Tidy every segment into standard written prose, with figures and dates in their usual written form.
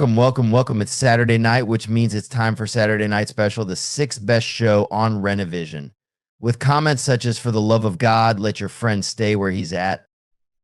Welcome. It's Saturday night, which means it's time for Saturday Night Special, the sixth best show on Renovision. With comments such as, for the love of God, let your friend stay where he's at,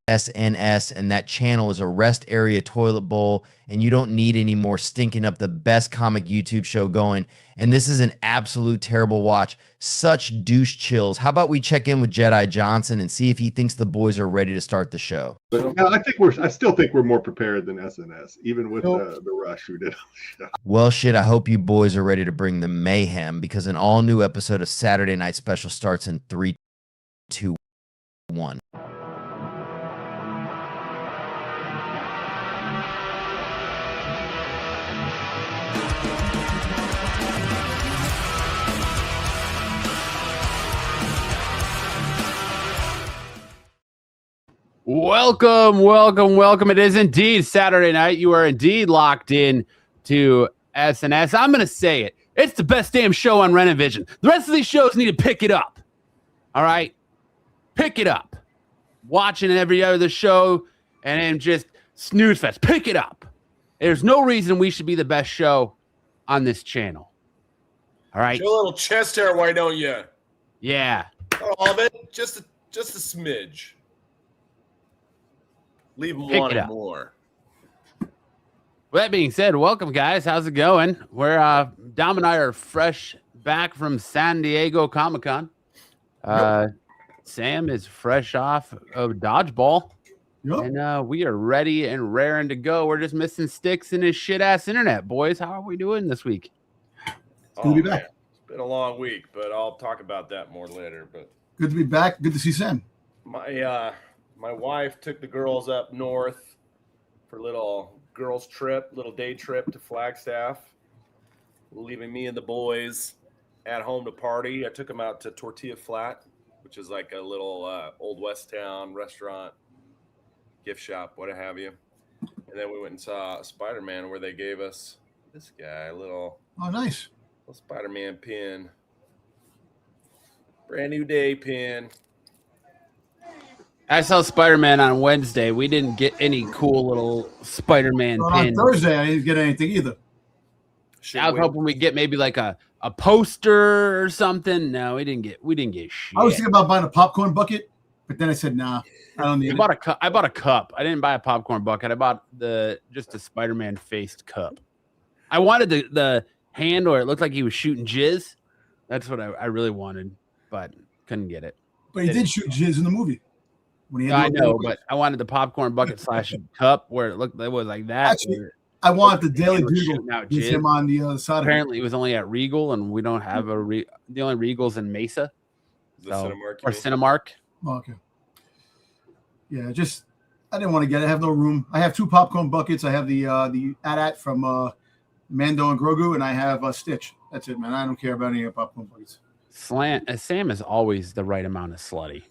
SNS, and that channel is a rest area toilet bowl, and you don't need any more stinking up the best comic YouTube show going. And this is an absolute terrible watch. Such douche chills. How about we check in with David Jonsson and see if he thinks the boys are ready to start the show? I still think we're more prepared than SNS, even with the rush we did on the show. Well, shit, I hope you boys are ready to bring the mayhem, because an all-new episode of Saturday Night Special starts in 3, 2, 1. Welcome. It is indeed Saturday night. You are indeed locked in to SNS. I'm going to say it. It's the best damn show on Renovision. The rest of these shows need to pick it up. All right? Pick it up. Watching every other show and then just snooze fest. Pick it up. There's no reason we should be the best show on this channel. All right? Show a little chest hair, why don't you? Yeah. Not all of it. Just a smidge. Leave them wanting more. With that being said, welcome, guys. How's it going? We're Dom and I are fresh back from San Diego Comic-Con. Sam is fresh off of Dodgeball. Yep. And we are ready and raring to go. We're just missing Sticks in his shit-ass internet, boys. How are we doing this week? Good to be back. Man. It's been a long week, but I'll talk about that more later. But good to be back. Good to see Sam. My wife took the girls up north for a little girls trip, little day trip to Flagstaff, leaving me and the boys at home to party. I took them out to Tortilla Flat, which is like a little old West Town restaurant, gift shop, what have you. And then we went and saw Spider-Man, where they gave us this guy a little nice Spider-Man pin, brand new day pin. I saw Spider-Man on Wednesday. We didn't get any cool little Spider-Man pins. On Thursday, I didn't get anything either. I was hoping we'd get maybe like a poster or something. No, we didn't get shit. I was thinking about buying a popcorn bucket, but then I said, nah, I don't need it. I bought a cup. I didn't buy a popcorn bucket. I bought just a Spider-Man faced cup. I wanted the hand where it looked like he was shooting jizz. That's what I really wanted, but couldn't get it. But he did shoot jizz in the movie. I know, but I wanted the popcorn bucket / cup where it was like that. Actually, I want the Daily Bugle with him on the other side. Apparently, it was only at Regal, and we don't have the only Regals in Mesa. Cinemark, or Cinemark. Oh, okay. Yeah, I didn't want to get it. I have no room. I have 2 popcorn buckets. I have the AT-AT from Mando and Grogu, and I have Stitch. That's it, man. I don't care about any of the popcorn buckets. Sam is always the right amount of slutty.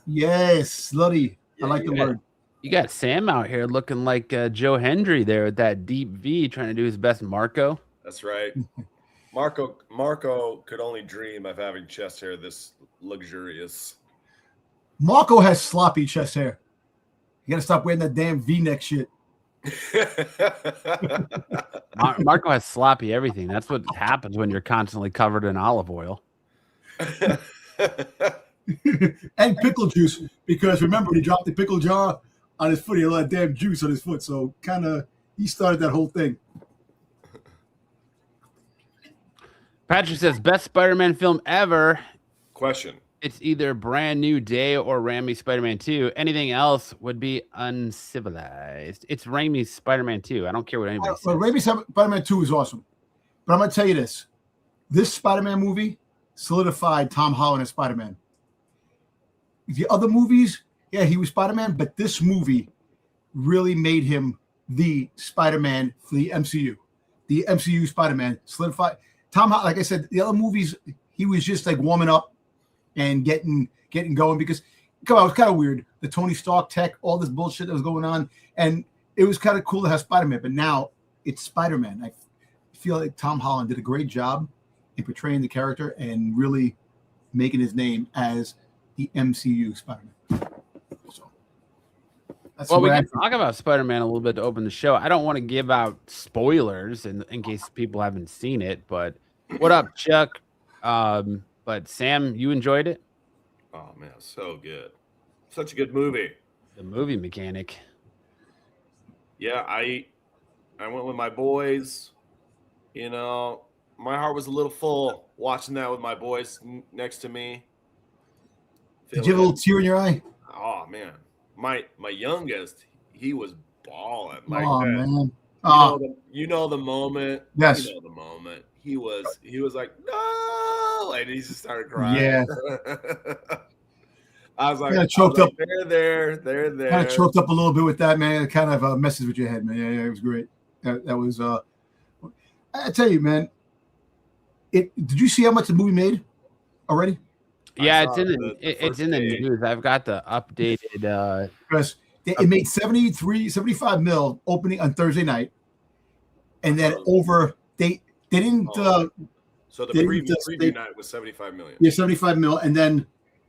Yes, slutty. I like the word. You got Sam out here looking like Joe Hendry there with that deep V, trying to do his best Marco. That's right. Marco could only dream of having chest hair this luxurious. Marco has sloppy chest hair. You got to stop wearing that damn V-neck shit. Marco has sloppy everything. That's what happens when you're constantly covered in olive oil. And pickle juice, because remember, he dropped the pickle jar on his foot. He had a lot of damn juice on his foot, so he started that whole thing. Patrick says, best Spider-Man film ever. Question. It's either Brand New Day or Raimi's Spider-Man 2. Anything else would be uncivilized. It's Raimi's Spider-Man 2. I don't care what anybody says. Raimi's Spider-Man 2 is awesome. But I'm going to tell you this. This Spider-Man movie solidified Tom Holland as Spider-Man. The other movies, yeah, he was Spider-Man, but this movie really made him the Spider-Man for the MCU. The MCU Spider-Man solidified. Tom Holland, like I said, the other movies, he was just like warming up and getting going, because come on, it was kind of weird. The Tony Stark tech, all this bullshit that was going on, and it was kind of cool to have Spider-Man, but now it's Spider-Man. I feel like Tom Holland did a great job in portraying the character and really making his name as the MCU Spider-Man. So That's Well, we what I can talk about Spider-Man a little bit to open the show. I don't want to give out spoilers in case people haven't seen it, but what up, Chuck? But Sam, you enjoyed it? Oh man, so good. Such a good movie. The movie mechanic. Yeah, I went with my boys. You know, my heart was a little full watching that with my boys next to me. Did you have a little tear in your eye? Oh man, my youngest, he was bawling like Oh that. man. You know the moment. Yes. You know the moment. He was like, no, and he just started crying. Yeah. I was like, Kinda choked up. They're there. Kind of choked up a little bit with that, man. It kind of messes with your head, man. Yeah, it was great. That was. I tell you, man. Did you see how much the movie made already? Yeah, it's in the news. I've got the updated. Because it made 75 mil opening on Thursday night, and then they didn't. So the preview night was 75 million. Yeah, 75 mil, and then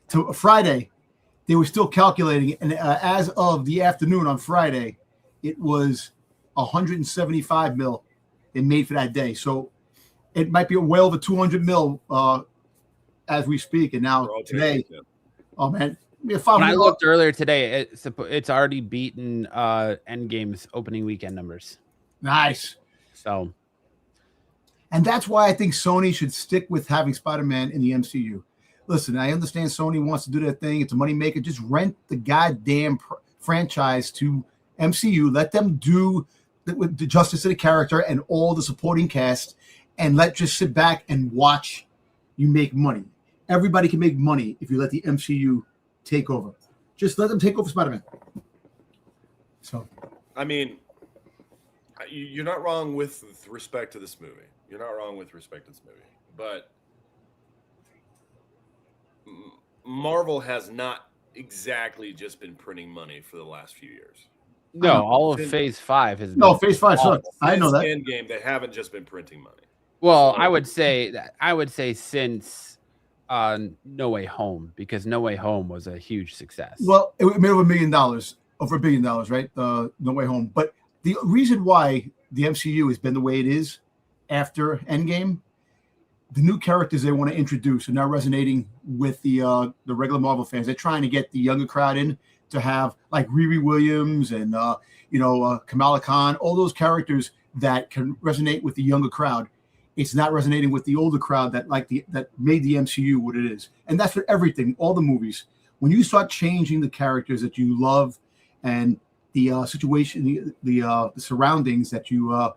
to Friday, they were still calculating, and as of the afternoon on Friday, it was 175 mil they made for that day. So it might be well over 200 mil as we speak. And now today, oh man, when I looked earlier today, it's already beaten Endgame's opening weekend numbers. Nice. So, and that's why I think Sony should stick with having Spider-Man in the MCU. Listen, I understand Sony wants to do their thing. It's a moneymaker. Just rent the goddamn franchise to MCU. Let them do the justice to the character and all the supporting cast, and just sit back and watch you make money. Everybody can make money if you let the MCU take over. Just let them take over Spider-Man. So, I mean, you're not wrong with respect to this movie. You're not wrong with respect to this movie, but Marvel has not exactly just been printing money for the last few years. No, all of Phase 5 has been. No, Phase 5 sucks. I know that. Endgame, they haven't just been printing money. Well, so, I would say since No Way Home, because No Way Home was a huge success. Well, it made over $1 million, over $1 billion, right? No Way Home. But the reason why the MCU has been the way it is after Endgame, the new characters they want to introduce are now resonating with the regular Marvel fans. They're trying to get the younger crowd in to have like Riri Williams and Kamala Khan, all those characters that can resonate with the younger crowd. It's not resonating with the older crowd that made the MCU what it is. And that's for everything, all the movies. When you start changing the characters that you love and the situation, the surroundings that you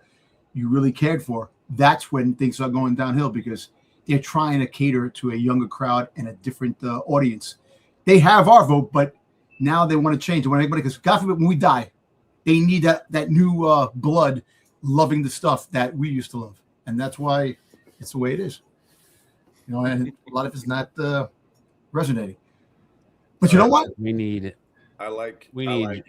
really cared for, that's when things start going downhill, because they're trying to cater to a younger crowd and a different audience. They have our vote, but now they want to change. They want everybody, because God forbid when we die, they need that new blood loving the stuff that we used to love. And that's why it's the way it is. And a lot of it's not resonating. But you know what? We need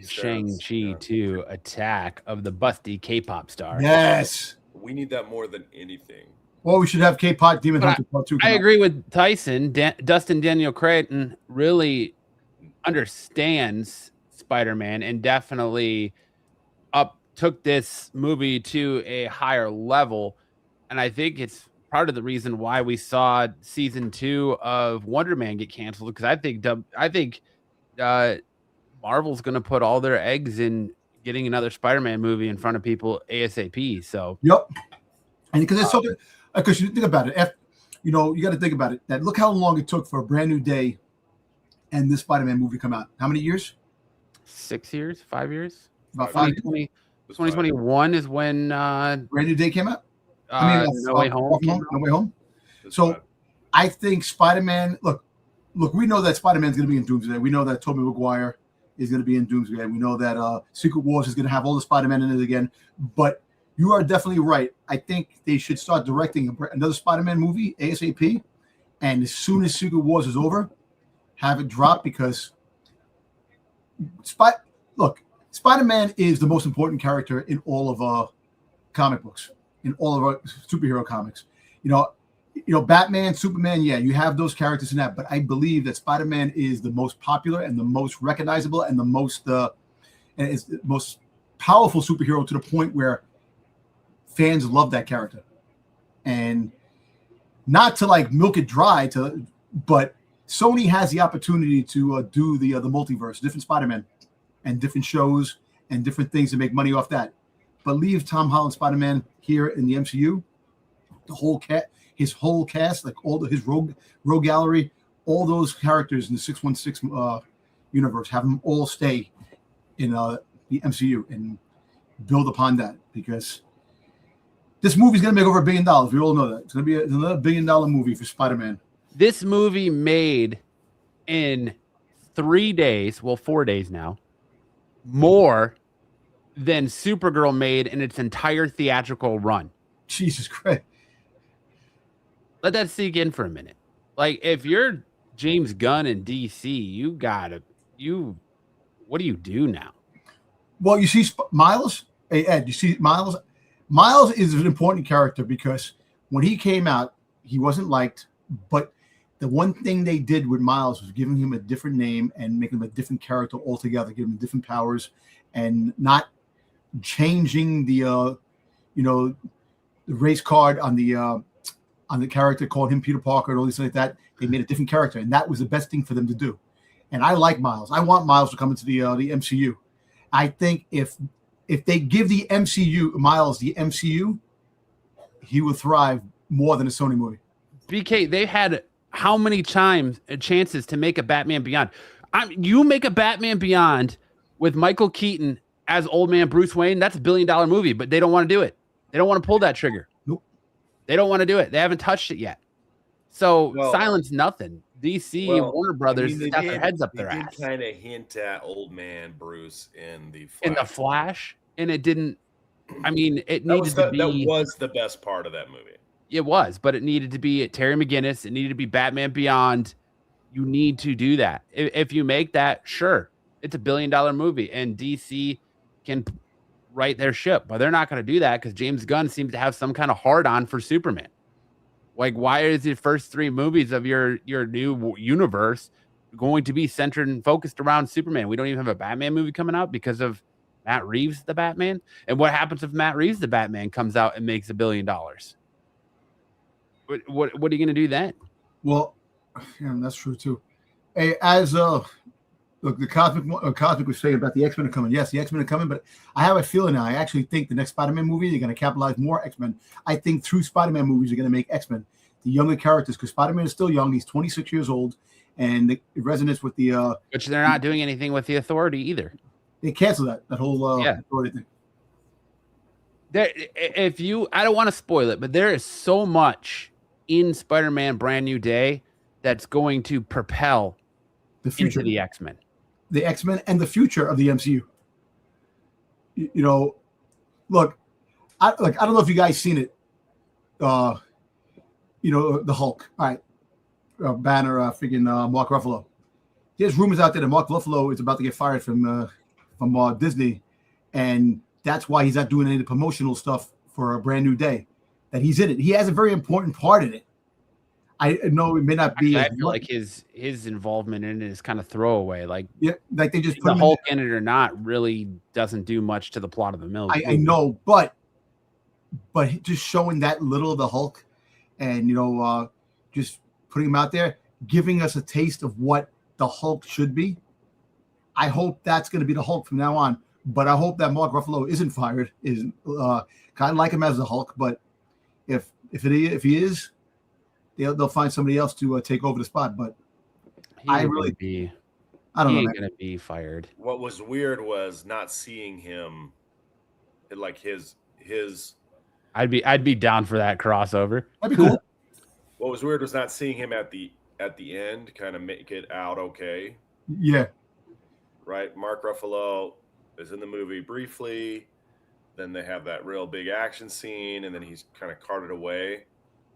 Shang-Chi to Attack of the busty K-pop star. Yes. We need that more than anything. Well, we should have K-pop Demon Hunter Part 2. I agree with Tyson. Dustin Daniel Creighton really understands Spider-Man and definitely took this movie to a higher level. And I think it's part of the reason why we saw season 2 of Wonder Man get canceled, because I think Marvel's going to put all their eggs in getting another Spider-Man movie in front of people ASAP. So yep, and because it's something, because you think about it, you got to think about it. That look how long it took for A Brand New Day and this Spider-Man movie come out. How many years? 6 years, 5 years. About 5 years. 2021 is when Brand New Day came out. No Way Home. No Way Home. So I think Spider-Man. Look, we know that Spider-Man's going to be in Doomsday. We know that Tobey Maguire is going to be in Doomsday. We know that Secret Wars is going to have all the Spider-Man in it again. But you are definitely right. I think they should start directing another Spider-Man movie ASAP. And as soon as Secret Wars is over, have it drop, because Spider-Man is the most important character in all of comic books, in all of our superhero comics. Batman, Superman, yeah, you have those characters in that, but I believe that Spider-Man is the most popular and the most recognizable and the most and it's the most powerful superhero to the point where fans love that character. And not to like milk it dry, but Sony has the opportunity to do the multiverse, different Spider-Man, and different shows and different things to make money off that. But leave Tom Holland Spider-Man here in the MCU, his whole cast, like his rogue gallery, all those characters in the 616 universe, have them all stay in the MCU and build upon that, because this movie's going to make over $1 billion. We all know that. It's going to be another $1 billion movie for Spider-Man. This movie made in 3 days, well, 4 days now, more than Supergirl made in its entire theatrical run. Jesus Christ. Let that sink in for a minute. Like, if you're James Gunn in DC, what do you do now? Well, you see Miles. Hey, Ed, you see Miles? Miles is an important character because when he came out, he wasn't liked, but the one thing they did with Miles was giving him a different name and making him a different character altogether, giving him different powers, and not changing the race card on the character, called him Peter Parker and all this like that. They made a different character, and that was the best thing for them to do. And I like Miles. I want Miles to come into the MCU. I think if they give the Miles the MCU, he will thrive more than a Sony movie. BK, they had how many chances to make a Batman Beyond? You make a Batman Beyond with Michael Keaton as old man Bruce Wayne, that's $1 billion movie, but they don't want to do it. They don't want to pull that trigger. Nope. They don't want to do it. They haven't touched it yet. So silence nothing. DC, Warner Brothers got their heads up their ass. They kind of hint at old man Bruce in the Flash, and it didn't. I mean, it needed to be. That was the best part of that movie. It was, but it needed to be Terry McGinnis. It needed to be Batman Beyond. You need to do that. If you make that, sure, it's $1 billion movie, and DC can right their ship, but they're not going to do that because James Gunn seems to have some kind of hard-on for Superman. Like, why is the first 3 movies of your new universe going to be centered and focused around Superman? We don't even have a Batman movie coming out because of Matt Reeves, the Batman. And what happens if Matt Reeves, the Batman, comes out and makes $1 billion? What are you going to do then? Well, yeah, that's true too. Hey, as look, the Cosmic was saying about the X-Men are coming. Yes, the X-Men are coming, but I have a feeling now. I actually think the next Spider-Man movie, they're going to capitalize more X-Men. I think through Spider-Man movies, they're going to make X-Men the younger characters, because Spider-Man is still young. He's 26 years old, and it resonates with the which they're not doing anything with the Authority either. They canceled that whole Authority thing. I don't want to spoil it, but there is so much in Spider-Man Brand New Day that's going to propel the future into the X-Men. The X-Men and the future of the MCU. You know, look, I don't know if you guys seen it. The Hulk. All right, Banner, freaking Mark Ruffalo. There's rumors out there that Mark Ruffalo is about to get fired from Disney, and that's why he's not doing any of the promotional stuff for a Brand New Day. That he's in it. He has a very important part in it. I know it may not be. I feel like his involvement in it is kind of throwaway. Like, yeah, like they just put the Hulk in it or not really doesn't do much to the plot of the movie. I know, but just showing that little of the Hulk, and just putting him out there, giving us a taste of what the Hulk should be. I hope that's going to be the Hulk from now on. But I hope that Mark Ruffalo isn't fired. Kind of like him as the Hulk, but if he is, they'll find somebody else to take over the spot. But I don't know. He ain't gonna be fired. What was weird was not seeing him, like his. I'd be down for that crossover. That'd be cool. What was weird was not seeing him at the end, kind of make it out okay. Yeah. Right. Mark Ruffalo is in the movie briefly. Then they have that real big action scene, and then he's kind of carted away,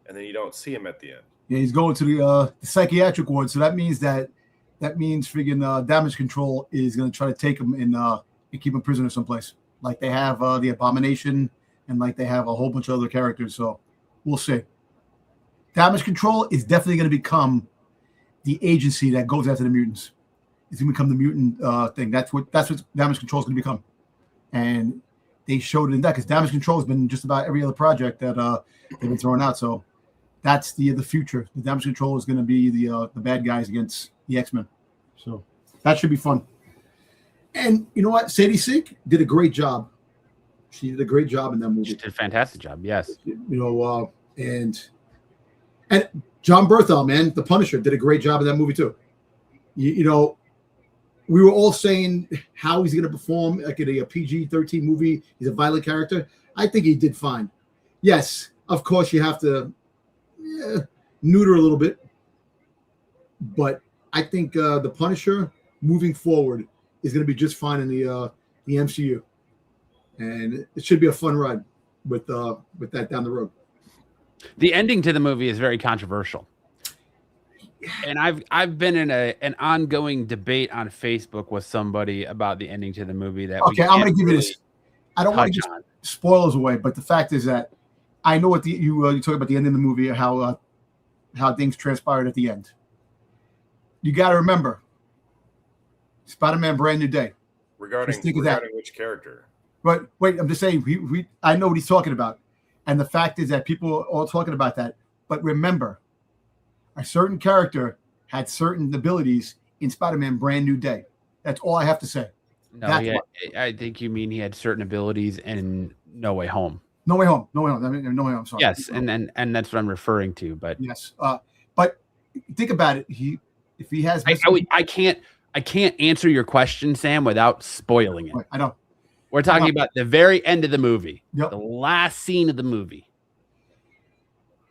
and then you don't see him at the end. Yeah, he's going to the psychiatric ward, so that means friggin' Damage Control is going to try to take him and keep him prisoner someplace, like they have the Abomination, and like they have a whole bunch of other characters. So we'll see. Damage Control is definitely going to become the agency that goes after the mutants. is going to become the mutant thing. That's what Damage Control is going to become. And they showed it in that because Damage Control has been just about every other project that they've been throwing out. So that's the future. The Damage Control is going to be the bad guys against the X-Men. So that should be fun. And you know what? Sadie Sink did a great job. She did a great job in that movie. She did a fantastic job. Yes. You know, and John Berthel, man, the Punisher, did a great job in that movie too. You know, we were all saying how he's going to perform like in a PG-13 movie. He's a violent character. I think he did fine. Yes, of course you have to neuter a little bit, but I think the Punisher moving forward is going to be just fine in the MCU, and it should be a fun ride with that down the road. The ending to the movie is very controversial, and I've been in an ongoing debate on Facebook with somebody about the ending to the movie. That okay, I'm going to give you this. I don't want to give spoilers away, but the fact is that I know what you talk about the end of the movie, how things transpired at the end. You got to remember, Spider-Man: Brand New Day. Regarding which character? But wait, I'm just saying. I know what he's talking about, and the fact is that people are all talking about that. But remember, a certain character had certain abilities in Spider-Man: Brand New Day. That's all I have to say. No, I think you mean he had certain abilities in No Way Home. No Way Home. I mean, No Way Home. Sorry. Yes, and that's what I'm referring to. But yes, but think about it. If he has, I can't answer your question, Sam, without spoiling it. I know. We're talking about the very end of the movie, yep. The last scene of the movie,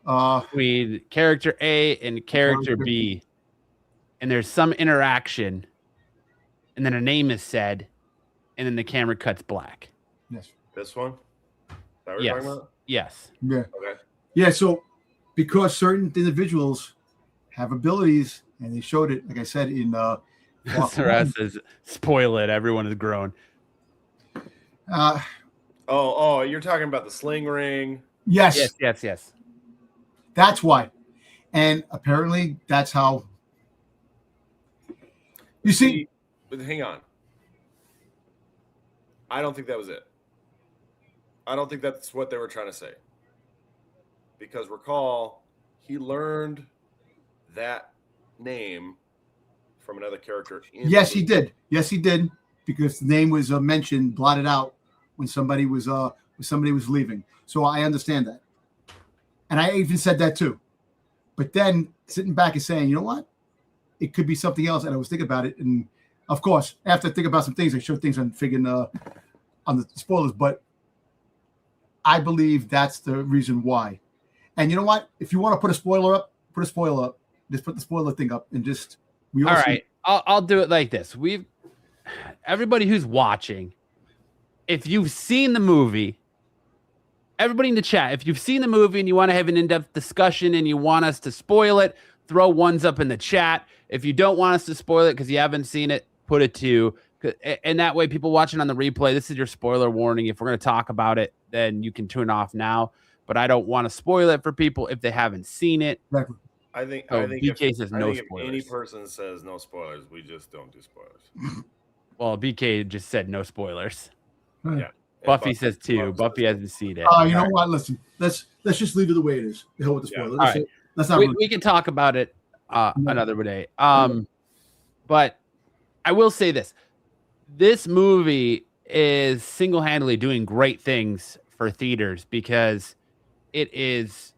between character A and character B, and there's some interaction, and then a name is said, and then the camera cuts black. Yes. This one? That what you're talking about? Yes. Yeah. Okay. Yeah. So, because certain individuals have abilities, and they showed it, like I said, in Sarah says, "Spoil it. Everyone is grown." You're talking about the sling ring. Yes. That's why, and apparently that's how. You see, but hang on. I don't think that was it. I don't think that's what they were trying to say. Because recall, he learned that name from another character. Yes, he did. Because the name was mentioned, blotted out when somebody was leaving. So I understand that, and I even said that too. But then sitting back and saying, you know what, it could be something else, and I was thinking about it, and of course, after I think about some things, I show things on on the spoilers, but I believe that's the reason why. And you know what? If you want to put a spoiler up, Just put the spoiler thing up and just. All right. I'll do it like this. Everybody who's watching, if you've seen the movie, everybody in the chat, if you've seen the movie and you want to have an in-depth discussion and you want us to spoil it, throw ones up in the chat. If you don't want us to spoil it because you haven't seen it, put it 2. And that way, people watching on the replay, this is your spoiler warning. If we're going to talk about it, then you can tune off now. But I don't want to spoil it for people if they haven't seen it. Exactly. I think BK says no spoilers. If any person says no spoilers, we just don't do spoilers. Well, BK just said no spoilers. Yeah. Buffy says 2. Buffy hasn't seen it. You know what? Listen, let's just leave it the way it is. The hell with the spoilers. All right. Let's not. We can talk about it another day. But I will say this: this movie is single-handedly doing great things for theaters because it is.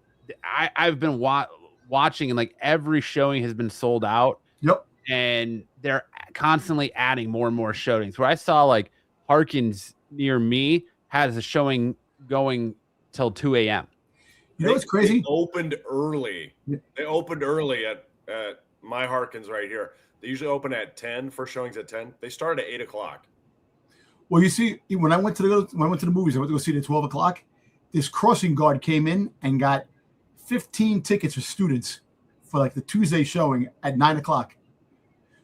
I've been watching, and like every showing has been sold out. Yep. And they're constantly adding more and more showings. Where I saw like Harkins near me has a showing going till 2 a.m. You know what's crazy? They opened early. They opened early at my Harkins right here. They usually open at 10 for showings at 10. They started at 8 o'clock. Well, you see, when I went to the movies, I went to go see it at 12 o'clock. This crossing guard came in and got 15 tickets for students for like the Tuesday showing at 9 o'clock.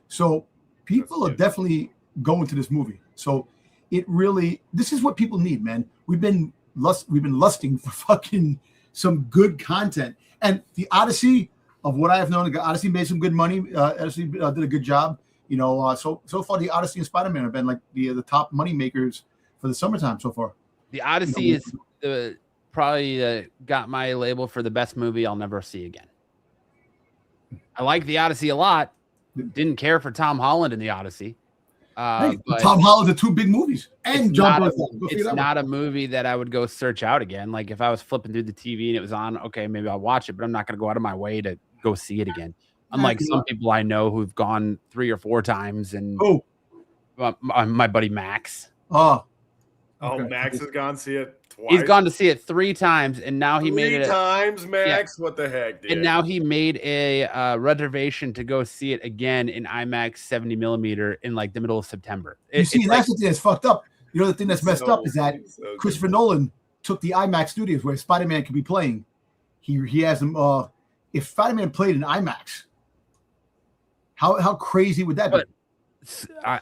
So people are definitely going to this movie. So this is what people need, man. We've been lusting for fucking some good content. And the Odyssey, of what I have known, Odyssey made some good money. Odyssey did a good job. So far the Odyssey and Spider-Man have been like the top money makers for the summertime so far. The Odyssey is probably got my label for the best movie I'll never see again. I like the Odyssey a lot. Didn't care for Tom Holland in the Odyssey. But Tom Holland's are 2 big movies, and John Berthold. It's not a movie that I would go search out again. Like if I was flipping through the TV and it was on, okay, maybe I'll watch it, but I'm not going to go out of my way to go see it again. Unlike some people I know who've gone 3 or 4 times, and my buddy Max. Max has gone to see it twice. He's gone to see it 3 times, and now he made it 3 times, Max. Yeah. What the heck, dude? And now he made a reservation to go see it again in IMAX 70 millimeter in like the middle of September. That's the thing that's fucked up. You know, the thing that's messed up is that Christopher Nolan took the IMAX studios where Spider-Man could be playing. He has them. If Spider-Man played in IMAX, how crazy would that be?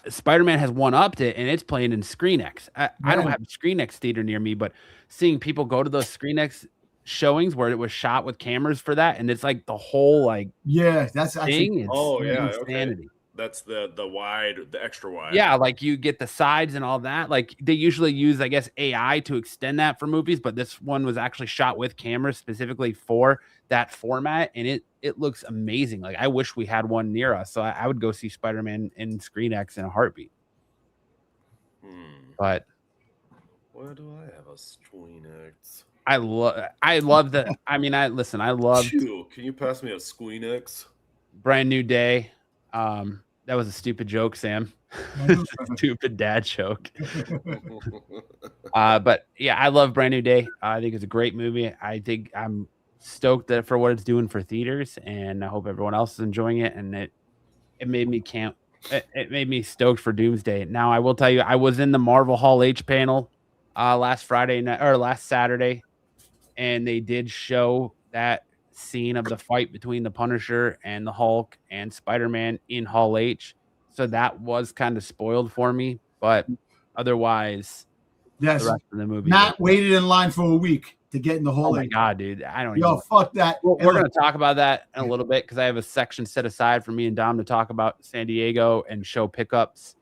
Spider-Man has one-upped it, and it's playing in ScreenX. I don't have a ScreenX theater near me, but seeing people go to those ScreenX showings where it was shot with cameras for that, and it's like the whole that's thing. It's insanity. Okay. That's the wide, the extra wide. Yeah, like you get the sides and all that. Like they usually use, I guess, AI to extend that for movies, but this one was actually shot with cameras specifically for that format, and it looks amazing. Like I wish we had one near us, so I would go see Spider-Man in ScreenX in a heartbeat. But where do I have a ScreenX? I love that. I mean, I love. Can you pass me a ScreenX? Brand New Day. That was a stupid joke, Sam. Stupid dad joke. But yeah, I love Brand New Day. I think it's a great movie. I think I'm stoked for what it's doing for theaters, and I hope everyone else is enjoying it. And it made me it made me stoked for Doomsday. Now I will tell you, I was in the Marvel Hall H panel last Saturday, and they did show that scene of the fight between the Punisher and the Hulk and Spider-Man in Hall H. So that was kind of spoiled for me, but otherwise, the rest of the movie. Matt waited in line for a week to get in the Hall H. Oh my God, dude. I don't even. Fuck that. We're going to talk about that in a little bit because I have a section set aside for me and Dom to talk about San Diego and show pickups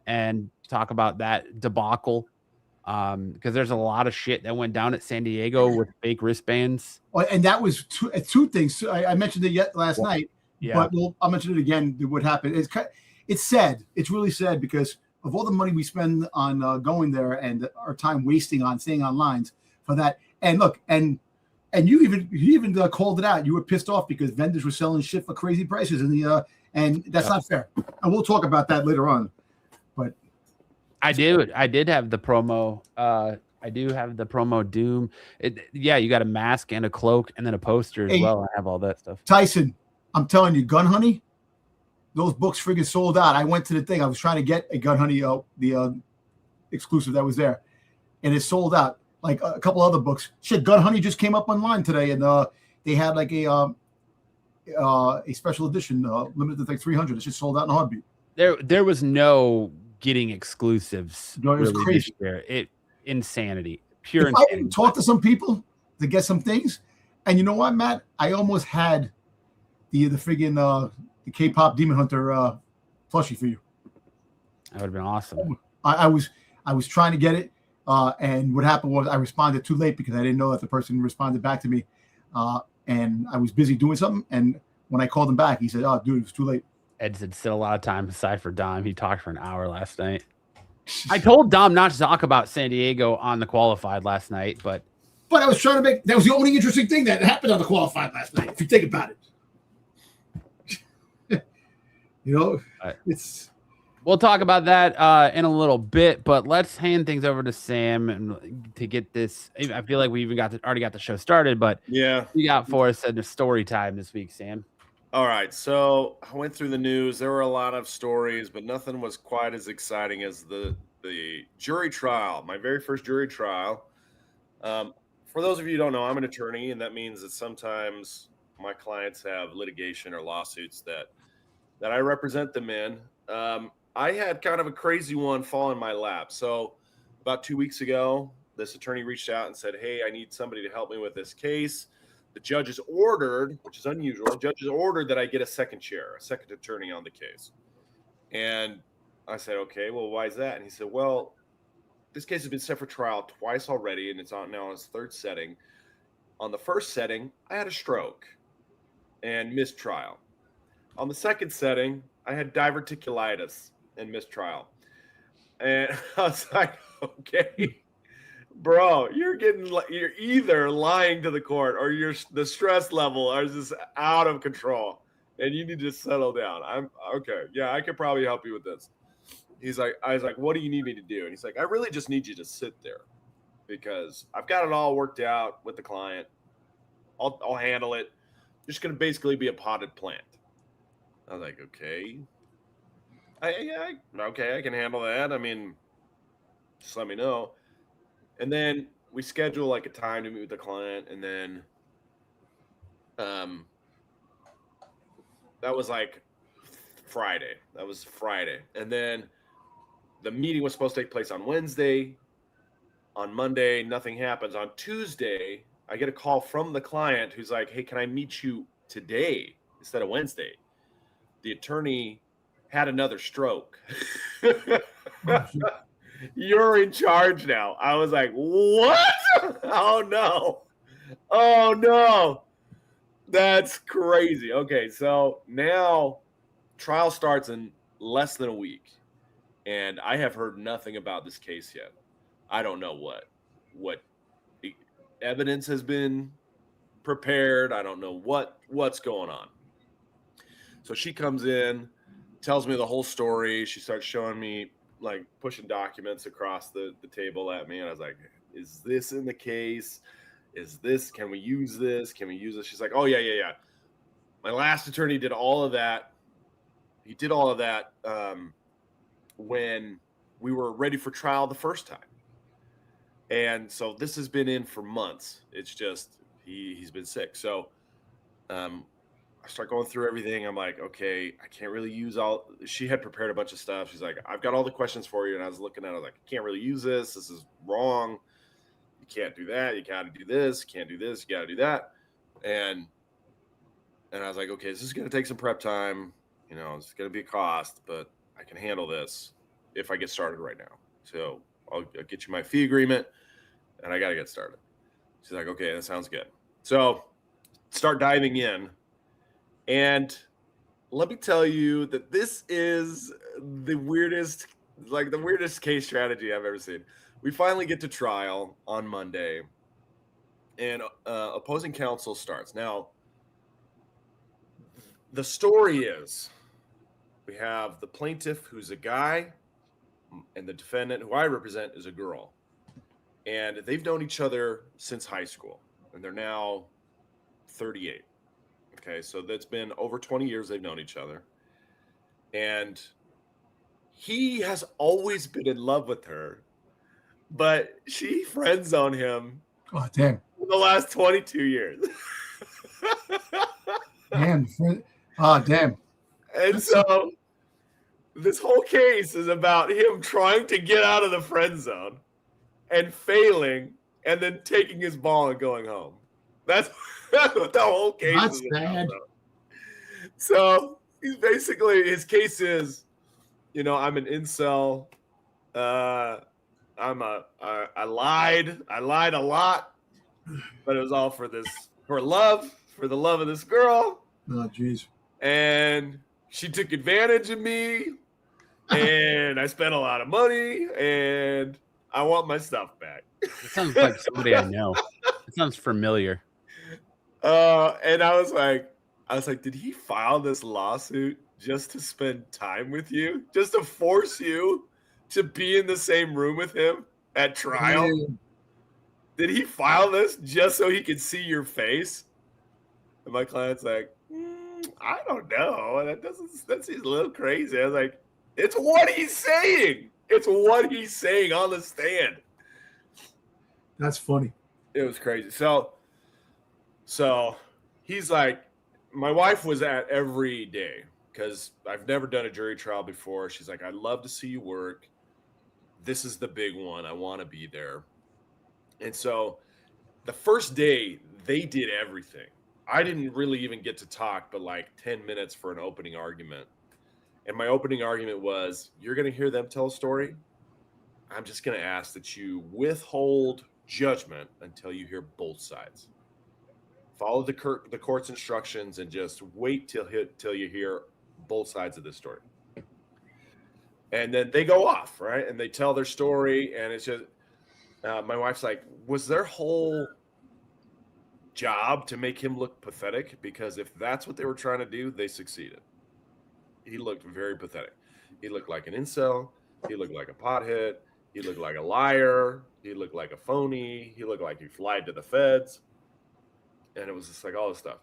and talk about that debacle. Because there's a lot of shit that went down at San Diego with fake wristbands. Well, and that was two things. I mentioned it last night, but I'll mention it again. What happened? It's sad. It's really sad because of all the money we spend on going there and our time wasting on staying on lines for that. And look, and you even called it out. You were pissed off because vendors were selling shit for crazy prices, and that's not fair. And we'll talk about that later on. But I did have the promo. I do have the promo Doom. You got a mask and a cloak and then a poster as well. I have all that stuff. Tyson, I'm telling you, Gun Honey, those books friggin' sold out. I went to the thing. I was trying to get a Gun Honey, the exclusive that was there, and it sold out. Like a couple other books. Shit, Gun Honey just came up online today, and they had like a special edition, limited to like 300. It's just sold out in a heartbeat. There was no getting exclusives. No, it was crazy. Insanity, pure insanity. Insanity. I talked to some people to get some things, and you know what, Matt? I almost had the friggin' the K-pop Demon Hunter plushie for you. That would have been awesome. I was trying to get it. And what happened was I responded too late because I didn't know that the person responded back to me. And I was busy doing something. And when I called him back, he said, "Oh, dude, it was too late." Ed said still a lot of time aside for Dom. He talked for an hour last night. I told Dom not to talk about San Diego on the qualified last night, but I was trying to that was the only interesting thing that happened on the qualified last night, if you think about it. We'll talk about that in a little bit, but let's hand things over to Sam and to get this. I feel like we even already got the show started, but yeah, you got for us the story time this week, Sam. All right, so I went through the news. There were a lot of stories, but nothing was quite as exciting as the jury trial. My very first jury trial. For those of you who don't know, I'm an attorney, and that means that sometimes my clients have litigation or lawsuits that I represent them in. I had kind of a crazy one fall in my lap. So about 2 weeks ago, this attorney reached out and said, "Hey, I need somebody to help me with this case." The judge has ordered, which is unusual, the judge has ordered that I get a second chair, a second attorney on the case. And I said, okay, well, why is that? And he said, well, this case has been set for trial twice already, and it's on now in its third setting. On the first setting, I had a stroke and missed trial. On the second setting, I had diverticulitis and missed trial. And I was like, okay, bro, you're either lying to the court or the stress level is just out of control and you need to settle down. I'm okay. Yeah, I could probably help you with this. I was like, what do you need me to do? And he's like, I really just need you to sit there because I've got it all worked out with the client. I'll handle it. You're just going to basically be a potted plant. I was like, okay. Okay, I can handle that. I mean, just let me know. And then we schedule like a time to meet with the client, and then that was like Friday. That was Friday. And then the meeting was supposed to take place on Wednesday. On Monday, nothing happens. On Tuesday, I get a call from the client who's like, hey, can I meet you today instead of Wednesday? The attorney had another stroke. You're in charge now. I was like, what? Oh no. That's crazy. Okay, so now trial starts in less than a week, and I have heard nothing about this case yet. I don't know what evidence has been prepared. I don't know what's going on. So she comes in, tells me the whole story. She starts showing me, like, pushing documents across the table at me. And I was like, is this in the case? Can we use this? She's like, oh, yeah. My last attorney did all of that. He did all of that when we were ready for trial the first time. And so this has been in for months. It's just he's been sick. So I start going through everything. I'm like, okay, I can't really use all. She had prepared a bunch of stuff. She's like, I've got all the questions for you. And I was looking at it, I was like, I can't really use this. This is wrong. You can't do that. You got to do this. You can't do this. You got to do that. And I was like, okay, this is going to take some prep time. You know, it's going to be a cost, but I can handle this if I get started right now. So I'll get you my fee agreement, and I got to get started. She's like, okay, that sounds good. So start diving in. And let me tell you that this is the weirdest case strategy I've ever seen. We finally get to trial on Monday, and opposing counsel starts. Now, the story is we have the plaintiff, who's a guy, and the defendant, who I represent, is a girl. And they've known each other since high school, and they're now 38. Okay, so that's been over 20 years they've known each other. And he has always been in love with her, but she friend-zoned him. Oh, damn. For the last 22 years. Damn. Oh, damn. And so this whole case is about him trying to get out of the friend zone and failing, and then taking his ball and going home. That's what the whole case is about. So he's basically, his case is, you know, I'm an incel. I lied a lot, but it was all for the love of this girl. Oh, jeez. And she took advantage of me, and I spent a lot of money, and I want my stuff back. It sounds like somebody I know. It sounds familiar. And I was like, did he file this lawsuit just to spend time with you? Just to force you to be in the same room with him at trial? Yeah. Did he file this just so he could see your face? And my client's like, I don't know. That seems a little crazy. I was like, it's what he's saying. It's what he's saying on the stand. That's funny. It was crazy. So he's like, my wife was at every day because I've never done a jury trial before. She's like, I'd love to see you work. This is the big one. I want to be there. And so the first day they did everything. I didn't really even get to talk, but like 10 minutes for an opening argument. And my opening argument was, you're going to hear them tell a story. I'm just going to ask that you withhold judgment until you hear both sides. Follow the court's instructions and just wait till you hear both sides of this story. And then they go off, right? And they tell their story, and it's just my wife's like, was their whole job to make him look pathetic? Because if that's what they were trying to do, they succeeded. He looked very pathetic. He looked like an incel. He looked like a pothead. He looked like a liar. He looked like a phony. He looked like he lied to the feds. And it was just like all this stuff.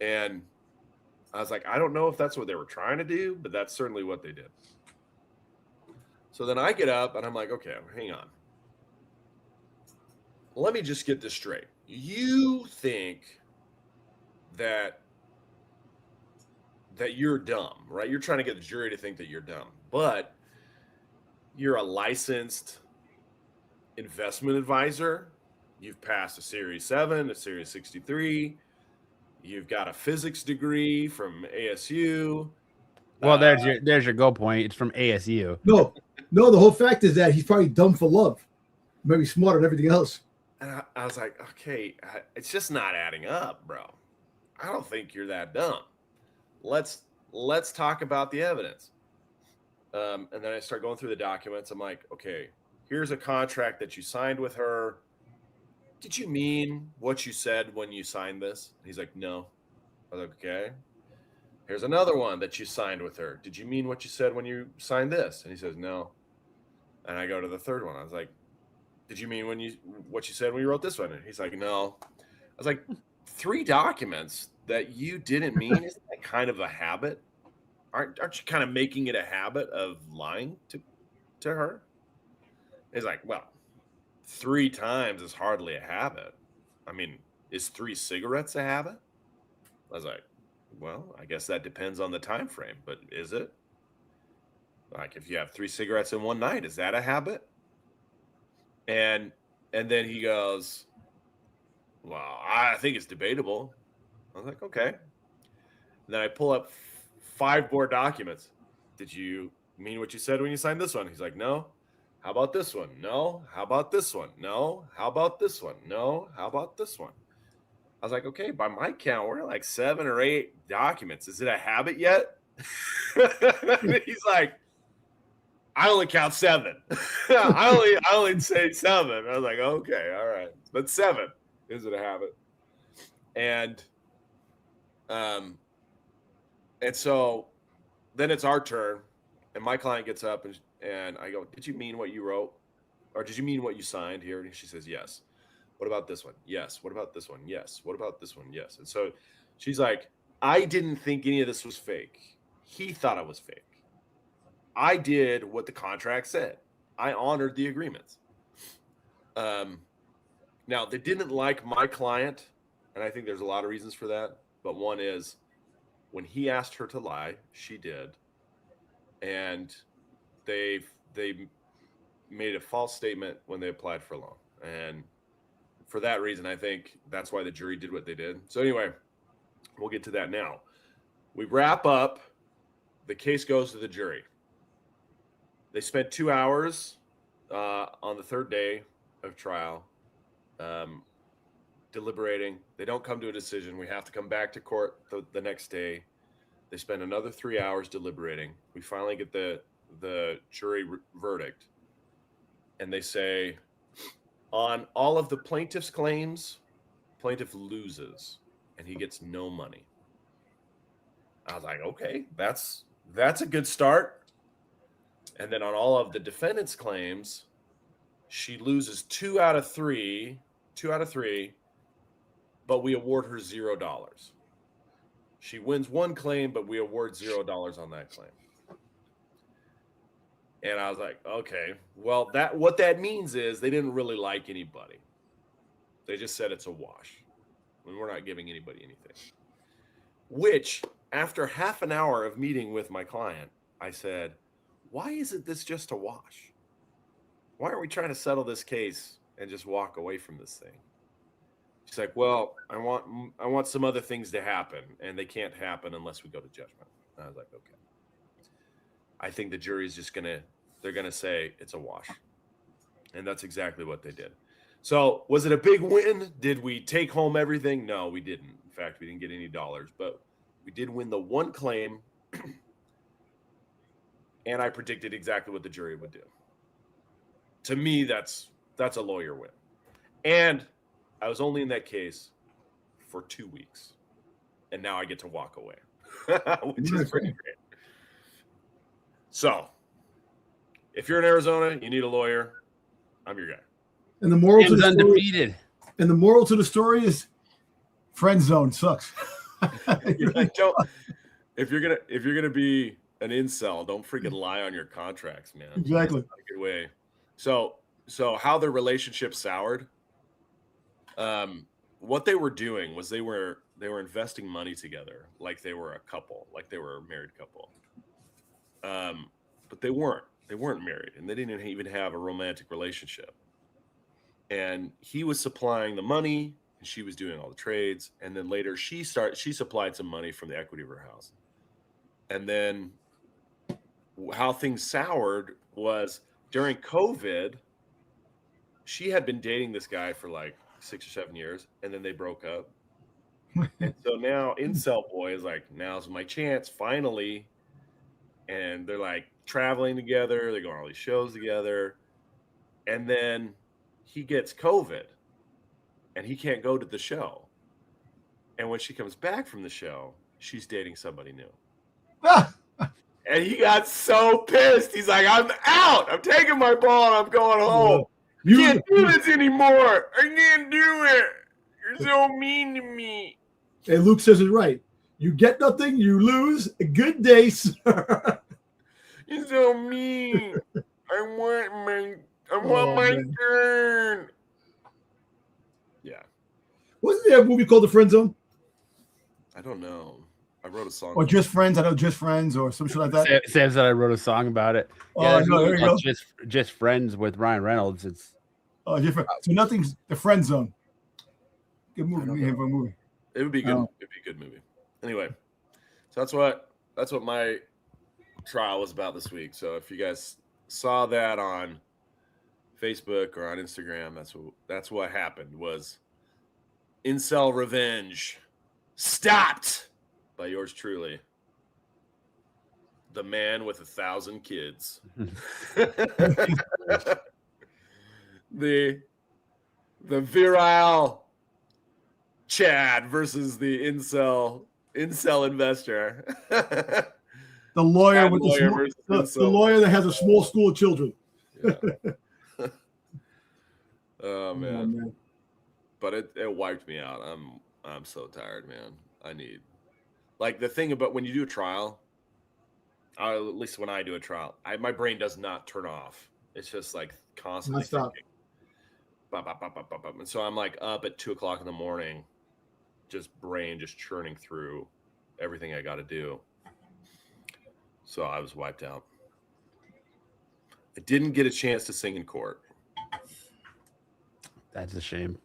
And I was like, I don't know if that's what they were trying to do, but that's certainly what they did. So then I get up and I'm like, okay, hang on. Let me just get this straight. You think that you're dumb, right? You're trying to get the jury to think that you're dumb, but you're a licensed investment advisor. You've passed a Series 7, a Series 63. You've got a physics degree from ASU. Well, there's your go point. It's from ASU. No, the whole fact is that he's probably dumb for love. Maybe smarter than everything else. And I was like, okay, it's just not adding up, bro. I don't think you're that dumb. Let's talk about the evidence. And then I start going through the documents. I'm like, okay, here's a contract that you signed with her. Did you mean what you said when you signed this? He's like, no. I was like, okay. Here's another one that you signed with her. Did you mean what you said when you signed this? And he says, no. And I go to the third one. I was like, did you mean what you said when you wrote this one? And he's like, no. I was like, 3 documents that you didn't mean? Isn't that kind of a habit? Aren't you kind of making it a habit of lying to her? He's like, well, 3 times is hardly a habit. I mean, is 3 cigarettes a habit? I was like, well, I guess that depends on the time frame, but is it? Like, if you have 3 cigarettes in one night, is that a habit? And then he goes, well, I think it's debatable. I was like, okay. And then I pull up 5 more documents. Did you mean what you said when you signed this one? He's like, no. How about this one? No. How about this one? No. How about this one? No. How about this one? I was like, okay, by my count, we're like 7 or 8 documents. Is it a habit yet? He's like, I only count 7. I only say 7. I was like, okay, all right. But 7, is it a habit? And so then it's our turn, and my client gets up and I go, did you mean what you wrote? Or did you mean what you signed here? And she says, yes. What about this one? Yes. What about this one? Yes. What about this one? Yes. And so she's like, I didn't think any of this was fake. He thought it was fake. I did what the contract said. I honored the agreements. Now, they didn't like my client, and I think there's a lot of reasons for that. But one is when he asked her to lie, she did. And they made a false statement when they applied for a loan. And for that reason, I think that's why the jury did what they did. So anyway, we'll get to that now. We wrap up. The case goes to the jury. They spent 2 hours on the 3rd day of trial deliberating. They don't come to a decision. We have to come back to court the next day. They spend another 3 hours deliberating. We finally get the jury verdict. And they say, on all of the plaintiff's claims, plaintiff loses and he gets no money. I was like, okay, that's a good start. And then on all of the defendant's claims, she loses 2 out of 3, but we award her $0. She wins 1 claim, but we award $0 on that claim. And I was like, okay, well, what that means is they didn't really like anybody. They just said it's a wash. And we're not giving anybody anything. Which, after half an hour of meeting with my client, I said, why isn't this just a wash? Why aren't we trying to settle this case and just walk away from this thing? She's like, well, I want some other things to happen, and they can't happen unless we go to judgment. And I was like, okay. I think the jury's just they're gonna say it's a wash. And that's exactly what they did. So was it a big win? Did we take home everything? No, we didn't. In fact, we didn't get any dollars, but we did win the one claim. And I predicted exactly what the jury would do. To me, that's a lawyer win. And I was only in that case for 2 weeks. And now I get to walk away, which is pretty great. So if you're in Arizona, you need a lawyer, I'm your guy. And the moral to the story, undefeated. and the moral to the story is friend zone sucks. If you're gonna be an incel, don't freaking lie on your contracts, man. Exactly. That's not a good way. So how their relationship soured. What they were doing was they were investing money together, like they were a couple, like they were a married couple. But they weren't married, and they didn't even have a romantic relationship. And he was supplying the money, and she was doing all the trades. And then later she supplied some money from the equity of her house. And then how things soured was during COVID, she had been dating this guy for like 6 or 7 years, and then they broke up. And so now incel boy is like, now's my chance, finally. And they're like traveling together, they're going on all these shows together. And then he gets COVID and he can't go to the show. And when she comes back from the show, she's dating somebody new. And he got so pissed. He's like, I'm out. I'm taking my ball and I'm going home. You can't do this anymore. I can't do it. You're so mean to me. And Luke says it right. You get nothing, you lose. A good day, sir. You're so mean. I want my turn. Yeah. Wasn't there a movie called The Friend Zone? I don't know. I wrote a song. Or Just Friends. I know Just Friends or some shit like that. Sam said I wrote a song about it. Oh, no, there you go. Just Friends with Ryan Reynolds. It's different. So nothing's The Friend Zone. Good movie. It would be good. It'd be a good movie. Anyway, so that's what my trial was about this week. So if you guys saw that on Facebook or on Instagram, that's what happened. Was incel revenge stopped by yours truly, the man with 1,000 kids. the virile Chad versus the incel investor. The lawyer with the lawyer that has a small school of children. Yeah. Oh man. But it wiped me out. I'm so tired, man. I need, like, the thing about when you do a trial, at least when I do a trial, my brain does not turn off. It's just like constantly thinking. And so I'm like up at 2:00 in the morning, just churning through everything I got to do. So I was wiped out. I didn't get a chance to sing in court. That's a shame.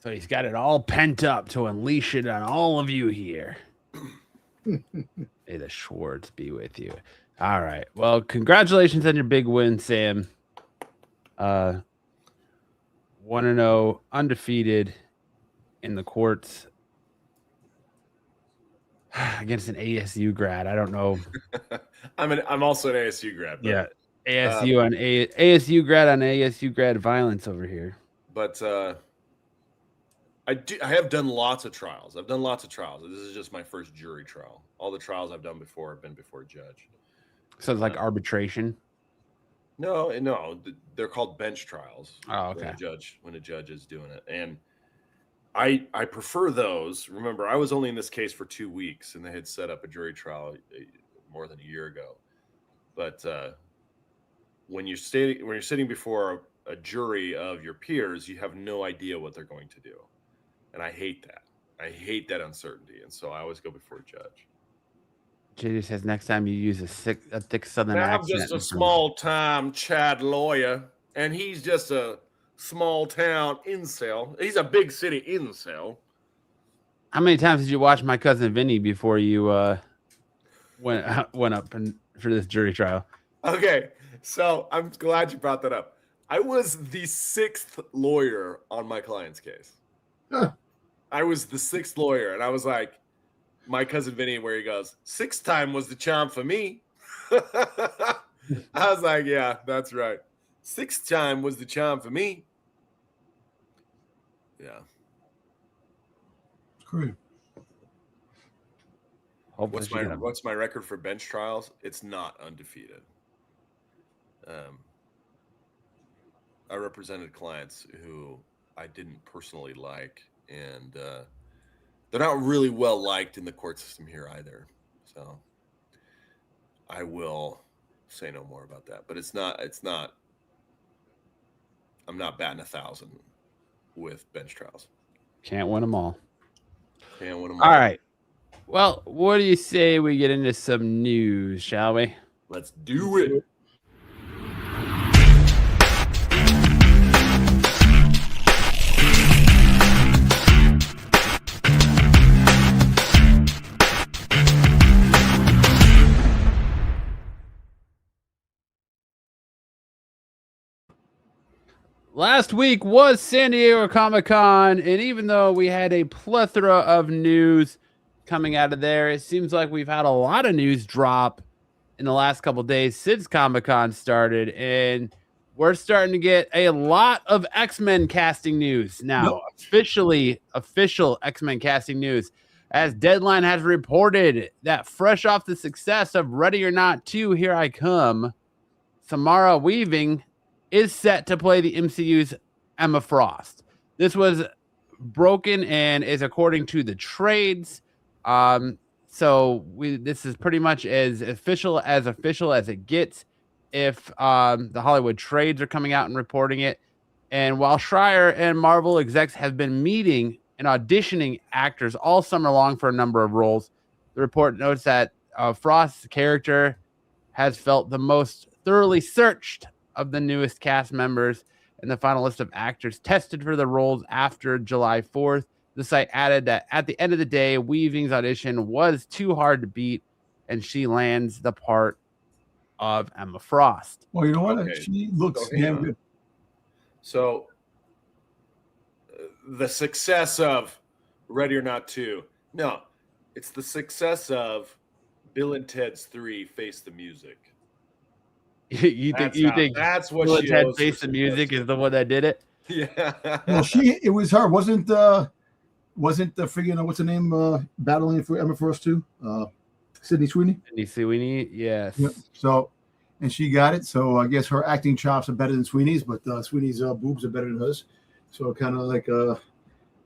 So he's got it all pent up to unleash it on all of you here. May the Schwartz be with you. All right. Well, congratulations on your big win, Sam. 1-0, undefeated in the courts against an ASU grad. I don't know. I'm also an ASU grad. But, yeah, ASU grad on ASU grad violence over here. But I have done lots of trials. This is just my first jury trial. All the trials I've done before have been before a judge. So it's like arbitration? No, they're called bench trials. Oh, okay. When a judge is doing it. And I prefer those. Remember, I was only in this case for 2 weeks, and they had set up a jury trial more than a year ago. But when you're sitting before a jury of your peers, you have no idea what they're going to do. And I hate that. I hate that uncertainty. And so I always go before a judge. JD says next time you use a thick Southern accent. I'm just a small-time Chad lawyer, and he's just a small-town incel. He's a big city incel. How many times did you watch My Cousin Vinny before you went up and this jury trial. Okay, so I'm glad you brought that up. I was the 6th lawyer on my client's case. Huh. I was the 6th lawyer, and I was like, my cousin Vinny, where he goes, 6th time was the charm for me. I was like, yeah, that's right. 6th time was the charm for me. Yeah. Great. What's my record for bench trials? It's not undefeated. I represented clients who I didn't personally like, and they're not really well liked in the court system here either. So I will say no more about that. But it's not. I'm not batting 1,000 with bench trials. Can't win them all. Can't win them all. All right. Well, what do you say we get into some news, shall we? Let's do it. Last week was San Diego Comic-Con, and even though we had a plethora of news coming out of there, it seems like we've had a lot of news drop in the last couple of days since Comic-Con started, and we're starting to get a lot of X-Men casting news now. Official X-Men casting news, as Deadline has reported that fresh off the success of Ready or Not 2, Here I Come, Samara Weaving is set to play the MCU's Emma Frost. This was broken and is according to the trades. This is pretty much as official as it gets if the Hollywood trades are coming out and reporting it. And while Schreier and Marvel execs have been meeting and auditioning actors all summer long for a number of roles, the report notes that Frost's character has felt the most thoroughly searched of the newest cast members, and the final list of actors tested for the roles after July 4th. The site added that at the end of the day, Weaving's audition was too hard to beat, and she lands the part of Emma Frost. Well, you know what? Okay. She looks damn good. So, the success of Ready or Not 2. No, it's the success of Bill and Ted's 3 Face the Music. You think that's what Bill she and Ted Face the Music is the one that did it? Yeah. Well, it was her. Wasn't the freaking what's her name battling for Emma Frost too? Sydney Sweeney. Yes. Yep. So, and she got it. So I guess her acting chops are better than Sweeney's, but Sweeney's boobs are better than hers. So kind of like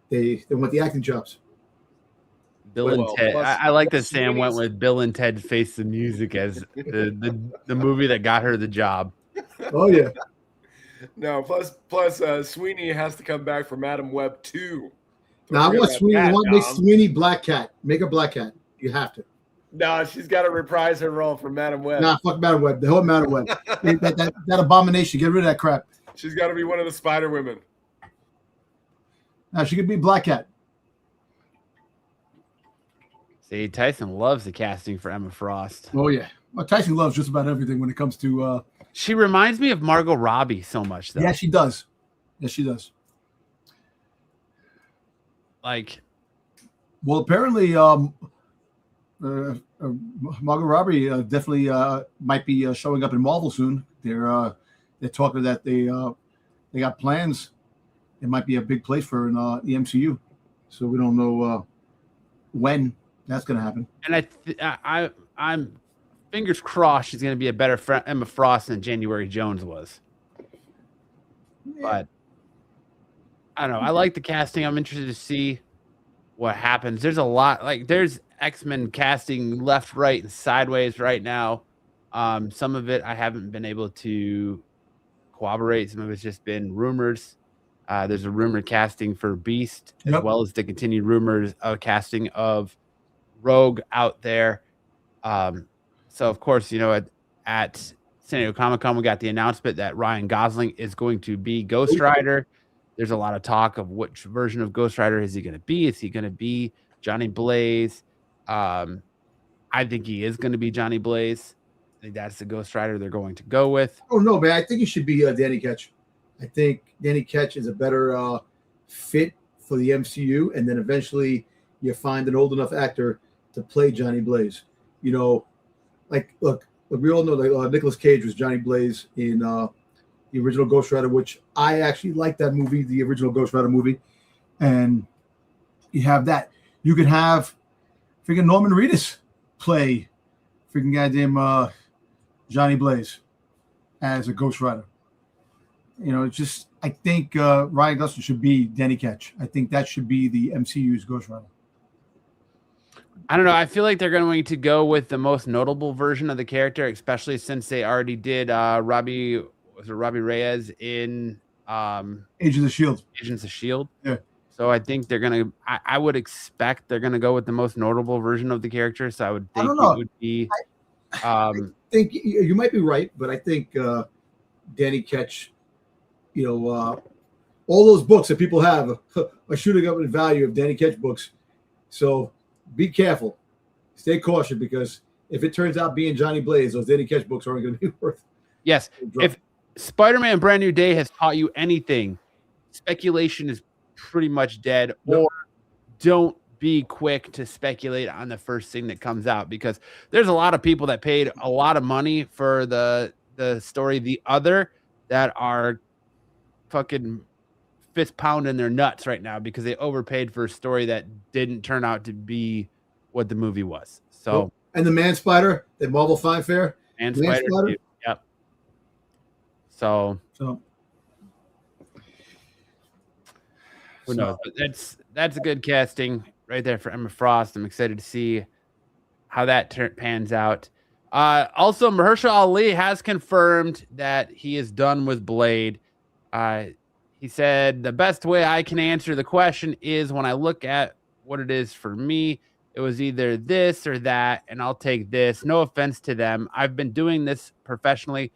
they want the acting chops. Bill and Ted. I like that Sam went with Bill and Ted Face the Music as the movie that got her the job. Oh yeah. No, plus Sweeney has to come back for Madam Web 2. Now I want Sweeney. I want to make Sweeney Black Cat. Make her Black Cat. You have to. No, she's got to reprise her role for Madam Web. Nah, fuck Madam Web. The whole Madam Web. that abomination. Get rid of that crap. She's got to be one of the Spider Women. Now she could be Black Cat. See, Tyson loves the casting for Emma Frost. Oh yeah, well, Tyson loves just about everything when it comes to. She reminds me of Margot Robbie so much, though. Yeah, she does. Yes, she does. Like, well, apparently, Margot Robbie definitely might be showing up in Marvel soon. They're talking that they got plans. It might be a big place for the MCU, so we don't know when that's going to happen. And I'm fingers crossed she's going to be a better Emma Frost than January Jones was. Yeah. But I don't know. I like the casting. I'm interested to see what happens. There's a lot. There's X-Men casting left, right, and sideways right now. Some of it I haven't been able to corroborate. Some of it's just been rumors. There's a rumored casting for Beast, as well as the continued rumors of casting of Rogue out there. So, of course, at San Diego Comic-Con, we got the announcement that Ryan Gosling is going to be Ghost Rider. There's a lot of talk of which version of Ghost Rider is he going to be. Is he going to be Johnny Blaze? I think he is going to be Johnny Blaze. I think that's the Ghost Rider they're going to go with. Oh no, man! I think it should be Danny Ketch. I think Danny Ketch is a better fit for the MCU, and then eventually you find an old enough actor to play Johnny Blaze. You know, like look, we all know that Nicolas Cage was Johnny Blaze in the original Ghost Rider, which I actually like that movie, the original Ghost Rider movie. And you have that. You could have freaking Norman Reedus play freaking goddamn Johnny Blaze as a Ghost Rider. You know, it's just I think Ryan Gosling should be Danny Ketch. I think that should be the MCU's Ghost Rider. I don't know. I feel like they're going to go with the most notable version of the character, especially since they already did Robbie Reyes in Agents of S.H.I.E.L.D. Agents of S.H.I.E.L.D. Yeah. So I think they're going to I would expect they're going to go with the most notable version of the character. So I would think it would be I think you might be right, but I think Danny Ketch, you know, all those books that people have are shooting up in value of Danny Ketch books. So be careful, stay cautious, because if it turns out being Johnny Blaze, those Danny Ketch books aren't going to be worth. Yes. If Spider-Man Brand New Day has taught you anything, speculation is pretty much dead. Yep. Or don't be quick to speculate on the first thing that comes out, because there's a lot of people that paid a lot of money for the story The Other that are fucking fist pounding their nuts right now because they overpaid for a story that didn't turn out to be what the movie was. So, and the Man Spider, the Marvel Fine Fair, and Spider, yep. So who knows? But that's a good casting right there for Emma Frost. I'm excited to see how that pans out. Also, Mahershala Ali has confirmed that he is done with Blade. He said, the best way I can answer the question is when I look at what it is for me, it was either this or that, and I'll take this. No offense to them. I've been doing this professionally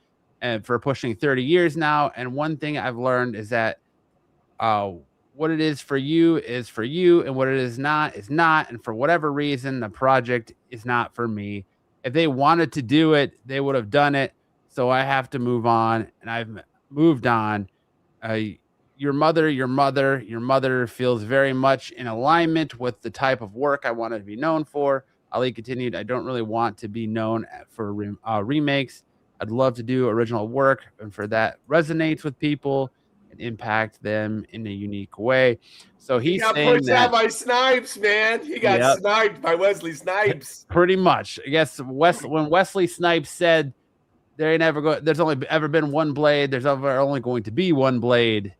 for pushing 30 years now, and one thing I've learned is that what it is for you, and what it is not, and for whatever reason, the project is not for me. If they wanted to do it, they would have done it, so I have to move on, and I've moved on. Your mother feels very much in alignment with the type of work I wanted to be known for. Ali continued, I don't really want to be known for remakes. I'd love to do original work, and for that resonates with people and impact them in a unique way. So he got pushed out by Snipes, man. He got sniped by Wesley Snipes. Pretty much. I guess when Wesley Snipes said there's only ever been one Blade, there's only going to be one Blade,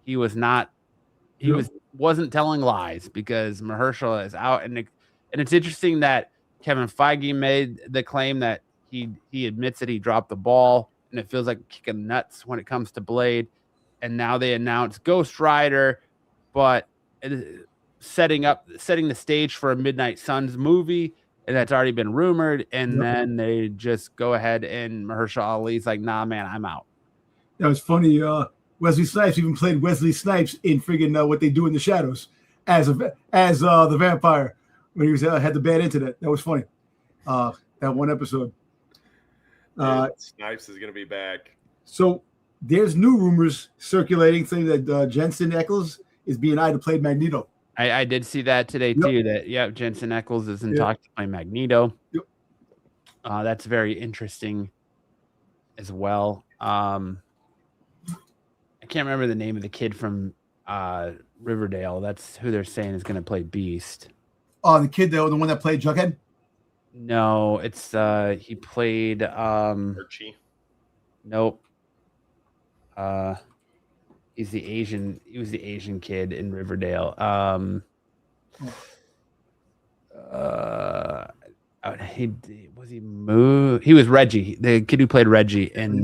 he wasn't telling lies, because Mahershala is out, and it's interesting that Kevin Feige made the claim that he admits that he dropped the ball, and it feels like kicking nuts when it comes to Blade. And now they announced Ghost Rider, but it is setting the stage for a Midnight Suns movie, and that's already been rumored. And then they just go ahead, and Mahershala Ali's like, nah, man, I'm out. That was funny. Wesley Snipes even played Wesley Snipes in friggin' What They Do in the Shadows as the vampire when he was had the bad internet. That was funny. That one episode. Snipes is gonna be back. So there's new rumors circulating saying that Jensen Ackles is being eyed to play Magneto. I did see that today too. That Jensen Ackles is in talk to play Magneto. Yep. That's very interesting as well. I can't remember the name of the kid from Riverdale. That's who they're saying is going to play Beast. Oh, the kid, the one that played Jughead? No, it's he played Archie. Nope. He was the Asian kid in Riverdale. He was Reggie, the kid who played Reggie in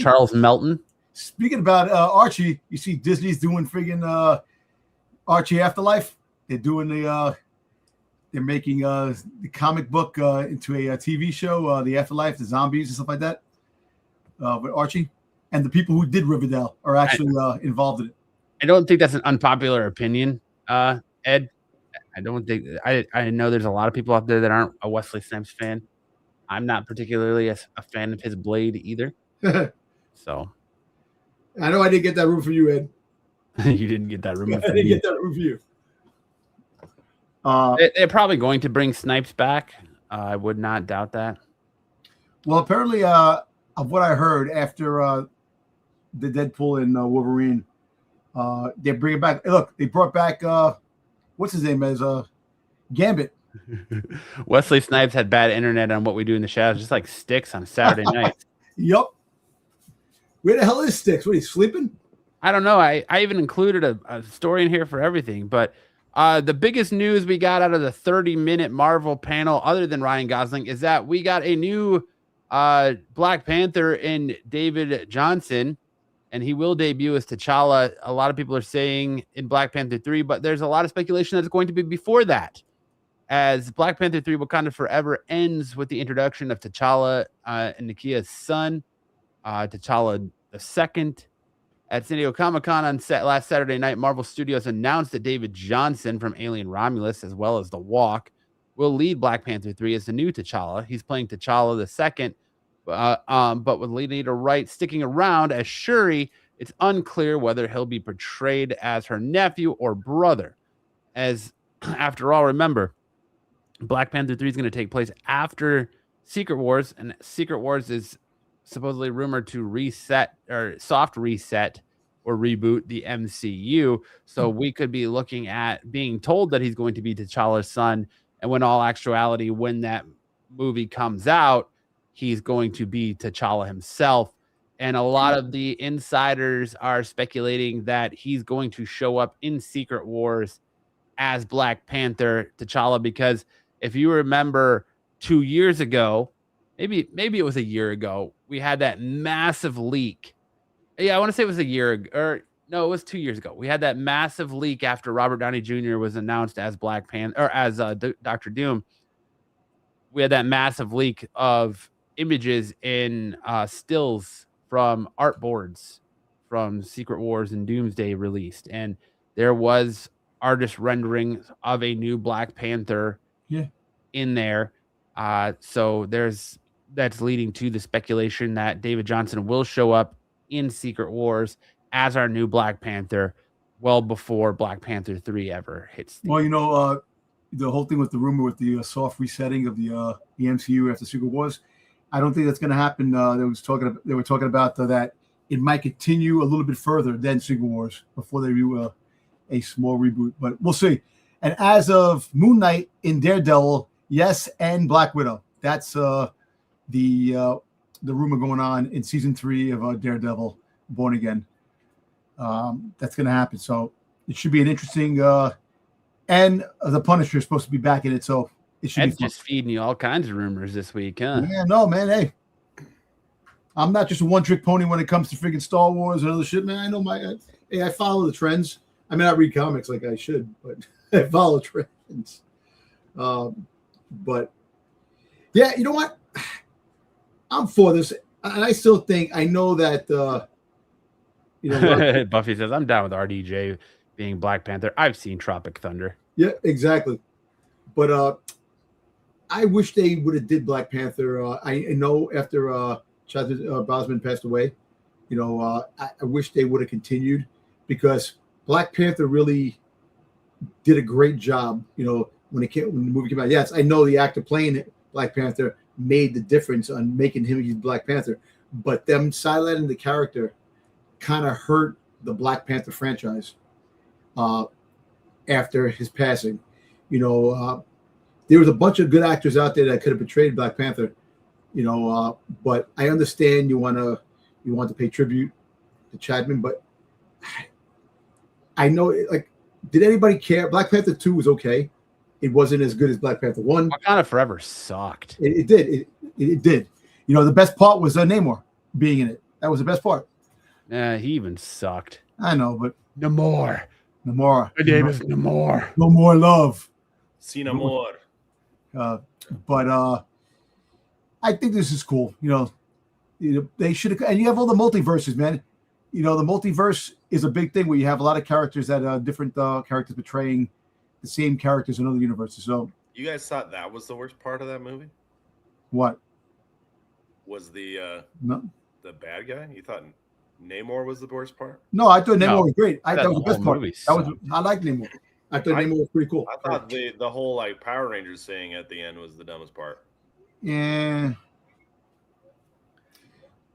Charles Melton. Speaking about Archie, you see Disney's doing friggin' Archie Afterlife. They're doing they're making the comic book into a TV show, the Afterlife, the zombies and stuff like that, with Archie. And the people who did Riverdale are actually involved in it. I don't think that's an unpopular opinion, Ed. I don't think I know there's a lot of people out there that aren't a Wesley Snipes fan. I'm not particularly a fan of his Blade either. So I know I didn't get that room for you, Ed. you didn't get that room. I didn't get that room for you. They're probably going to bring Snipes back. I would not doubt that. Well, apparently, of what I heard after the Deadpool and Wolverine, they bring it back. Look, they brought back what's his name as Gambit. Wesley Snipes had bad internet on What We Do in the Shadows, just like Sticks on Saturday night. Yup. Where the hell is Sticks? What, he's sleeping? I don't know. I even included a story in here for everything, but the biggest news we got out of the 30-minute Marvel panel, other than Ryan Gosling, is that we got a new Black Panther in David Jonsson, and he will debut as T'Challa. A lot of people are saying in Black Panther 3, but there's a lot of speculation that it's going to be before that, as Black Panther 3 Wakanda Forever ends with the introduction of T'Challa and Nakia's son, T'Challa II. At San Diego Comic-Con on last Saturday night, Marvel Studios announced that David Jonsson from Alien Romulus, as well as The Walk, will lead Black Panther 3 as the new T'Challa. He's playing T'Challa II, but with Lady Wright sticking around as Shuri, it's unclear whether he'll be portrayed as her nephew or brother. As, after all, remember, Black Panther 3 is going to take place after Secret Wars, and Secret Wars is supposedly rumored to reset or soft reset or reboot the MCU. So we could be looking at being told that he's going to be T'Challa's son. And when all actuality, when that movie comes out, he's going to be T'Challa himself. And a lot of the insiders are speculating that he's going to show up in Secret Wars as Black Panther T'Challa, because if you remember 2 years ago, maybe it was a year ago, we had that massive leak. Yeah, I want to say it was a year ago, or no, it was 2 years ago. We had that massive leak after Robert Downey Jr. was announced as Black Panther, or as Dr. Doom. We had that massive leak of images in stills from art boards from Secret Wars and Doomsday released, and there was artist renderings of a new Black Panther in there. So that's leading to the speculation that David Jonsson will show up in Secret Wars as our new Black Panther well before Black Panther 3 ever hits. Well, you know, the whole thing with the rumor with the soft resetting of the MCU after Secret Wars, I don't think that's going to happen. They were talking about that it might continue a little bit further than Secret Wars before they do a small reboot, but we'll see. And as of Moon Knight in Daredevil, yes, and Black Widow, that's the rumor going on in season 3 of Daredevil Born Again. That's going to happen. So it should be an interesting and the Punisher is supposed to be back in it. So it should That's be fun. just feeding you all kinds of rumors this week, huh? Yeah, no, man. Hey, I'm not just a one-trick pony when it comes to freaking Star Wars and other shit, man. I know I follow the trends. I mean, I read comics like I should, but I follow trends. But yeah, you know what? I'm for this, and I still think I know that. Buffy says I'm down with RDJ being Black Panther. I've seen Tropic Thunder. Yeah, exactly. But I wish they would have did Black Panther. I know after Chadwick Boseman passed away, I wish they would have continued, because Black Panther really did a great job. When the movie came out. Yes, I know the actor playing Black Panther made the difference on making him Black Panther, but them silencing the character kind of hurt the Black Panther franchise after his passing. There was a bunch of good actors out there that could have portrayed Black Panther, but I understand you want to pay tribute to Chadman, but I know, did anybody care? Black Panther 2 was okay. It wasn't as good as Black Panther 1. Wakanda Forever sucked. It did. It did. The best part was Namor being in it. That was the best part. Yeah, he even sucked. I know, but Namor. My name is Namor. No more love. See no more. But I think this is cool. They should have, and you have all the multiverses, man. The multiverse is a big thing where you have a lot of characters that are different characters portraying the same characters in other universes. So you guys thought that was the worst part of that movie? What? was the No, bad guy? You thought Namor was the worst part? no, I thought Namor No. was great. That was the best part. Movie I liked Namor. I thought Namor was pretty cool. I thought the whole like Power Rangers thing at the end was the dumbest part. Yeah,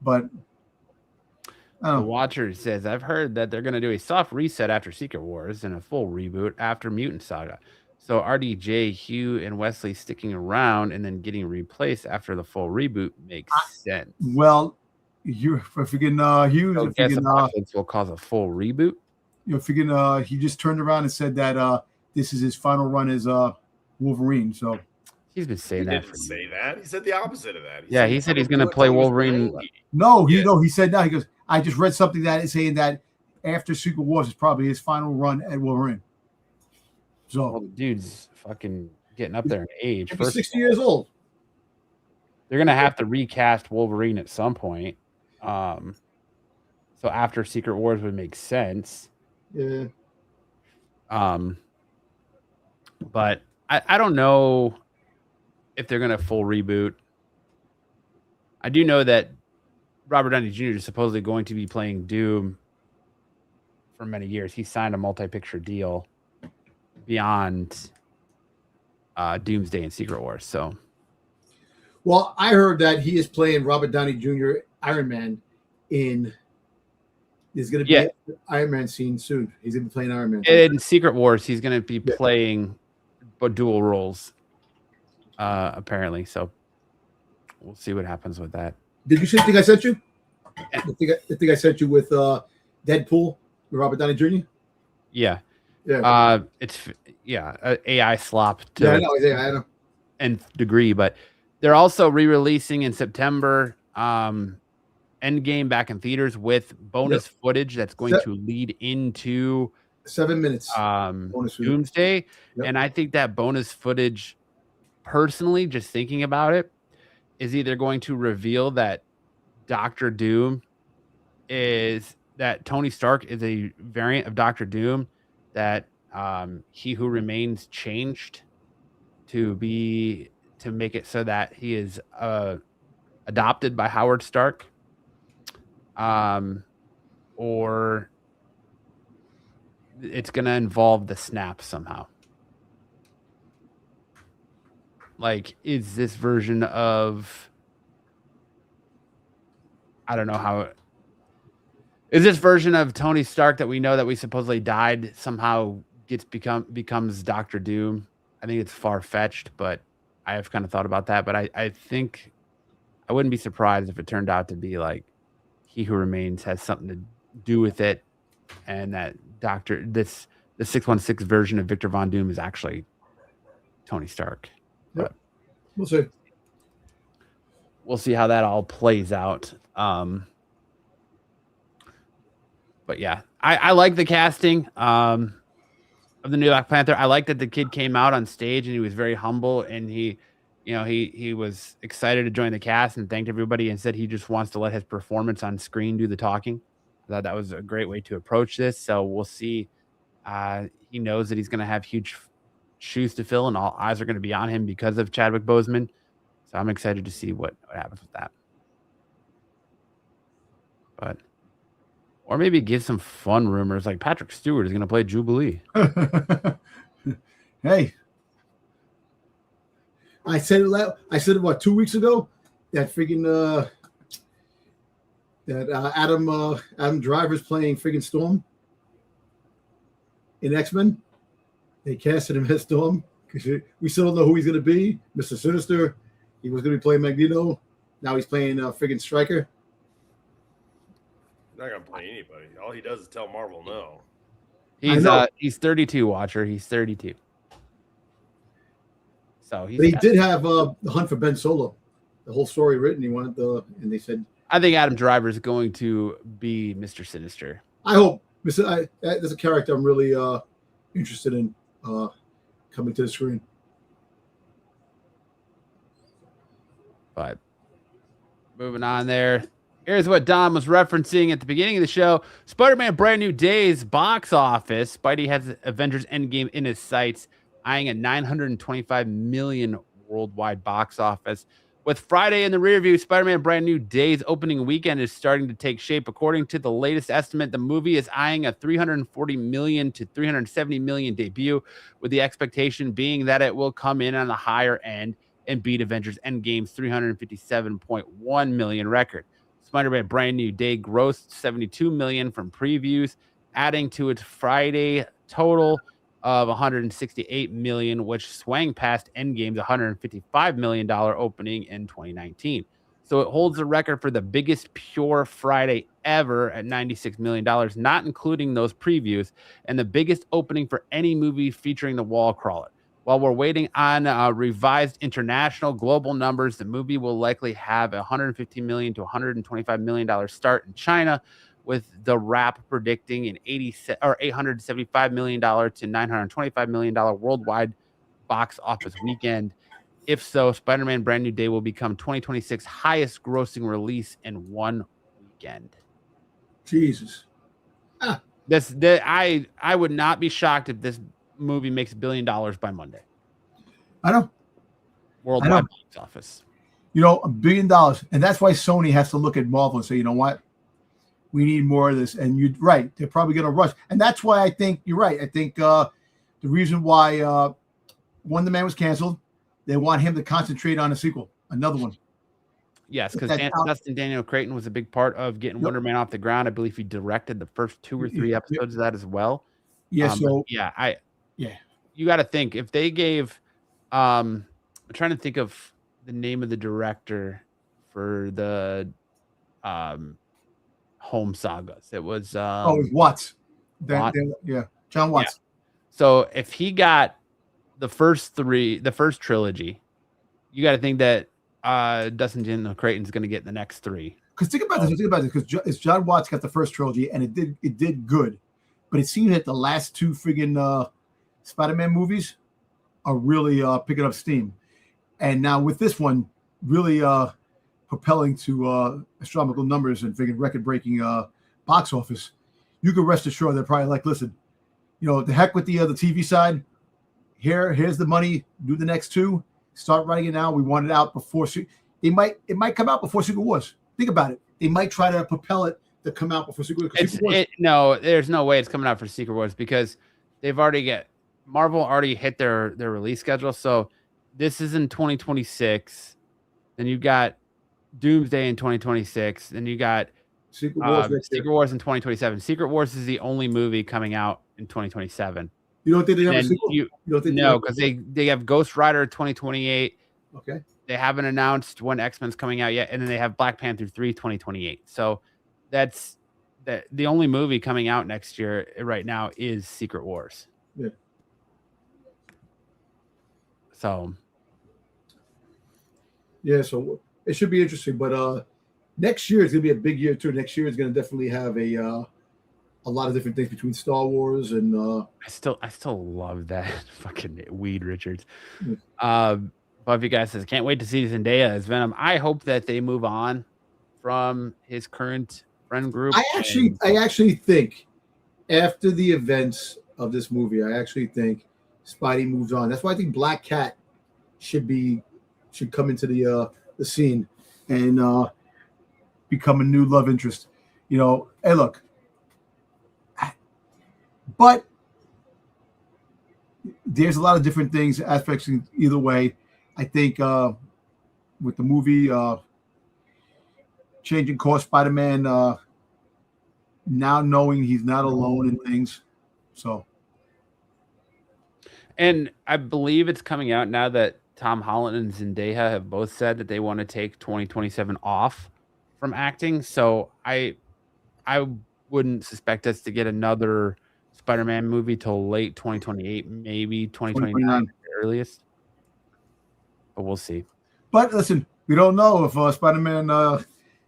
but The Watcher says, I've heard that they're going to do a soft reset after Secret Wars and a full reboot after Mutant Saga. So RDJ, Hugh, and Wesley sticking around and then getting replaced after the full reboot makes sense. well, you're freaking Hughes. So guess Apocalypse will cause a full reboot. You're freaking he just turned around and said that this is his final run as Wolverine. So he's been saying He that. didn't say that. He said the opposite of that. He said he's going to play Wolverine. no, he said no. He goes, I just read something that is saying that after Secret Wars is probably his final run at Wolverine. So Well, the dude's fucking getting up there in age. he's 60 years old. They're going to have to recast Wolverine at some point. So after Secret Wars would make sense. Yeah. But I don't know if they're going to full reboot. I do know that Robert Downey Jr. is supposedly going to be playing Doom for many years. He signed a multi-picture deal beyond Doomsday and Secret Wars. So, Well, I heard that he is playing Robert Downey Jr. Iron Man in. There's going to be an Iron Man scene soon. He's going to be playing Iron Man. in Secret Wars, he's going to be playing dual roles, apparently. So we'll see what happens with that. Did you see the thing I sent you? The thing I sent you with Deadpool with Robert Downey Jr.? Yeah. Yeah. It's AI slop to I know. nth degree, but they're also re-releasing in September Endgame back in theaters with bonus footage that's going to lead into 7 minutes. Bonus footage. Doomsday. Yep. And I think that bonus footage, personally, just thinking about it, is either going to reveal that Doctor Doom is that Tony Stark is a variant of Doctor Doom, that He Who Remains changed to make it so that he is adopted by Howard Stark, or it's going to involve the snap somehow. Like, is this version of, I don't know how, is this version of Tony Stark that we know that we supposedly died somehow becomes Doctor Doom? I think it's far-fetched, but I have kind of thought about that. But I think I wouldn't be surprised if it turned out to be like He Who Remains has something to do with it, and that the 616 version of Victor Von Doom is actually Tony Stark. But We'll see. We'll see how that all plays out. But yeah, I like the casting of the new Black Panther. I like that the kid came out on stage and he was very humble, and he was excited to join the cast and thanked everybody and said he just wants to let his performance on screen do the talking. I thought that was a great way to approach this. So we'll see. He knows that he's going to have huge shoes to fill, and all eyes are going to be on him because of Chadwick Boseman. So I'm excited to see what happens with that. Or maybe give some fun rumors like Patrick Stewart is going to play Jubilee. Hey, I said it what, 2 weeks ago? That freaking Adam Driver's playing freaking Storm in X-Men. They casted him as Storm because we still don't know who he's going to be. Mr. Sinister, he was going to be playing Magneto. Now he's playing freaking Stryker. Not gonna play anybody. All he does is tell Marvel no. He's 32, Watcher. He's 32. So but he did have the Hunt for Ben Solo, the whole story written. He wanted and they said, I think Adam Driver is going to be Mr. Sinister. I hope. There's a character I'm really interested in coming to the screen. But moving on there. Here's what Don was referencing at the beginning of the show. Spider-Man Brand New Days box office. Spidey has Avengers Endgame in his sights, eyeing a $925 million worldwide box office. With Friday in the rear view, Spider-Man Brand New Day's opening weekend is starting to take shape. According to the latest estimate, the movie is eyeing a $340 million to $370 million debut, with the expectation being that it will come in on the higher end and beat Avengers Endgame's $357.1 million record. Spider-Man Brand New Day grossed $72 million from previews, adding to its Friday total of $168 million, which swang past Endgame's $155 million opening in 2019. So it holds the record for the biggest pure Friday ever at $96 million, not including those previews, and the biggest opening for any movie featuring the wall crawler. While we're waiting on revised international global numbers, the movie will likely have a $150 million to $125 million start in China, with the Wrap predicting an $875 million to $925 million worldwide box office weekend. If so, Spider-Man Brand New Day will become 2026 highest grossing release in one weekend. Jesus. I would not be shocked if this movie makes $1 billion by Monday. I know. Worldwide box office. $1 billion. And that's why Sony has to look at Marvel and say, you know what? We need more of this. And you're right. They're probably going to rush. And that's why I think you're right. I think the reason why Wonder Man was canceled, they want him to concentrate on a sequel, another one. Yes, because Dustin Daniel Creighton was a big part of getting Wonder Man off the ground. I believe he directed the first 2 or 3 episodes of that as well. Yeah. You got to think if they gave, I'm trying to think of the name of the director for the Home Sagas. It was it was Watts. John Watts. Yeah. So if he got the first trilogy, you got to think that Dustin Daniel Creighton's going to get the next 3. Because think about this. Because John Watts got the first trilogy and it did good, but it seems that the last 2 friggin' Spider-Man movies are really picking up steam, and now with this one really propelling to astronomical numbers and friggin' record-breaking box office, you can rest assured they're probably like, listen, the heck with the TV side. Here's the money. Do the next 2. Start writing it now. We want it out before it might come out before Secret Wars. Think about it. They might try to propel it to come out before Secret Wars. No, there's no way it's coming out for Secret Wars because Marvel already hit their release schedule. So this is in 2026. Then you got Doomsday in 2026. Then you got Secret Wars in 2027. Secret Wars is the only movie coming out in 2027. You don't think they have a sequel? No, because they have Ghost Rider 2028. Okay. They haven't announced when X-Men's coming out yet, and then they have Black Panther 3 2028. So that's the only movie coming out next year right now is Secret Wars. Yeah. So it should be interesting. But next year is going to be a big year too. Next year is going to definitely have a lot of different things between Star Wars and I still love that fucking Weed Richards. Yeah. Buffy guy says, can't wait to see Zendaya as Venom. I hope that they move on from his current friend group. I actually think after the events of this movie, I actually think Spidey moves on. That's why I think Black Cat should come into the scene and become a new love interest. Hey, look. But there's a lot of different things, aspects in either way. I think with the movie changing course, Spider-Man now knowing he's not alone in things. So, and I believe it's coming out now that Tom Holland and Zendaya have both said that they want to take 2027 off from acting. So I wouldn't suspect us to get another Spider-Man movie till late 2028, maybe 2029 at the earliest. But we'll see. But listen, we don't know if Spider-Man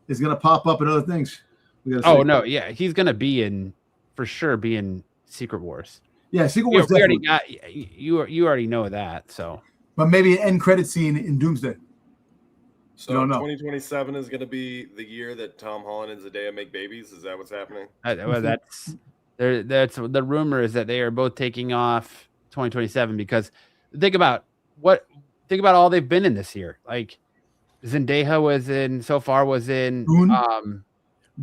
is going to pop up in other things. No, yeah, he's going to be in Secret Wars. Yeah, Secret Wars. We already got you already know that. So, but maybe an end credit scene in Doomsday. So 2027 is going to be the year that Tom Holland and Zendaya make babies. Is that what's happening? That's the rumor is that they are both taking off 2027 because think about all they've been in this year. Like Zendaya was in Dune.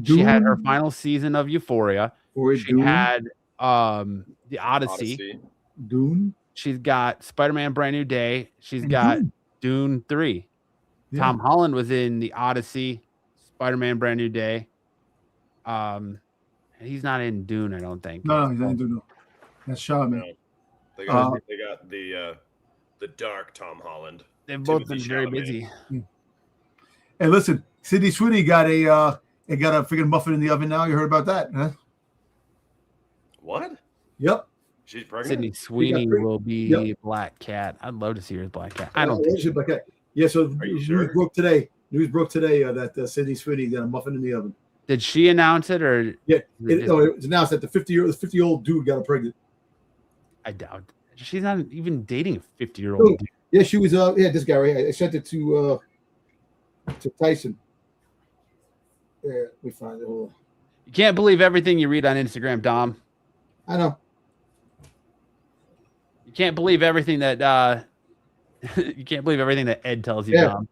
She had her Dune. final season of Euphoria. She Dune. had the Odyssey. Dune. She's got Spider-Man Brand New Day. She's And got Dune 3. Yeah. Tom Holland was in the Odyssey, Spider-Man Brand New Day. He's not in Dune, I don't think. No, he's not in Dune. No. That's Shaman. No. They got the dark Tom Holland. They've both Timothy been very Chalamet. busy. Hey, listen, Sydney Sweeney got a freaking muffin in the oven now. You heard about that, huh? What? Yep. She's pregnant. Sydney Sweeney will be Black Cat. I'd love to see her as Black Cat. I don't think she's Black Cat. Yeah, so news broke today that Sydney Sweeney got a muffin in the oven. Did she announce it or? Yeah, it was announced that the 50-year-old dude got her pregnant. I doubt. She's not even dating a 50-year-old dude. Yeah, she was. This guy right here. I sent it to Tyson. Yeah, let me find it. Hold on. You can't believe everything you read on Instagram, Dom. I know. You can't believe everything that Ed tells you, Dom.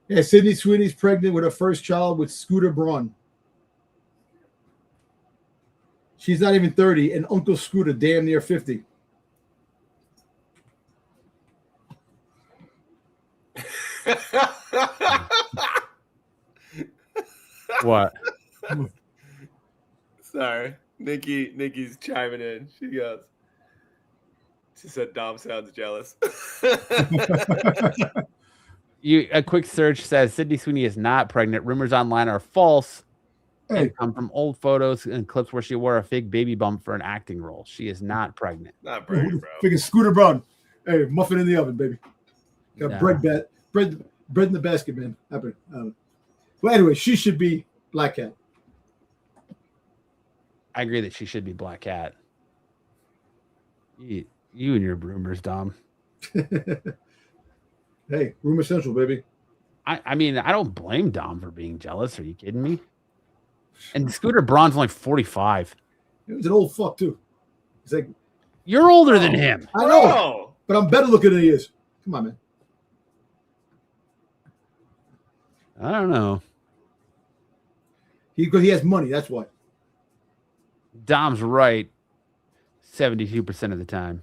Yeah, Sydney Sweeney's pregnant with her first child with Scooter Braun. She's not even 30, and Uncle Scooter damn near 50. What? Sorry. Nikki's chiming in. She said Dom sounds jealous. A quick search says Sydney Sweeney is not pregnant. Rumors online are false. And come from old photos and clips where she wore a fake baby bump for an acting role. She is not pregnant. Not pregnant, bro. Freaking Scooter Braun. Hey, muffin in the oven, baby. Got bread in the basket, man. Well, anyway, she should be Black Cat. I agree that she should be Black Cat. You and your rumors, Dom. Hey, rumor central, baby. I mean, I don't blame Dom for being jealous. Are you kidding me? And Scooter Braun's only 45. He was an old fuck, too. He's like, you're older than him. I know, but I'm better looking than he is. Come on, man. I don't know. Because he has money, that's why. Dom's right 72% of the time.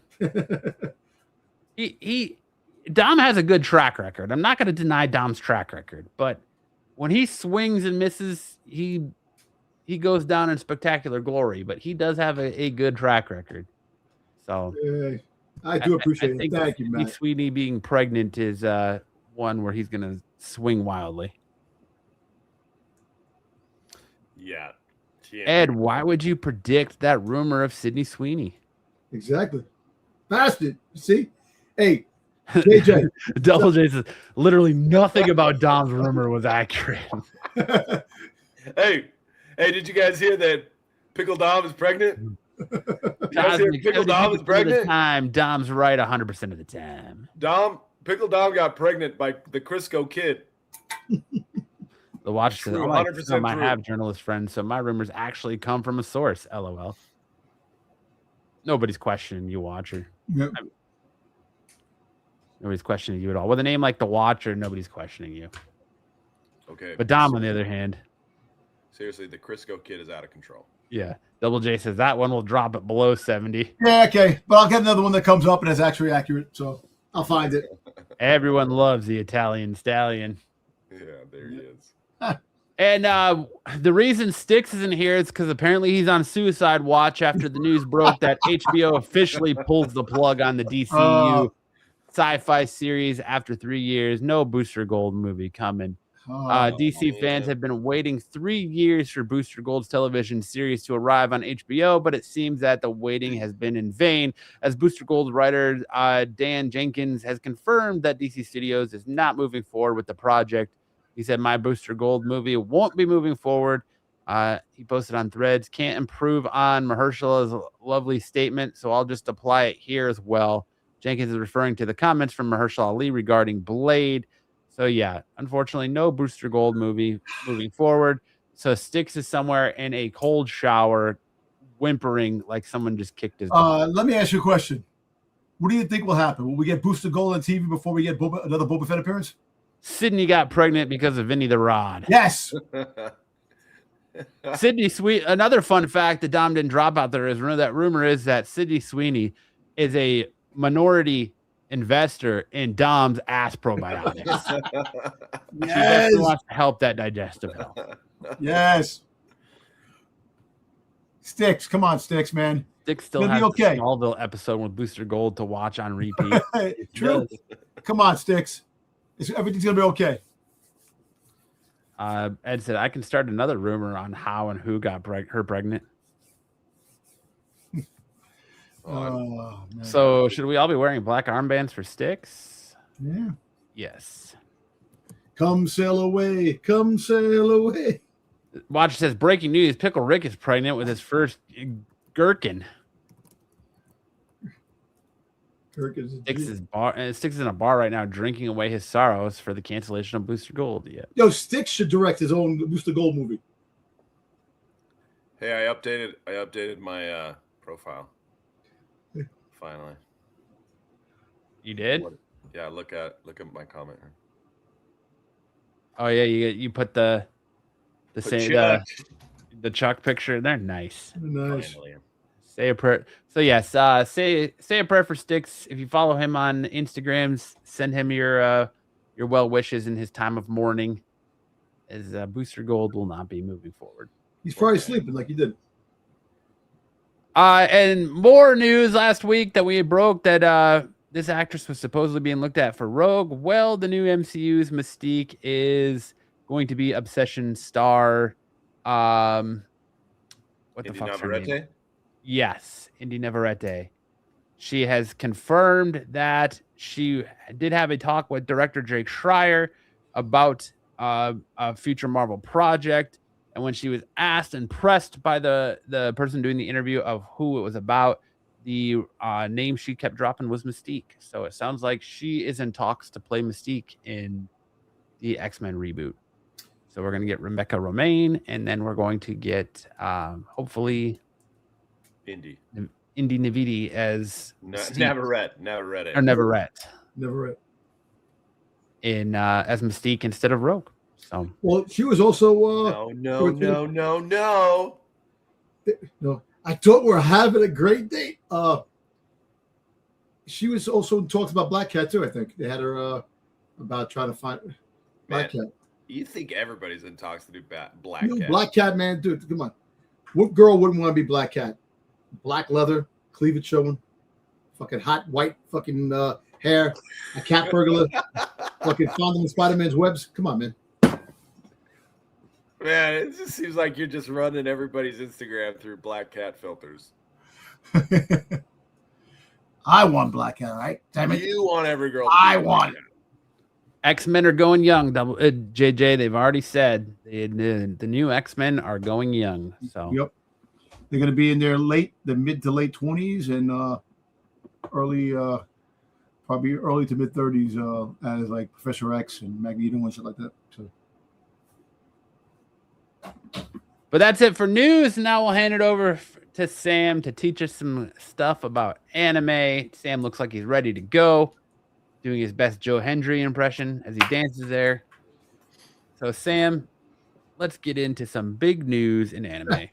Dom has a good track record. I'm not going to deny Dom's track record, but when he swings and misses, he goes down in spectacular glory, but he does have a good track record. So I do appreciate it. Thank you, Matt. Sweeney being pregnant is one where he's going to swing wildly. Yeah. Ed, why would you predict that rumor of Sydney Sweeney? Exactly. Bastard. See? Hey, JJ. Double J says literally nothing about Dom's rumor was accurate. Hey, did you guys hear that Pickle Dom is pregnant? Pickle Dom is pregnant? Dom's right 100% of the time. Pickle Dom got pregnant by the Crisco kid. The watch says, I true. have journalist friends, so my rumors actually come from a source. LOL. Nobody's questioning you, Watcher. Yep. Nobody's questioning you at all. With a name like the Watcher, nobody's questioning you. Okay. But Dom, on the other hand. Seriously, the Crisco kid is out of control. Yeah. Double J says that one will drop it below 70. Yeah, okay. But I'll get another one that comes up and is actually accurate, so I'll find it. Everyone loves the Italian stallion. Yeah, there he is. And the reason Styx isn't here is because apparently he's on suicide watch after the news broke that HBO officially pulls the plug on the DCU sci-fi series after 3 years. No Booster Gold movie coming. DC fans have been waiting 3 years for Booster Gold's television series to arrive on HBO, but it seems that the waiting has been in vain, as Booster Gold writer Dan Jenkins has confirmed that DC Studios is not moving forward with the project. He said, my Booster Gold movie won't be moving forward. He posted on Threads, can't improve on Mahershala's lovely statement, so I'll just apply it here as well. Jenkins is referring to the comments from Mahershala Ali regarding Blade. So, yeah, unfortunately, no Booster Gold movie moving forward. So Styx is somewhere in a cold shower, whimpering like someone just kicked his butt. Let me ask you a question. What do you think will happen? Will we get Booster Gold on TV before we get another Boba Fett appearance? Sydney got pregnant because of Vinny the Rod. Yes. Sydney Sweeney. Another fun fact that Dom didn't drop out there is rumor is that Sydney Sweeney is a minority investor in Dom's ass probiotics. She definitely wants to help that digestive health. Yes. Sticks, come on, Sticks, man. Sticks still It'll has be okay. the Smallville episode with Booster Gold to watch on repeat. True. Come on, Sticks. Everything's gonna be okay. Ed said I can start another rumor on how and who got her pregnant. Oh, man. So should we all be wearing black armbands for Sticks? Yeah. Yes. Come sail away. Come sail away. Watch says breaking news: Pickle Rick is pregnant with his first gherkin. Sticks is in a bar right now, drinking away his sorrows for the cancellation of Booster Gold. Yeah. Yo, Sticks should direct his own Booster Gold movie. Hey, I updated my profile. Finally. You did? Yeah, look at my comment here. Oh yeah, you put the Chuck picture in there. Nice. Nice. Finally. Say a prayer. So yes, say a prayer for Sticks. If you follow him on Instagrams, send him your well wishes in his time of mourning, as Booster Gold will not be moving forward. He's probably sleeping like he did. And more news last week that we broke that this actress was supposedly being looked at for Rogue. Well, the new MCU's Mystique is going to be Obsession star. What the fuck's her name? Yes, Indy Navarrete. She has confirmed that she did have a talk with director Jake Schreier about a future Marvel project. And when she was asked and pressed by the person doing the interview of who it was about, the name she kept dropping was Mystique. So it sounds like she is in talks to play Mystique in the X-Men reboot. So we're going to get Rebecca Romaine, and then we're going to get hopefully Indy Navidi as Navarrete in as Mystique instead of Rogue. So well, she was also no. I thought we were having a great date. She was also in talks about Black Cat too. I think they had her about trying to find Black Cat. You think everybody's in talks to do Black Cat? Black Cat, man, dude, come on. What girl wouldn't want to be Black Cat? Black leather, cleavage showing, fucking hot white fucking hair, a cat burglar, fucking found them in Spider-Man's webs. Come on, man. Man, it just seems like you're just running everybody's Instagram through Black Cat filters. I want Black Cat, right? Damn it. You want every girl. I want it. X-Men are going young. JJ, they've already said the new X-Men are going young. So yep, they're going to be in their mid to late 20s and probably early to mid 30s as like Professor X and Magneto and shit like that. So. But that's it for news. Now we'll hand it over to Sam to teach us some stuff about anime. Sam looks like he's ready to go, doing his best Joe Hendry impression as he dances there. So, Sam, let's get into some big news in anime.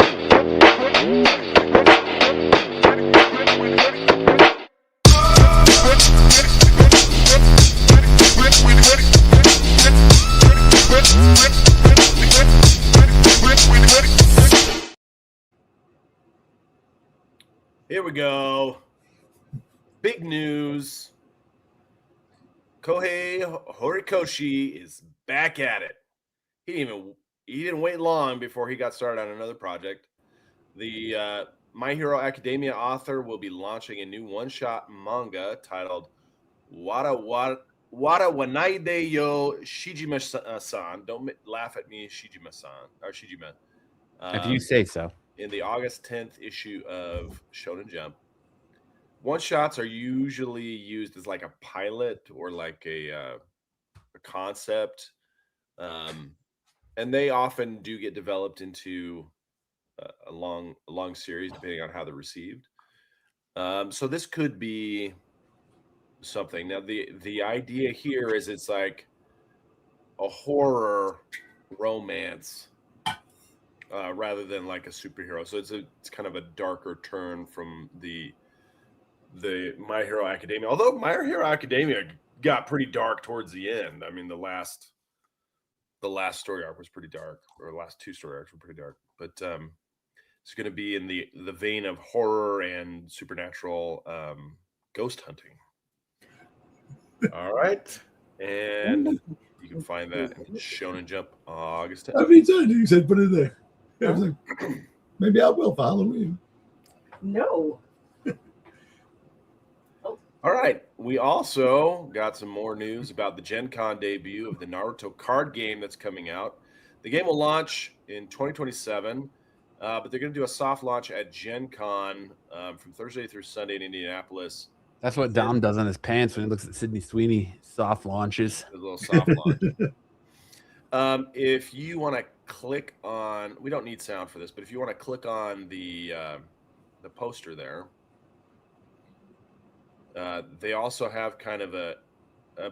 Here we go. Big news. Kohei Horikoshi is back at it. He didn't wait long before he got started on another project. The My Hero Academia author will be launching a new one-shot manga titled Wada Wanaide yo Shijima-san. Don't laugh at me, Shijima-san or Shijima. If you say so. In the August 10th issue of Shonen Jump. One-shots are usually used as like a pilot or like a concept. And they often do get developed into a long series, depending on how they're received. So this could be something. Now, the idea here is it's like a horror romance rather than like a superhero. So it's kind of a darker turn from the My Hero Academia. Although My Hero Academia got pretty dark towards the end. I mean, the last story arc was pretty dark, or the last 2 story arcs were pretty dark. But it's going to be in the vein of horror and supernatural ghost hunting. All right, and you can find that in Shonen Jump August 10th. How many times you said put it there? I was like, maybe I will for Halloween. No. All right. We also got some more news about the Gen Con debut of the Naruto card game that's coming out. The game will launch in 2027, but they're going to do a soft launch at Gen Con from Thursday through Sunday in Indianapolis. That's what Dom does on his pants when he looks at Sydney Sweeney soft launches. A little soft launch. If you want to click on, we don't need sound for this, but if you want to click on the poster there, they also have kind of a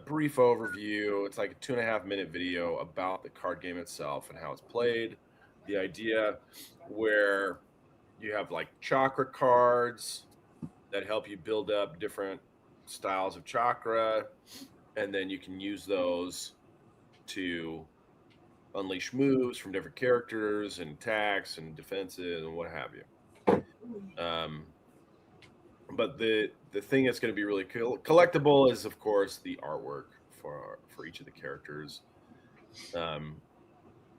brief overview. It's like a 2.5-minute video about the card game itself and how it's played. The idea where you have like chakra cards that help you build up different styles of chakra, and then you can use those to unleash moves from different characters and attacks and defenses and what have you. But the thing that's going to be really collectible is, of course, the artwork for each of the characters,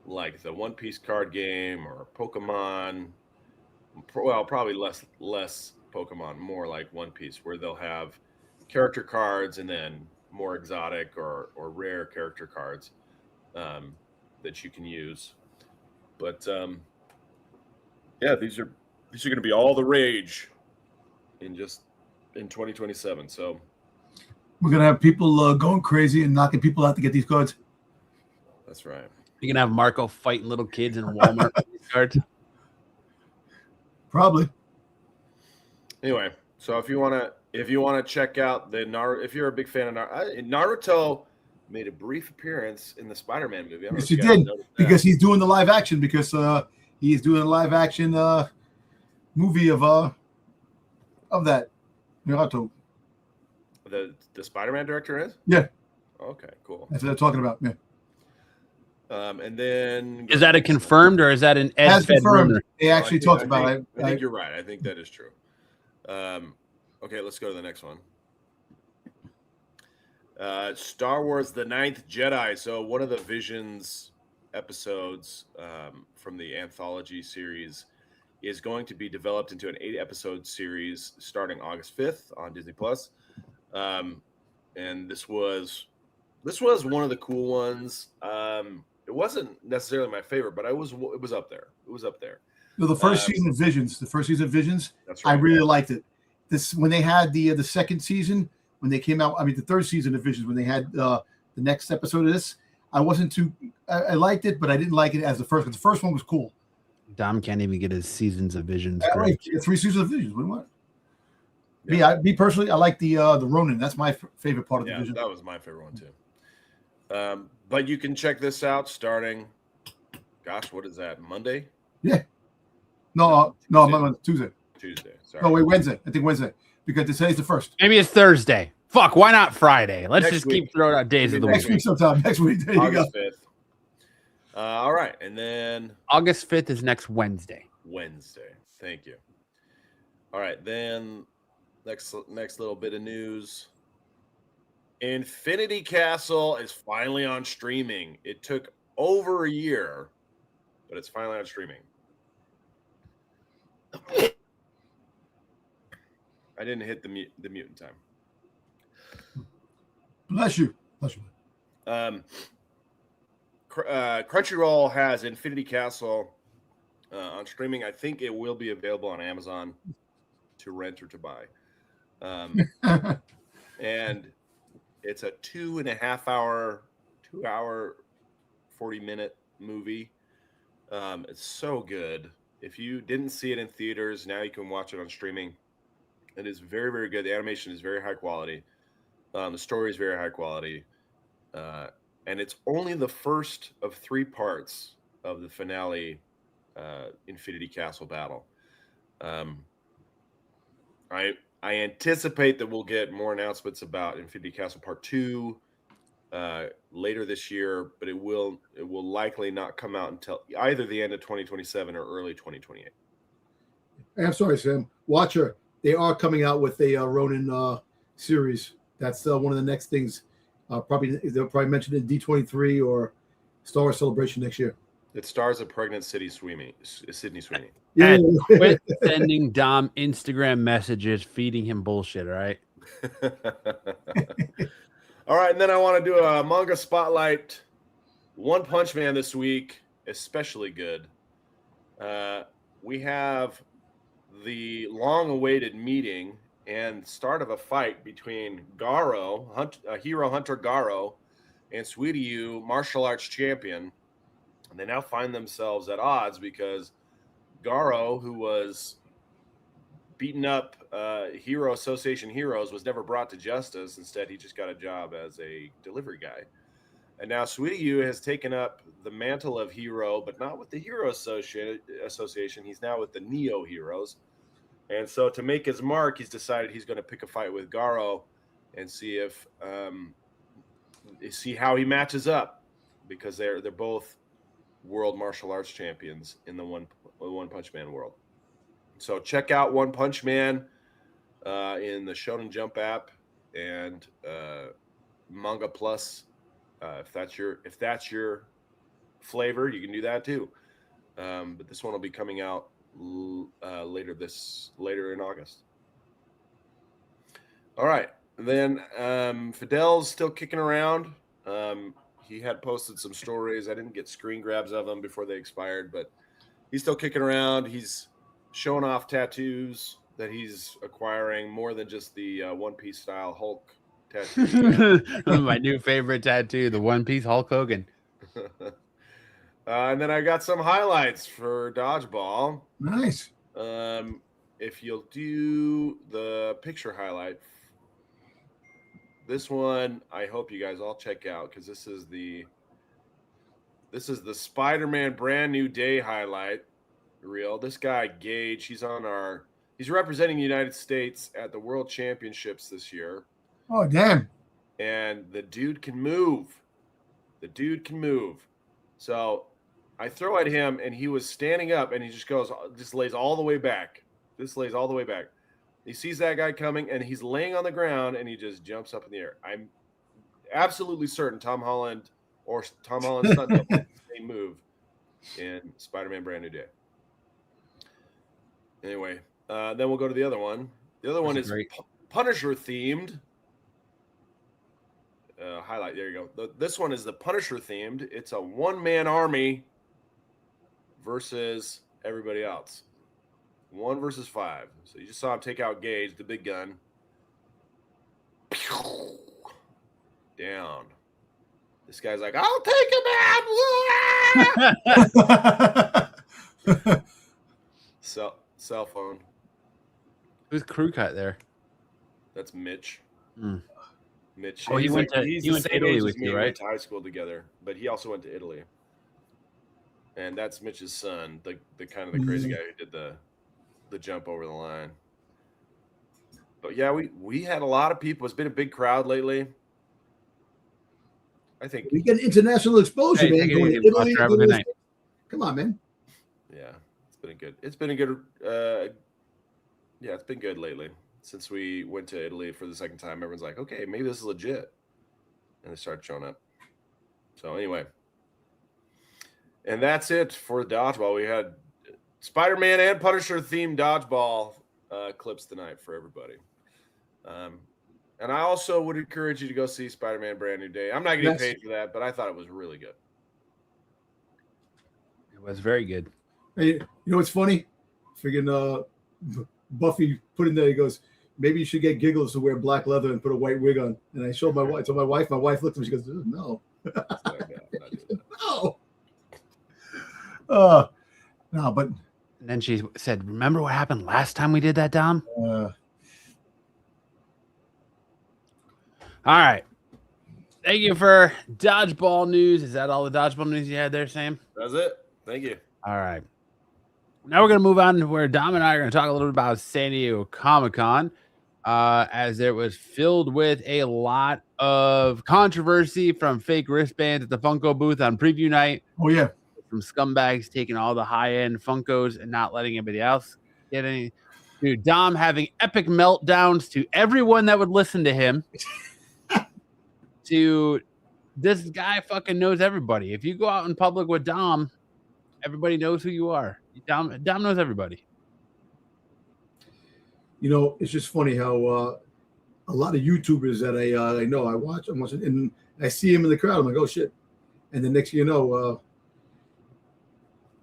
like the One Piece card game or Pokemon. Well, probably less Pokemon, more like One Piece, where they'll have character cards and then more exotic or rare character cards that you can use. But yeah, these are going to be all the rage in 2027. So we're gonna have people going crazy and knocking people out to get these cards. That's right. You can have Marco fighting little kids in Walmart with these cards. Probably. Anyway, so if you want to check out the Naruto, if you're a big fan of Naruto, made a brief appearance in the Spider-Man movie. Yes, he did, because he's doing the live action. Because he's doing a live action movie of that Naruto. The Spider-Man director is? Yeah. Okay, cool. That's what they're talking about. Yeah. And then is that a confirmed or is that an Ed Fed rumor? They actually talked about it. I think you're right. I think that is true. Okay, let's go to the next one. Star Wars: The Ninth Jedi. So one of the Visions episodes from the anthology series is going to be developed into an 8-episode series starting August 5th on Disney Plus. And this was one of the cool ones. It wasn't necessarily my favorite, but it was up there. It was up there. No, the first season of Visions. That's right. I really liked it. This when they had the second season, when they came out. I mean, the third season of Visions, when they had the next episode of this, I wasn't too. I liked it, but I didn't like it as the first. Because the first one was cool. Dom can't even get his seasons of Visions. Right, 3 seasons of Visions. What? Yeah. Me personally, I like the Ronin. That's my favorite part of the Vision. That was my favorite one too. But you can check this out starting. Gosh, what is that? Monday? Yeah. No, Tuesday. Sorry. No, wait, Wednesday. I think Wednesday, because today's the first. Maybe it's Thursday. Fuck, why not Friday? Let's Next just week. keep throwing out days of the Next week. week sometime. Next week. There you go. August 5th. All right, and then August 5th is next Wednesday. Thank you. All right, then next little bit of news. Infinity Castle is finally on streaming. It took over a year, but it's finally on streaming. I didn't hit the mute in time. Bless you. Crunchyroll has Infinity Castle on streaming. I think it will be available on Amazon to rent or to buy. And it's a 2.5 hour, 40-minute movie. It's so good. If you didn't see it in theaters, now you can watch it on streaming. It is very, very good. The animation is very high quality. The story is very high quality. and it's only the first of 3 parts of the finale Infinity Castle battle. I anticipate that we'll get more announcements about Infinity Castle Part 2 later this year, but it will likely not come out until either the end of 2027 or early 2028. I'm sorry, Sam. Watcher, they are coming out with a Ronin series. That's one of the next things. They'll probably mention it in D23 or Star Wars Celebration next year. It stars a pregnant Sydney Sweeney. Yeah. And quit sending Dom Instagram messages feeding him bullshit, all right? All right, and then I want to do a manga spotlight. One Punch Man this week, especially good. We have the long-awaited meeting and start of a fight between Garo, Hero Hunter Garo, and Suiryu, martial arts champion. And they now find themselves at odds because Garo, who was beaten up Hero Association heroes, was never brought to justice. Instead, he just got a job as a delivery guy. And now Suiryu has taken up the mantle of hero, but not with the Hero Association. He's now with the Neo Heroes. And so to make his mark, he's decided he's going to pick a fight with Garo and see how he matches up, because they're both world martial arts champions in the One Punch Man world. So check out One Punch Man in the Shonen Jump app and Manga Plus. If that's your flavor, you can do that too. But this one will be coming out later in August. All right, then Fidel's still kicking around. He had posted some stories. I didn't get screen grabs of them before they expired, but he's still kicking around. He's showing off tattoos that he's acquiring, more than just the One Piece style Hulk tattoo. My new favorite tattoo, the One Piece Hulk Hogan. And then I got some highlights for Dodgeball. Nice. If you'll do the picture highlight, this one I hope you guys all check out, because this is the Spider-Man brand new day highlight reel. This guy Gage, he's representing the United States at the World Championships this year. Oh, damn. And the dude can move. So I throw at him, and he was standing up, and he just lays all the way back. He sees that guy coming, and he's laying on the ground, and he just jumps up in the air. I'm absolutely certain Tom Holland's stunt double did the same move in Spider-Man Brand New Day. Anyway, then we'll go to the other one. The other one is Punisher themed. Highlight. There you go. This one is the Punisher themed. It's a one-man army versus everybody else. 1 versus 5. So you just saw him take out Gage, the big gun. Down. This guy's like, I'll take him out. Cell phone. Who's crew cut there? That's Mitch. Mitch. Oh, he went to Italy with you, right? Went to high school together, but he also went to Italy. And that's Mitch's son, the kind of the crazy guy who did the jump over the line. But yeah, we had a lot of people. It's been a big crowd lately. I think we get international exposure, man. Going to Italy, come on, man. Yeah, it's been a good it's been good lately. Since we went to Italy for the second time, everyone's like, okay, maybe this is legit. And they started showing up. So anyway. And that's it for Dodgeball. We had Spider-Man and Punisher themed Dodgeball clips tonight for everybody. And I also would encourage you to go see Spider-Man Brand New Day. I'm not getting paid for that, but I thought it was really good. It was very good. Hey, you know what's funny? Friggin' Buffy put in there, he goes, maybe you should get Giggles to wear black leather and put a white wig on. And I showed my wife. So my wife looked at me, she goes, no. No. No, but. And then she said, remember what happened last time we did that, Dom? All right. Thank you for Dodgeball news. Is that all the Dodgeball news you had there, Sam? That's it. Thank you. All right. Now we're going to move on to where Dom and I are going to talk a little bit about San Diego Comic-Con, as it was filled with a lot of controversy from fake wristbands at the Funko booth on preview night. Oh, yeah. From scumbags taking all the high-end Funkos and not letting anybody else get any. Dude, Dom having epic meltdowns to everyone that would listen to him. To this guy fucking knows everybody. If you go out in public with Dom, everybody knows who you are. Dom knows everybody. You know, it's just funny how a lot of YouTubers that I know, I'm watching, and I see him in the crowd. I'm like, oh shit! And the next thing you know,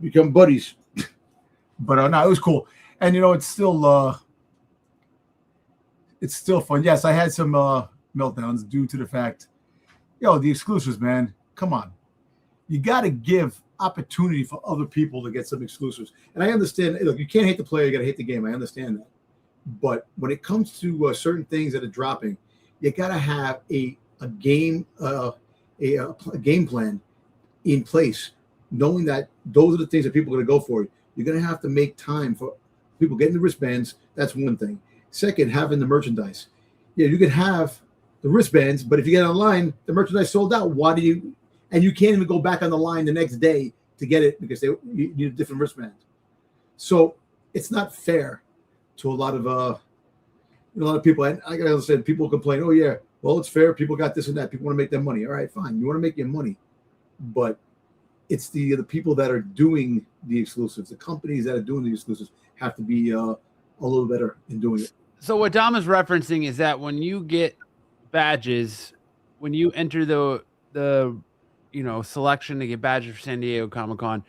become buddies. But no, it was cool, and you know, it's still fun. Yes, I had some meltdowns due to the fact, the exclusives, man. Come on, you got to give opportunity for other people to get some exclusives. And I understand, look, you can't hate the player, you got to hate the game. I understand that. But when it comes to certain things that are dropping, you got to have a game plan in place, knowing that those are the things that people are going to go for. You're going to have to make time for people getting the wristbands. That's one thing. Second, having the merchandise. Yeah, you could have the wristbands, but if you get online, the merchandise sold out. And you can't even go back on the line the next day to get it because you need a different wristband. So it's not fair to a lot of people. And like I understand, people complain, oh yeah, well, it's fair. People got this and that. People want to make their money. All right, fine. You want to make your money, but it's the people that are doing the exclusives, the companies that are doing the exclusives have to be a little better in doing it. So what Dom is referencing is that when you get badges, when you enter the selection to get badges for San Diego Comic-Con,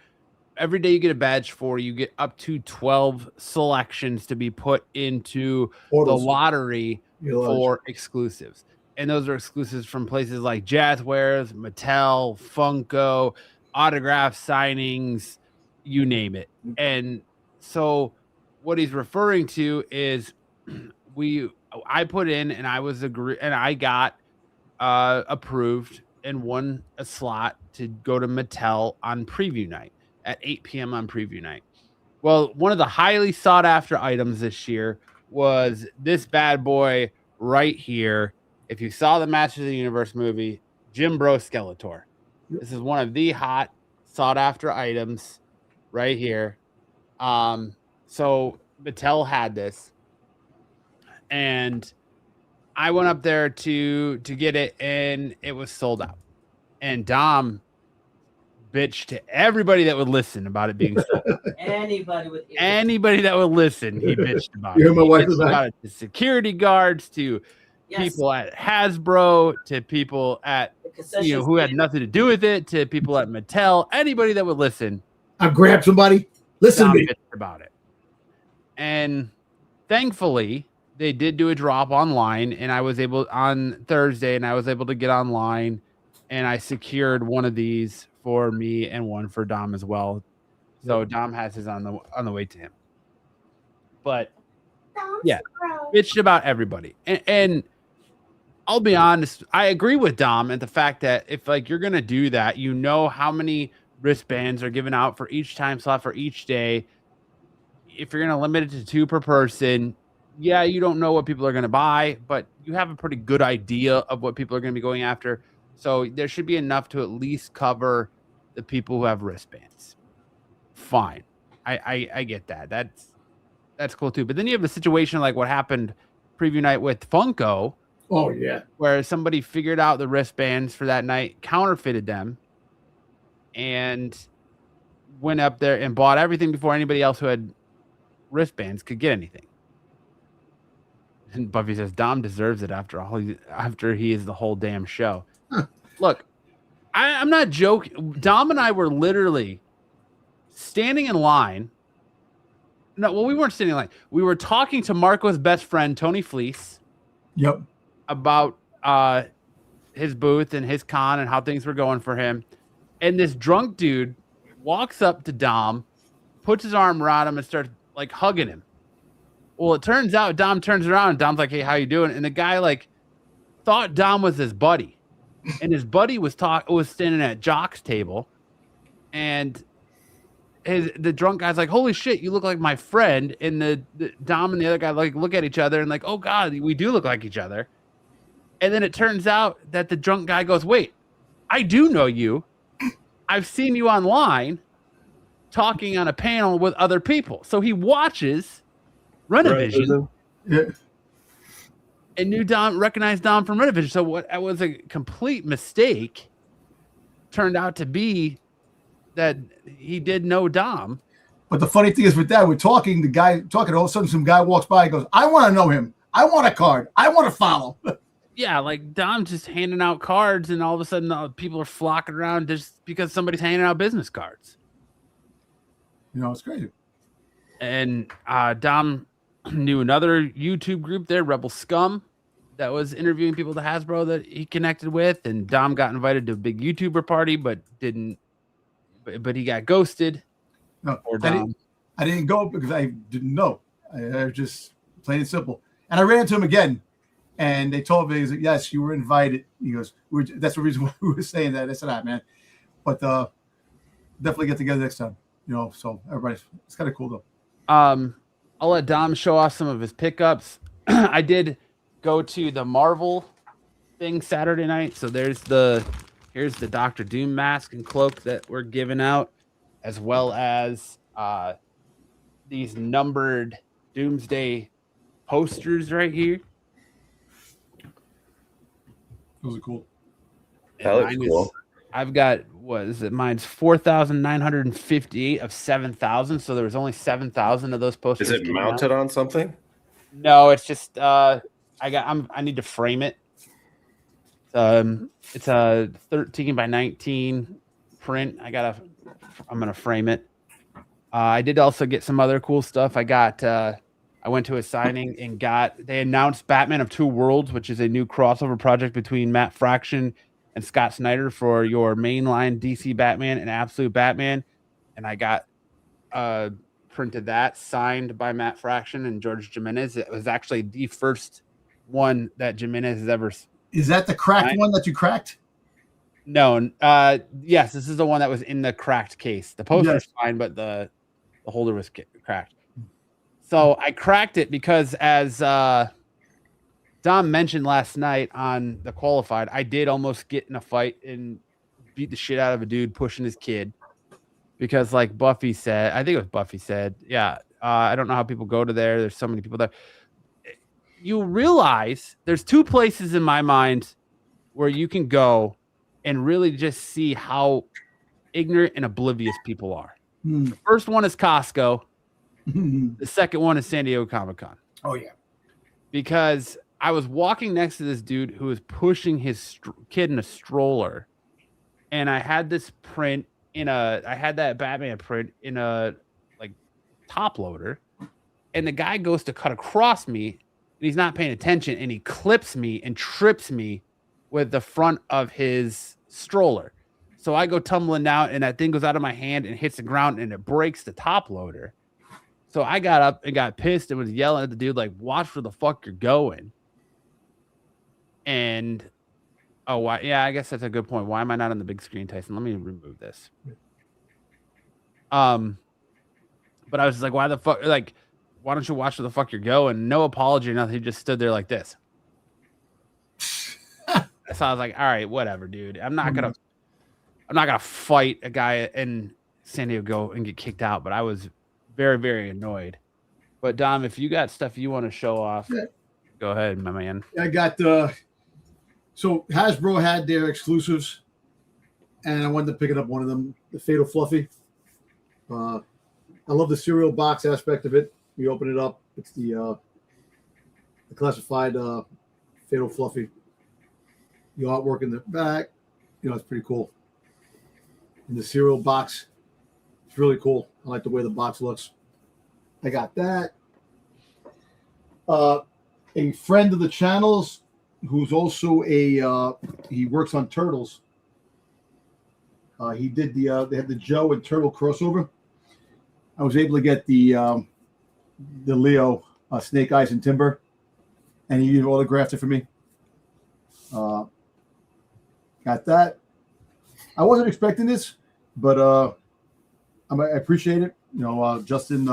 every day you get a badge you get up to 12 selections to be put into the lottery for exclusives. And those are exclusives from places like Jazzwares, Mattel, Funko, autograph signings, you name it. And so what he's referring to is I put in and I got approved and won a slot to go to Mattel on preview night at 8 p.m. on preview night. Well, one of the highly sought after items this year was this bad boy right here. If you saw the Masters of the Universe movie, Jim Bro Skeletor. This is one of the hot sought after items right here. So Mattel had this, and I went up there to get it, and it was sold out. And Dom bitched to everybody that would listen about it being sold out. Anybody that would listen, he bitched about it. My wife was about it to security guards, to people at Hasbro, to people at who had nothing to do with it, to people at Mattel. Anybody that would listen, I grabbed somebody. Listen to me about it. And thankfully, they did do a drop online, and I was able on Thursday, and I was able to get online, and I secured one of these for me and one for Dom as well. So Dom has his on the way to him. But bitched about everybody, and I'll be honest, I agree with Dom at the fact that if you're gonna do that, how many wristbands are given out for each time slot for each day. If you're gonna limit it to 2 per person, you don't know what people are going to buy, but you have a pretty good idea of what people are going to be going after. So there should be enough to at least cover the people who have wristbands. Fine. I get that. That's cool too. But then you have a situation like what happened preview night with Funko. Oh yeah. Where somebody figured out the wristbands for that night, counterfeited them, and went up there and bought everything before anybody else who had wristbands could get anything. And Buffy says Dom deserves it after he is the whole damn show. Look, I'm not joking. Dom and I were literally standing in line. No, well, we weren't standing in line. We were talking to Marco's best friend, Tony Fleece. Yep. About his booth and his con and how things were going for him. And this drunk dude walks up to Dom, puts his arm around him, and starts hugging him. Well, it turns out Dom turns around and Dom's like, "Hey, how you doing?" And the guy thought Dom was his buddy. and his buddy was standing at Jock's table, and the drunk guy's like, "Holy shit, you look like my friend." And the Dom and the other guy like look at each other and like, "Oh God, we do look like each other." And then it turns out that the drunk guy goes, "Wait, I do know you. I've seen you online talking on a panel with other people." So he watches Renovision and recognized Dom from Renovision. So what was a complete mistake turned out to be that he did know Dom. But the funny thing is with that, we're talking, all of a sudden some guy walks by and goes, "I want to know him. I want a card. I want to follow." Yeah, like Dom just handing out cards, and all of a sudden people are flocking around just because somebody's handing out business cards. It's crazy. And Dom knew another YouTube group there, Rebel Scum, that was interviewing people at Hasbro that he connected with. And Dom got invited to a big YouTuber party, but he got ghosted. No, I didn't go because I didn't know. I was just plain and simple. And I ran into him again. And they told me, he's like, "Yes, you were invited." He goes, "That's the reason why we were saying that." I said, "All right, man. But definitely get together next time." So everybody's, it's kind of cool though. I'll let Dom show off some of his pickups. I did go to the Marvel thing Saturday night. So here's the Dr. Doom mask and cloak that we're giving out, as well as these numbered Doomsday posters right here. Those are cool. That looks cool. I've got, what is it? Mine's 4,958 of 7,000. So there was only 7,000 of those posters. Is it mounted on something? No, it's just I need to frame it. It's a 13 by 19 print. I'm gonna frame it. I did also get some other cool stuff. I went to a signing and they announced Batman of Two Worlds, which is a new crossover project between Matt Fraction and Scott Snyder for your mainline DC Batman and Absolute Batman. And I got printed that, signed by Matt Fraction and George Jimenez. It was actually the first one that Jimenez has ever. Is that the cracked one that you cracked? No. Yes, this is the one that was in the cracked case. The poster was fine, but the holder was cracked. So I cracked it because, as Dom mentioned last night on the Qualified, I did almost get in a fight and beat the shit out of a dude pushing his kid. Because like Buffy said, I think it was Buffy said, yeah, I don't know how people go to there. There's so many people there. You realize there's two places in my mind where you can go and really just see how ignorant and oblivious people are. The first one is Costco. The second one is San Diego Comic-Con. Oh, yeah. Because I was walking next to this dude who was pushing his kid in a stroller. And I had this print I had that Batman print in a like top loader. And the guy goes to cut across me. And he's not paying attention. And he clips me and trips me with the front of his stroller. So I go tumbling down and that thing goes out of my hand and hits the ground and it breaks the top loader. So I got up and got pissed and was yelling at the dude, like, "Watch where the fuck you're going." And, why? Yeah, I guess that's a good point. Why am I not on the big screen, Tyson? Let me remove this. But I was just like, why the fuck? Like, why don't you watch where the fuck you're going? No apology, nothing. He just stood there like this. So I was like, all right, whatever, dude. I'm not gonna fight a guy in San Diego and get kicked out. But I was very, very annoyed. But Dom, if you got stuff you want to show off, go ahead, my man. I got so Hasbro had their exclusives, and I wanted to pick it up one of them, the Fatal Fluffy. I love the cereal box aspect of it. You open it up, it's the classified Fatal Fluffy. The artwork in the back, it's pretty cool. And the cereal box, it's really cool. I like the way the box looks. I got that. A friend of the channel's, who's also he works on Turtles. He did they had the Joe and Turtle crossover. I was able to get the Leo Snake Eyes and Timber, and he autographed it for me. Got that. I wasn't expecting this, but I appreciate it. You know, Justin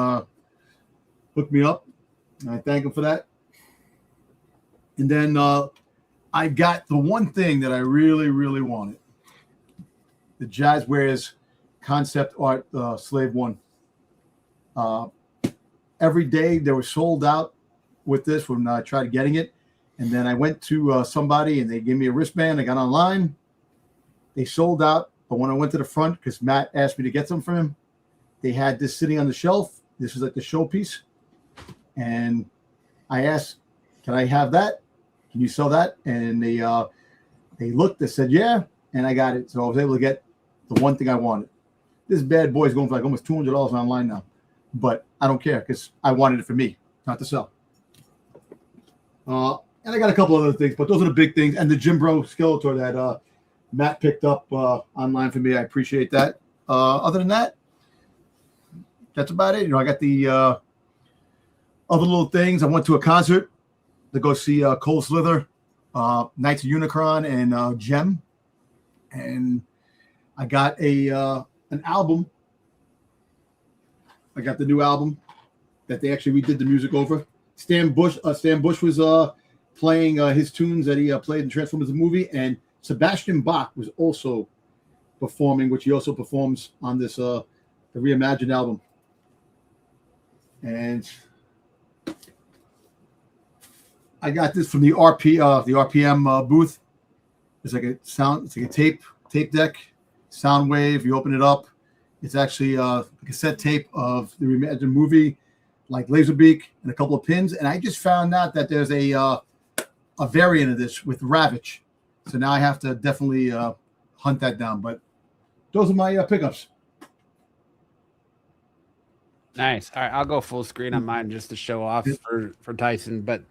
hooked me up, and I thank him for that. And then I got the one thing that I really, really wanted: the Jazzwares concept art Slave One. Every day they were sold out with this when I tried getting it. And then I went to somebody and they gave me a wristband. I got online. They sold out. But when I went to the front, because Matt asked me to get some from him, they had this sitting on the shelf. This is like the showpiece. And I asked, can I have that? Can you sell that? And they looked, they said, yeah. And I got it. So I was able to get the one thing I wanted. This bad boy is going for like almost $200 online now. But I don't care because I wanted it for me, not to sell. And I got a couple other things, but those are the big things. And the Jim Bro Skeletor that Matt picked up online for me. I appreciate that. Other than that, that's about it. You know, I got the other little things. I went to a concert to go see Cole Slither, Knights of Unicron, and Gem. And I got an album. I got the new album that they actually redid the music over. Stan Bush was playing his tunes that he played in Transformers the movie, and Sebastian Bach was also performing, which he also performs on this the Reimagined album. And I got this from the RPM booth. It's like a tape deck, sound wave. You open it up. It's actually a cassette tape of the Reimagined movie, like Laserbeak and a couple of pins. And I just found out that there's a variant of this with Ravage. So now I have to definitely hunt that down. But those are my pickups. Nice. All right, I'll go full screen on mine just to show off for Tyson. But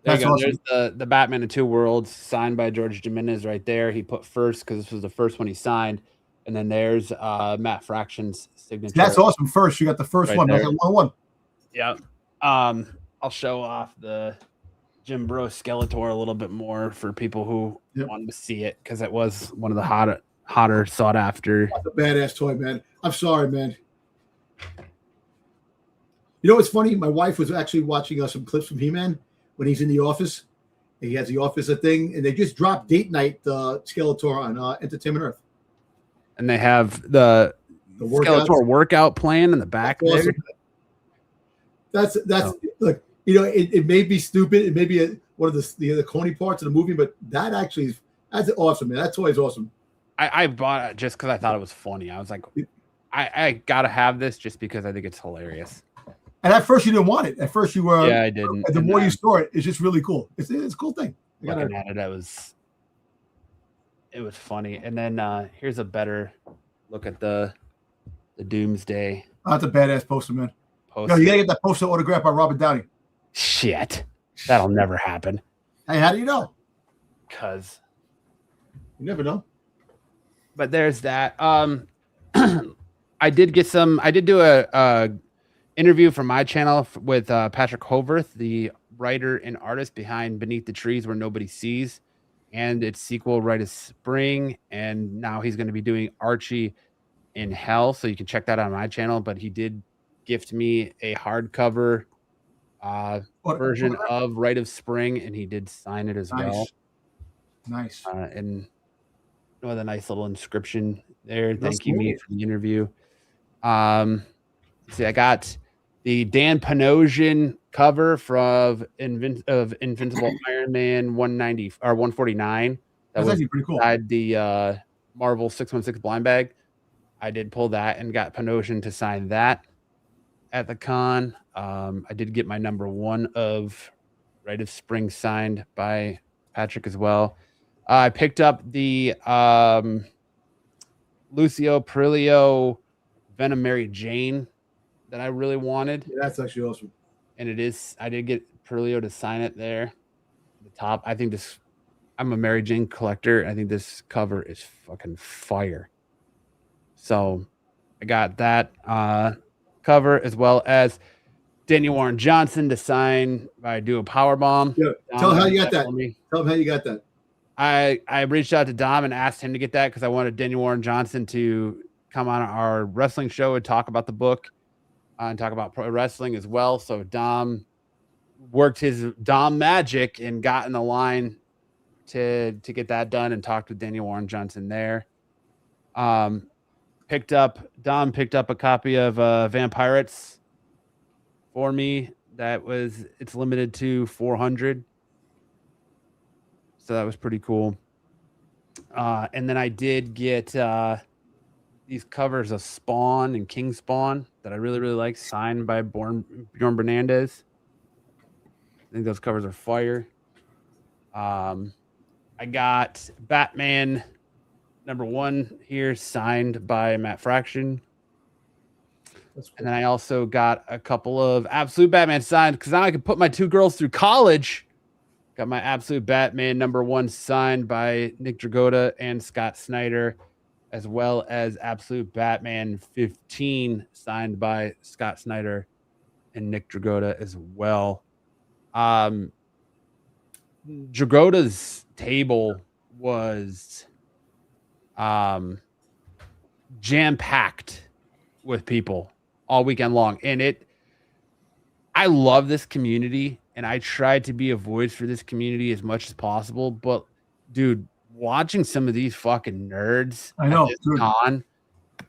there you go. Awesome. There's the Batman in Two Worlds signed by George Jimenez right there. He put first because this was the first one he signed. And then there's Matt Fraction's signature. That's awesome. First, you got the first right one. I got 1-1. Yep. I'll show off the Jim Bro Skeletor a little bit more for people who wanted to see it because it was one of the hotter sought after. That's a badass toy, man. I'm sorry, man. You know what's funny? My wife was actually watching some clips from He-Man when he's in the office. He has the office thing, and they just dropped Date Night Skeletor on Entertainment Earth. And they have the Skeletor workout plan in the back there. Awesome. That's look, you know, it may be stupid. It may be one of the corny parts of the movie, but that's awesome, man. That toy is awesome. I bought it just because I thought it was funny. I was like, I gotta have this just because I think it's hilarious. And at first you didn't want it. At first you were. Yeah, I didn't. The more you store it, it's just really cool. It's a cool thing. Looking at it, it was funny. And then here's a better look at the Doomsday. Oh, that's a badass poster, man. Yo, you gotta get that poster autographed by Robert Downey. Shit, that'll never happen. Hey, how do you know? Because you never know. But there's that. I did do a interview from my channel with Patrick Hovarth, the writer and artist behind Beneath the Trees Where Nobody Sees, and its sequel, Rite of Spring. And now he's going to be doing Archie in Hell, so you can check that out on my channel. But he did gift me a hardcover version of Rite of Spring, and he did sign it as well. Nice. And with a nice little inscription there. Thank you, me, for the interview. See, I got the Dan Panosian cover of Invincible Iron Man 190 or 149. That's actually pretty cool. Inside the Marvel 616 blind bag. I did pull that and got Panosian to sign that at the con. I did get my number 1 of Rite of Spring signed by Patrick as well. I picked up the Lucio Perillo Venom Mary Jane that I really wanted. Yeah, that's actually awesome. And it is. I did get Perillo to sign it there at the top. I think this. I'm a Mary Jane collector. I think this cover is fucking fire. So I got that cover as well as Daniel Warren Johnson to sign by Do a Powerbomb. Yeah. Tell him how you got that. Tell him how you got that. I reached out to Dom and asked him to get that because I wanted Daniel Warren Johnson to come on our wrestling show and talk about the book and talk about pro wrestling as well. So Dom worked his Dom magic and got in the line to get that done and talked with Daniel Warren Johnson there. Dom picked up a copy of Vampirates for me. It's limited to 400. So that was pretty cool. And then I did get these covers of Spawn and King Spawn that I really, really like, signed by Bjorn Bernandez. I think those covers are fire. I got Batman #1 here, signed by Matt Fraction. That's cool. And then I also got a couple of Absolute Batman signed because now I can put my 2 girls through college. Got my Absolute Batman #1 signed by Nick Dragotta and Scott Snyder, as well as Absolute Batman 15 signed by Scott Snyder and Nick Dragotta as well. Dragotta's table was jam-packed with people all weekend long. And I love this community, and I tried to be a voice for this community as much as possible. But, dude, watching some of these fucking nerds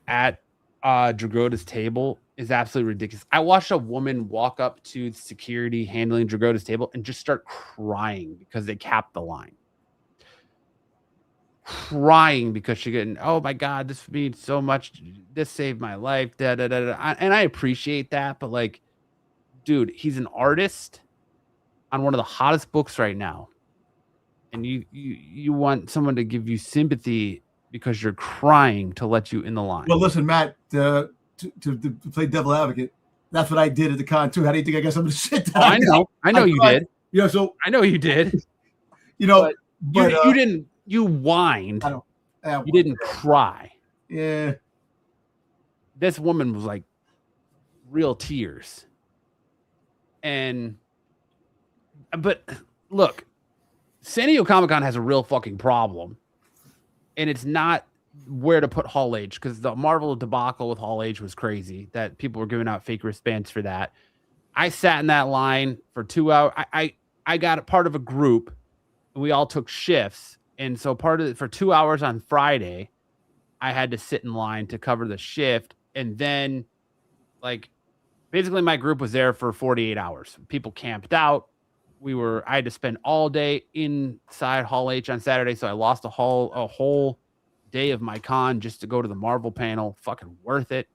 at Dragotta's table is absolutely ridiculous. I watched a woman walk up to security handling Dragotta's table and just start crying because they capped the line. Crying because she getting, oh my God, this means so much. This saved my life. And I appreciate that, but like, dude, he's an artist on one of the hottest books right now, and you want someone to give you sympathy because you're crying to let you in the line. Well, listen, Matt, to play devil advocate, that's what I did at the con too. How do you think I got something to sit down? I know you did. You know, so I know you did. You know, but you didn't. You whined. You didn't cry. Yeah. This woman was like real tears. But look, San Diego Comic-Con has a real fucking problem. And it's not where to put Hall H, because the Marvel debacle with Hall H was crazy that people were giving out fake wristbands for that. I sat in that line for 2 hours. I got a part of a group, and we all took shifts. And so for 2 hours on Friday, I had to sit in line to cover the shift. And then like basically my group was there for 48 hours. People camped out. I had to spend all day inside Hall H on Saturday. So I lost a whole day of my con just to go to the Marvel panel. Fucking worth it.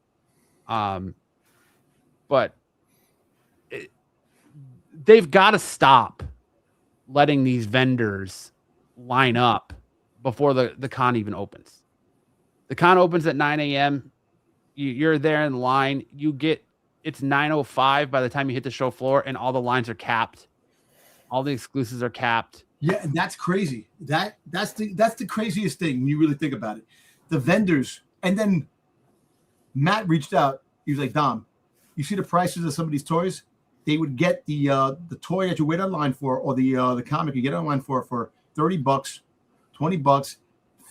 But they've got to stop letting these vendors line up before the con even opens. The con opens at 9 a.m. You're there in line. It's 9:05 by the time you hit the show floor, and all the lines are capped. All the exclusives are capped. Yeah, and that's crazy. That's the craziest thing when you really think about it. The vendors, and then Matt reached out. He was like, Dom, you see the prices of some of these toys? They would get the toy that you wait online for, or the comic you get online for $30, $20,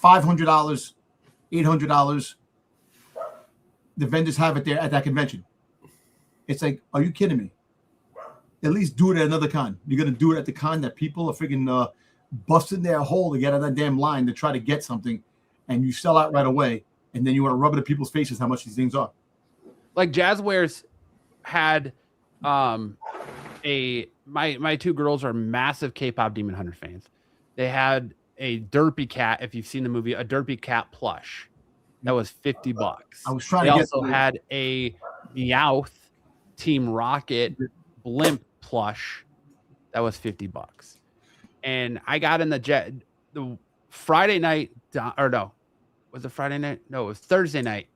$500, $800. The vendors have it there at that convention. It's like, are you kidding me? At least do it at another con. You're gonna do it at the con that people are freaking busting their hole to get out of that damn line to try to get something, and you sell out right away, and then you want to rub it in people's faces how much these things are. Like Jazzwares had my 2 girls are massive K-pop Demon Hunter fans. They had a Derpy Cat, if you've seen the movie, a Derpy Cat plush that was $50. I was trying they to get also had a Meowth Team Rocket blimp plush that was $50. And I got in the Friday night, or no, was it Friday night? No, it was Thursday night,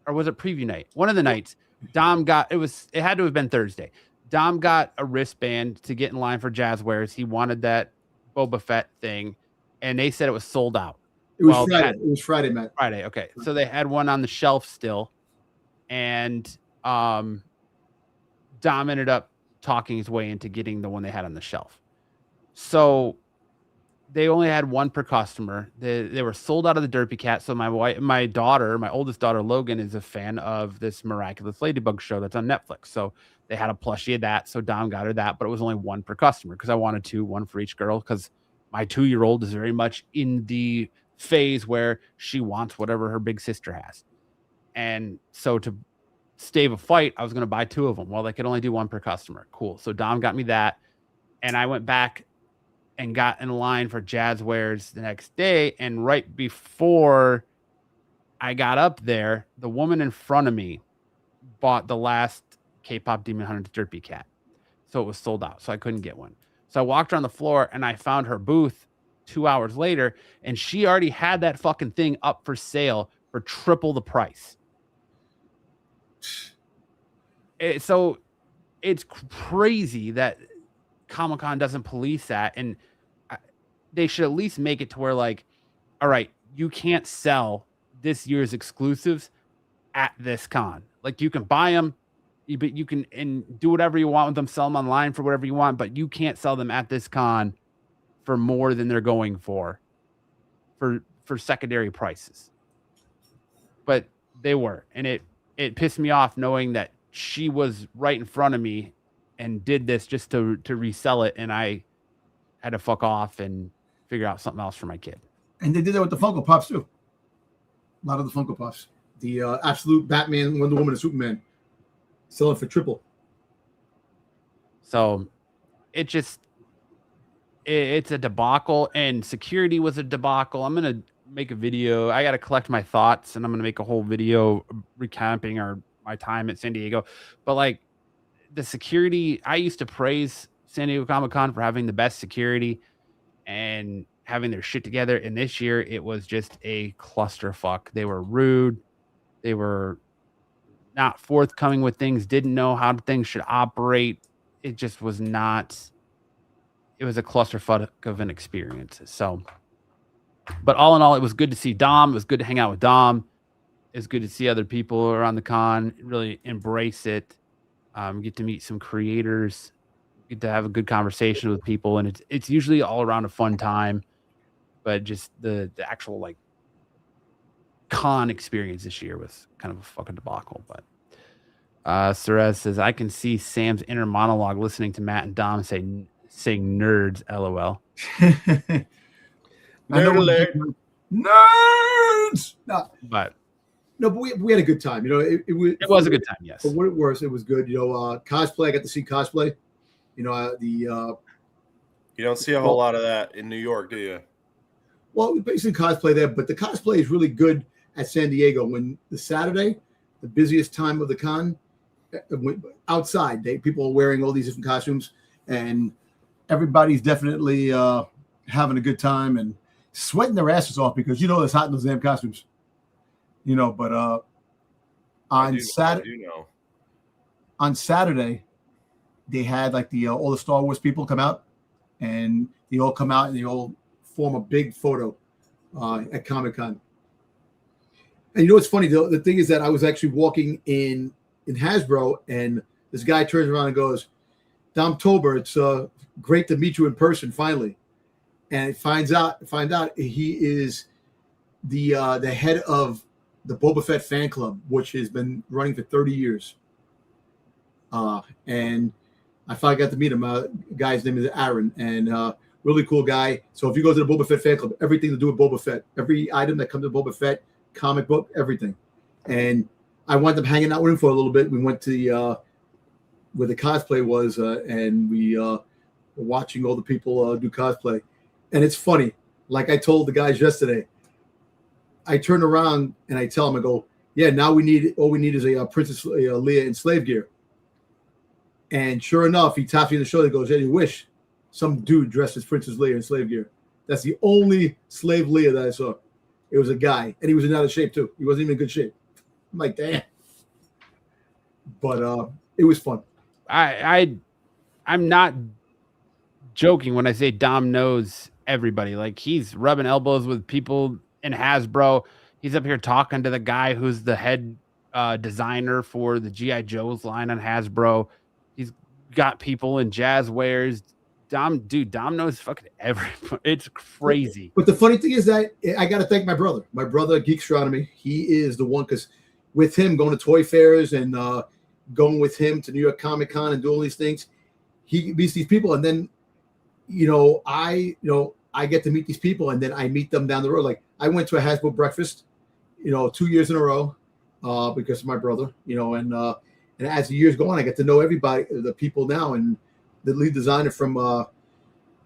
or was it preview night? One of the nights. Dom got it had to have been Thursday. Dom got a wristband to get in line for Jazzwares. He wanted that Boba Fett thing, and they said it was sold out. It was Friday. It was Friday, Matt. Friday, okay. So they had one on the shelf still, and Dom ended up talking his way into getting the one they had on the shelf. So they only had one per customer. They were sold out of the Derpy Cat. So my oldest daughter, Logan, is a fan of this Miraculous Ladybug show that's on Netflix. So they had a plushie of that. So Dom got her that, but it was only one per customer because I wanted one for each girl because my 2-year-old is very much in the phase where she wants whatever her big sister has. And so to stave a fight, I was going to buy 2 of them. Well, they could only do one per customer. Cool. So Dom got me that. And I went back and got in line for Jazzwares the next day. And right before I got up there, the woman in front of me bought the last K-pop Demon Hunter Derpy Cat. So it was sold out. So I couldn't get one. So I walked around the floor and I found her booth 2 hours later, and she already had that fucking thing up for sale for triple the price. So it's crazy that Comic-Con doesn't police that, and they should at least make it to where, like, all right, you can't sell this year's exclusives at this con. Like, you can buy them, but you can and do whatever you want with them, sell them online for whatever you want, but you can't sell them at this con for more than they're going for secondary prices. But they were, and it pissed me off knowing that she was right in front of me and did this just to resell it, and I had to fuck off and figure out something else for my kid. And they did that with the Funko Pops too. A lot of the Funko Pops, the Absolute Batman, Wonder Woman, and Superman, selling for triple. So it's a debacle, and security was a debacle. I'm gonna make a video. I gotta collect my thoughts, and I'm gonna make a whole video recapping my time at San Diego. But like the security, I used to praise San Diego Comic-Con for having the best security and having their shit together. And this year it was just a clusterfuck. They were rude. They were not forthcoming with things, didn't know how things should operate. It just was not, it was a clusterfuck of an experience. So, but all in all, it was good to see Dom. It was good to hang out with Dom. It was good to see other people around the con really embrace it. Get to meet some creators, get to have a good conversation with people, and it's usually all around a fun time. But just the actual like con experience this year was kind of a fucking debacle. But Cerez says, I can see Sam's inner monologue listening to Matt and Dom saying nerds, LOL. Nerd alert. Nerds. But we had a good time. You know, it was a good time. Yes. For what it was good. You know, cosplay. I got to see cosplay. You know, you don't see a whole lot of that in New York, do you? Well, we basically cosplay there, but the cosplay is really good at San Diego. When the Saturday, the busiest time of the con, outside, people are wearing all these different costumes, and everybody's definitely having a good time and sweating their asses off because you know it's hot in those damn costumes. You know, but on Saturday, they had like all the Star Wars people come out, and they all come out and they all form a big photo at Comic-Con. And you know what's funny? The thing is that I was actually walking in Hasbro, and this guy turns around and goes, Dom Tober, it's great to meet you in person finally. And find out he is the head of the Boba Fett fan club, which has been running for 30 years. And I finally got to meet him. Guy's name is Aaron, and really cool guy. So if you go to the Boba Fett fan club, everything to do with Boba Fett, every item that comes to Boba Fett, comic book, everything. And I wound up hanging out with him for a little bit. We went to where the cosplay was, and we were watching all the people do cosplay. And it's funny. Like I told the guys yesterday, I turn around and I tell him, I go, yeah, now all we need is a Princess Leia in slave gear. And sure enough, he taps me on the shoulder and goes, you wish some dude dressed as Princess Leia in slave gear. That's the only slave Leia that I saw. It was a guy, and he was in out of shape too. He wasn't even in good shape. I'm like, damn. But it was fun. I'm not joking when I say Dom knows everybody. Like, he's rubbing elbows with people in Hasbro. He's up here talking to the guy who's the head designer for the G.I. Joe's line on Hasbro. He's got people in Jazzwares Dom knows fucking everything. It's crazy. But the funny thing is that I got to thank my brother. My brother, Geekstronomy, he is the one, because with him going to toy fairs and going with him to New York Comic Con and doing all these things, he meets these people, and then I get to meet these people, and then I meet them down the road. Like I went to a Hasbro breakfast, 2 years in a row, because of my brother, and as the years go on, I get to know everybody, the people now, and the lead designer from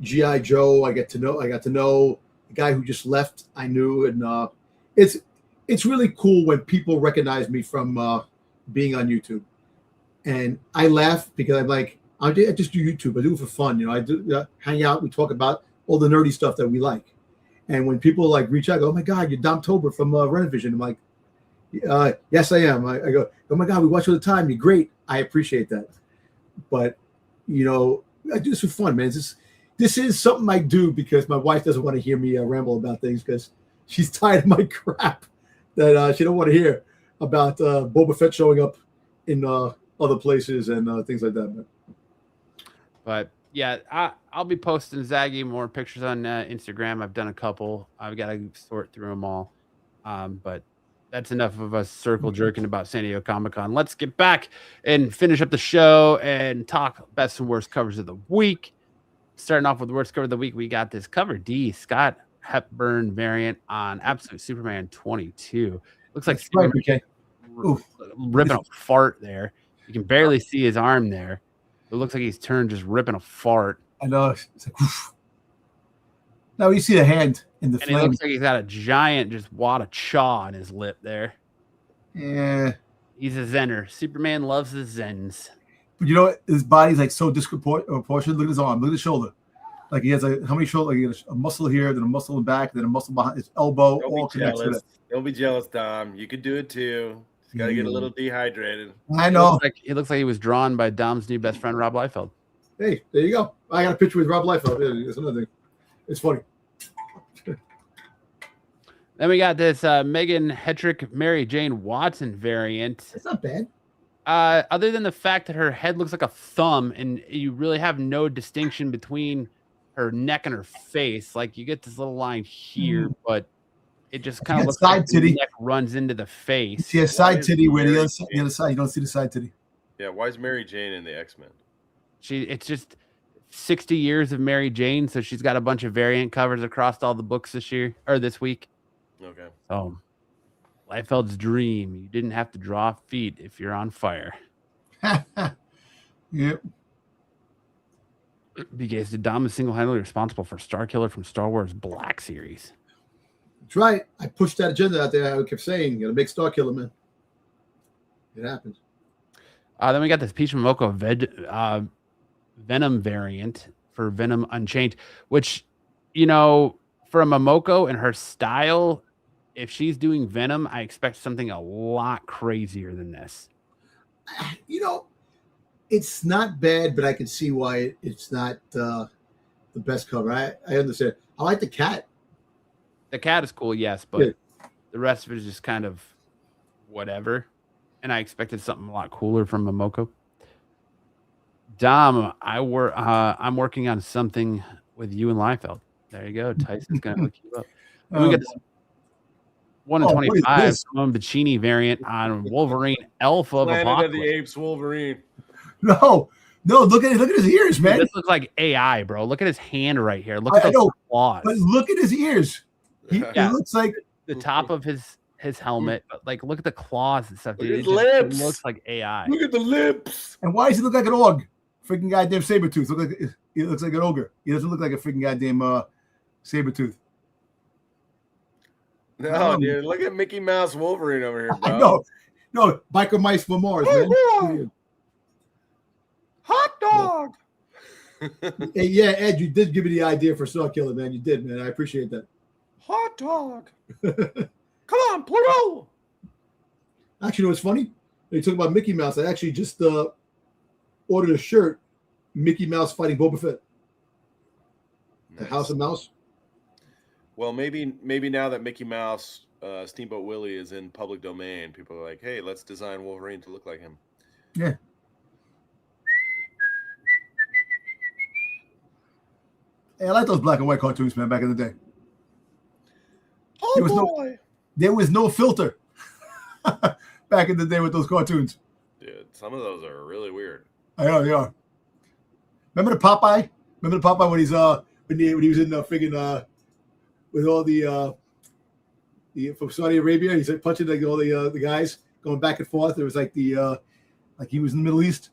G.I. Joe. I got to know the guy who just left. I knew, and it's really cool when people recognize me from being on YouTube, and I laugh because I'm like, I just do YouTube. I do it for fun, I do hang out. We talk about all the nerdy stuff that we like, and when people like reach out, I go, "Oh my God, you're Dom Tober from Renovision." I'm like, "Yes, I am." I go, "Oh my God, we watch all the time. You're great. I appreciate that." But I do this for fun, man. This is something I do because my wife doesn't want to hear me ramble about things, because she's tired of my crap that she don't want to hear about Boba Fett showing up in other places and things like that. But yeah, I'll be posting Zaggy more pictures on Instagram. I've done a couple. I've got to sort through them all. But that's enough of us circle jerking about San Diego Comic-Con. Let's get back and finish up the show and talk best and worst covers of the week. Starting off with the worst cover of the week, we got this cover D, Scott Hepburn variant on Absolute Superman 22. Looks like right, ripping a fart there. You can barely see his arm there. It looks like he's turned just ripping a fart. I know. It's like, oof. Now you see the hand in the and flame. It looks like he's got a giant just wad of chaw on his lip there. Yeah. He's a Zenner. Superman loves the Zens. But his body's like so disproportionate. Look at his arm. Look at his shoulder. Like he has how many shoulders? Like he has a muscle here, then a muscle in the back, then a muscle behind his elbow. All connected to that. Don't be jealous, Dom. You could do it too. Just gotta get a little dehydrated. I know. It looks like he was drawn by Dom's new best friend, Rob Liefeld. Hey, there you go. I got a picture with Rob Liefeld. Yeah, that's another thing. It's funny. Then we got this Megan Hetrick Mary Jane Watson variant. It's not bad. Other than the fact that her head looks like a thumb and you really have no distinction between her neck and her face. Like you get this little line here, but it just kind of looks like the neck runs into the face. You see a side titty where the other side, you don't see the side titty. Yeah, why is Mary Jane in the X-Men? It's just 60 years of Mary Jane, so she's got a bunch of variant covers across all the books this week. Okay. Oh, Liefeld's dream. You didn't have to draw feet if you're on fire. Yep. Because Dom is single-handedly responsible for Starkiller from Star Wars Black Series. That's right. I pushed that agenda out there. I kept saying, you got to make Starkiller, man. It happens. Then we got this Peach Momoko Venom variant for Venom Unchained, which, for a Momoko and her style, if she's doing Venom, I expect something a lot crazier than this. It's not bad, but I can see why it's not the best cover. I understand. I like the cat. The cat is cool, yes, but the rest of it is just kind of whatever. And I expected something a lot cooler from Momoko. Dom, I'm working on something with you and Liefeld. There you go. Tyson's going to hook you up. We got this 1 in 25 Simone Bacchini variant on Wolverine Alpha of Planet Apocalypse. of the Apes Wolverine. No, look at his ears, man. This looks like AI, bro. Look at his hand right here. Look at those claws. But look at his ears. He looks like the top of his helmet. But look at the claws and stuff, dude. His lips. It looks like AI. Look at the lips. And why does he look like an org? Freaking goddamn Sabretooth. He looks like an ogre. He doesn't look like a freaking goddamn Sabretooth. No, dude. Look at Mickey Mouse Wolverine over here, bro. I know. No, biker mice for Mars, man. Hot dog. Hey, yeah, Ed, you did give me the idea for Starkiller, man. You did, man. I appreciate that. Hot dog. Come on, Pluto. Actually, what's funny? You talk about Mickey Mouse. I actually just ordered a shirt, Mickey Mouse fighting Boba Fett. The House of Mouse. Well, maybe now that Mickey Mouse, Steamboat Willie is in public domain, people are like, hey, let's design Wolverine to look like him. Yeah. Hey, I like those black and white cartoons, man, back in the day. Oh, There was no filter back in the day with those cartoons. dude, some of those are really weird. I know they are. Remember the Popeye? Remember the Popeye when he was in the friggin' with all the from Saudi Arabia? He's like punching like all the guys going back and forth. It was like like he was in the Middle East.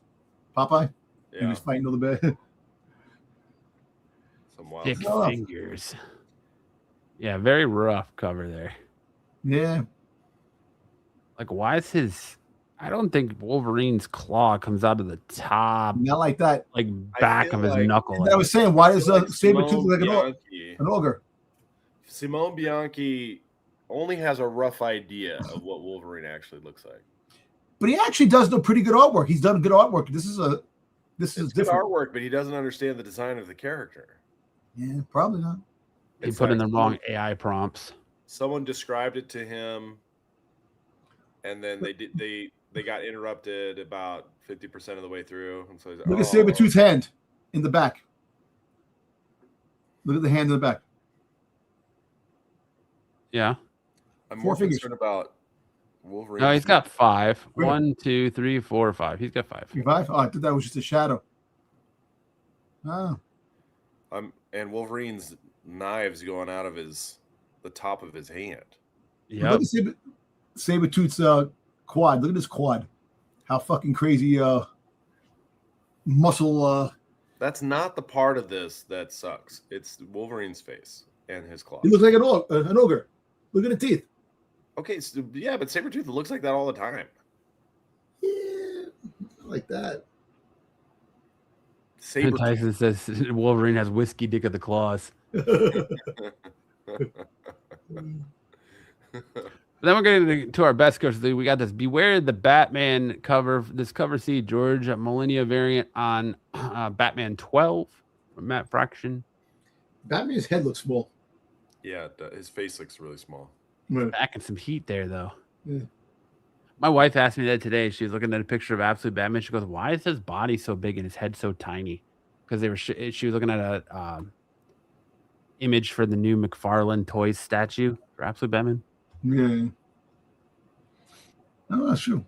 Popeye. Yeah. He was fighting all the bad. Some wild Thick stuff. fingers. Yeah, very rough cover there. Yeah. Like, why is his? I don't think Wolverine's claw comes out of the top, Not like that. like I back feel of his like- knuckle. I was saying, why does Like Sabretooth Simone look like Bianchi. an ogre? Simone Bianchi only has a rough idea of what Wolverine actually looks like. But he actually does do pretty good artwork. He's done good artwork. This is It's good different. artwork, but he doesn't understand the design of the character. Yeah, probably not. He It's put in like the wrong AI prompts. Someone described it to him, and then they got interrupted about 50% of the way through. And so he's like, Look at Sabretooth's hand in the back. Look at the hand in the back. Yeah. I'm 4 more fingers. concerned about Wolverine. No, he's got 5. Really? 1, 2, 3, 4, 5. He's got 5. 5? Oh, I thought that was just a shadow. Oh. And Wolverine's knives going out of the top of his hand. Yep. Look at Sabretooth's quad. Look at this quad. How fucking crazy muscle. That's not the part of this that sucks. It's Wolverine's face and his claws. He looks like an ogre. Look at the teeth. Okay, so, yeah, but Sabretooth looks like that all the time. Yeah, like that. Sabretooth. Tyson says Wolverine has whiskey dick of the claws. Then we're getting to our best covers. We got this Beware the Batman cover. This cover C George Millennia variant on Batman 12 from Matt Fraction. Batman's head looks small. Yeah, his face looks really small. Back in some heat there, though. Yeah. My wife asked me that today. She was looking at a picture of Absolute Batman. She goes, "Why is his body so big and his head so tiny?" Because she was looking at a image for the new McFarlane Toys statue for Absolute Batman. Yeah. No, that's true.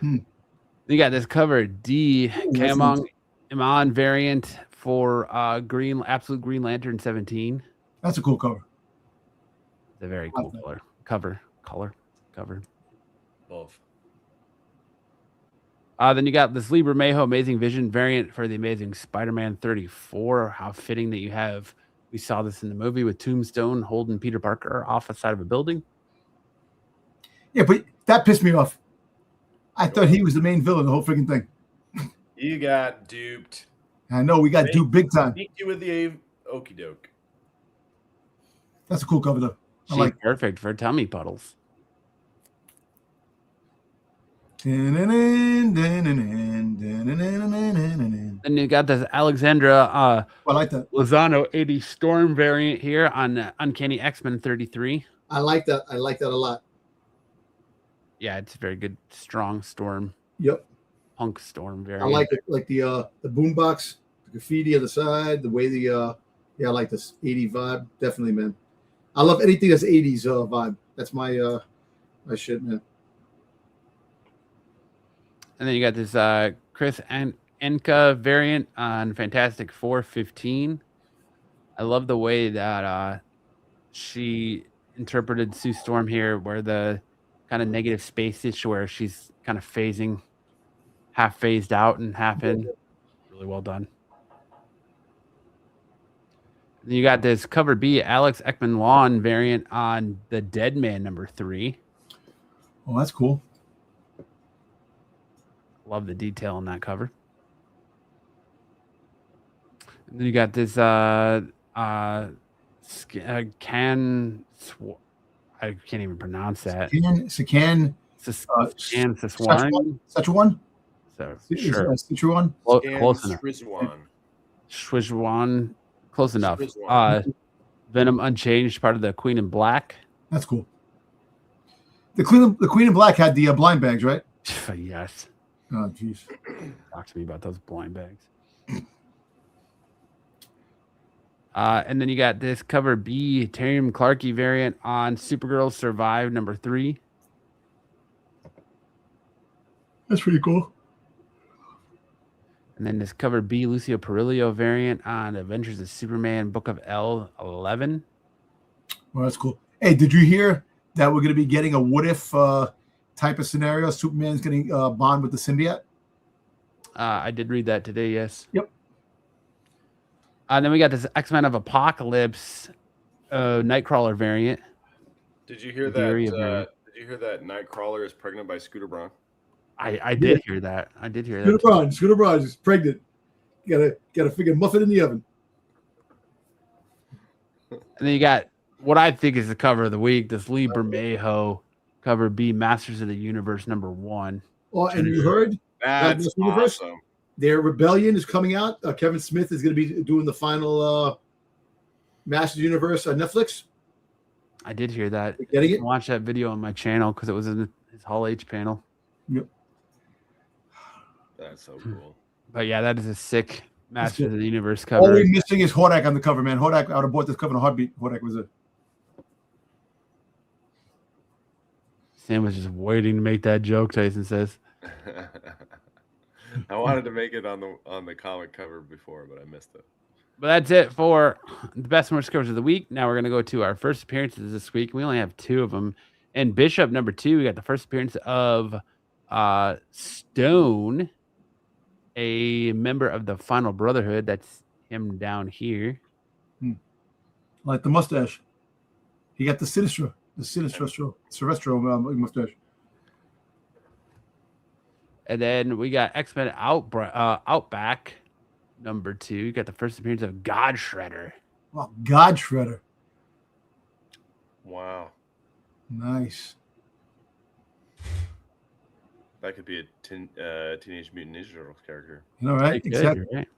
You got this cover D Kamong Iman variant for Absolute Green Lantern 17. That's a cool cover. It's a very cool color. Both. Then you got this Libre Mayho Amazing Vision variant for the Amazing Spider-Man 34. How fitting that you have. We saw this in the movie with Tombstone holding Peter Parker off the side of a building. Yeah, but that pissed me off. I thought he was the main villain of the whole freaking thing. You got duped. I know we got duped big time. Beat you with the okie doke. That's a cool cover though. She's like perfect for tummy puddles. Then Then you got this Alexandra I like that. Lozano 80 Storm variant here on Uncanny X-Men 33. I like that. I like that a lot. Yeah, it's a very good, strong Storm. Yep. Punk Storm variant. I like it. Like the boombox, the graffiti on the side, the way I like this 80 vibe. Definitely, man. I love anything that's 80s vibe. That's my shit, man. And then you got this Chris Enka variant on Fantastic 415. I love the way that she interpreted Sue Storm here, where the kind of negative space-ish, where she's kind of phasing, half phased out and half in. Really well done. Then you got this cover B Alex Ekman Lawn variant on the Dead Man number 3. Oh, that's cool. Love the detail on that cover. And then you got this I can't even pronounce that. Scan Saswani. Szechuan? So sure. Szechuan? Close enough. Schwizwan. Close enough. Venom Unchanged, part of the Queen in Black. That's cool. The Queen in Black had the blind bags, right? Yes. Oh, jeez. Talk to me about those blind bags. And then you got this cover B, Terry Clarkey variant on Supergirl Survive #3. That's pretty cool. And then this cover B, Lucio Perillo variant on Adventures of Superman Book of L11. Well, that's cool. Hey, did you hear that we're going to be getting a what if type of scenario? Superman's getting bond with the symbiote? I did read that today, yes. Yep. And then we got this X-Men of Apocalypse Nightcrawler variant. Did you hear that? Did you hear that Nightcrawler is pregnant by Scooter Braun? I did hear that. I did hear that. Scooter Braun is pregnant. Got to figure muffin in the oven. And then you got what I think is the cover of the week, this Lee Bermejo cover B, Masters of the Universe #1. Oh, and you heard that's awesome. Their Rebellion is coming out. Kevin Smith is going to be doing the final Masters of the Universe on Netflix. I did hear that. You're getting it? Watch that video on my channel because it was in his Hall H panel. Yep. That's so cool. But yeah, that is a sick Masters of the Universe cover. All we're missing is Hordak on the cover, man. Hordak, I would have bought this cover in a heartbeat. Hordak was it. Sam was just waiting to make that joke, Tyson says. I wanted to make it on the comic cover before, but I missed it. But that's it for the best and worst covers of the week. Now we're going to go to our first appearances this week. We only have 2 of them. And Bishop #2, we got the first appearance of Stone, a member of the Final Brotherhood. That's him down here. Like the mustache. He got the Sinestro mustache. And then we got X-Men Outback #2. You got the first appearance of God Shredder. Wow, God Shredder. Wow. Nice. That could be a Teenage Mutant Ninja Turtles character. You know, right? Exactly. Right.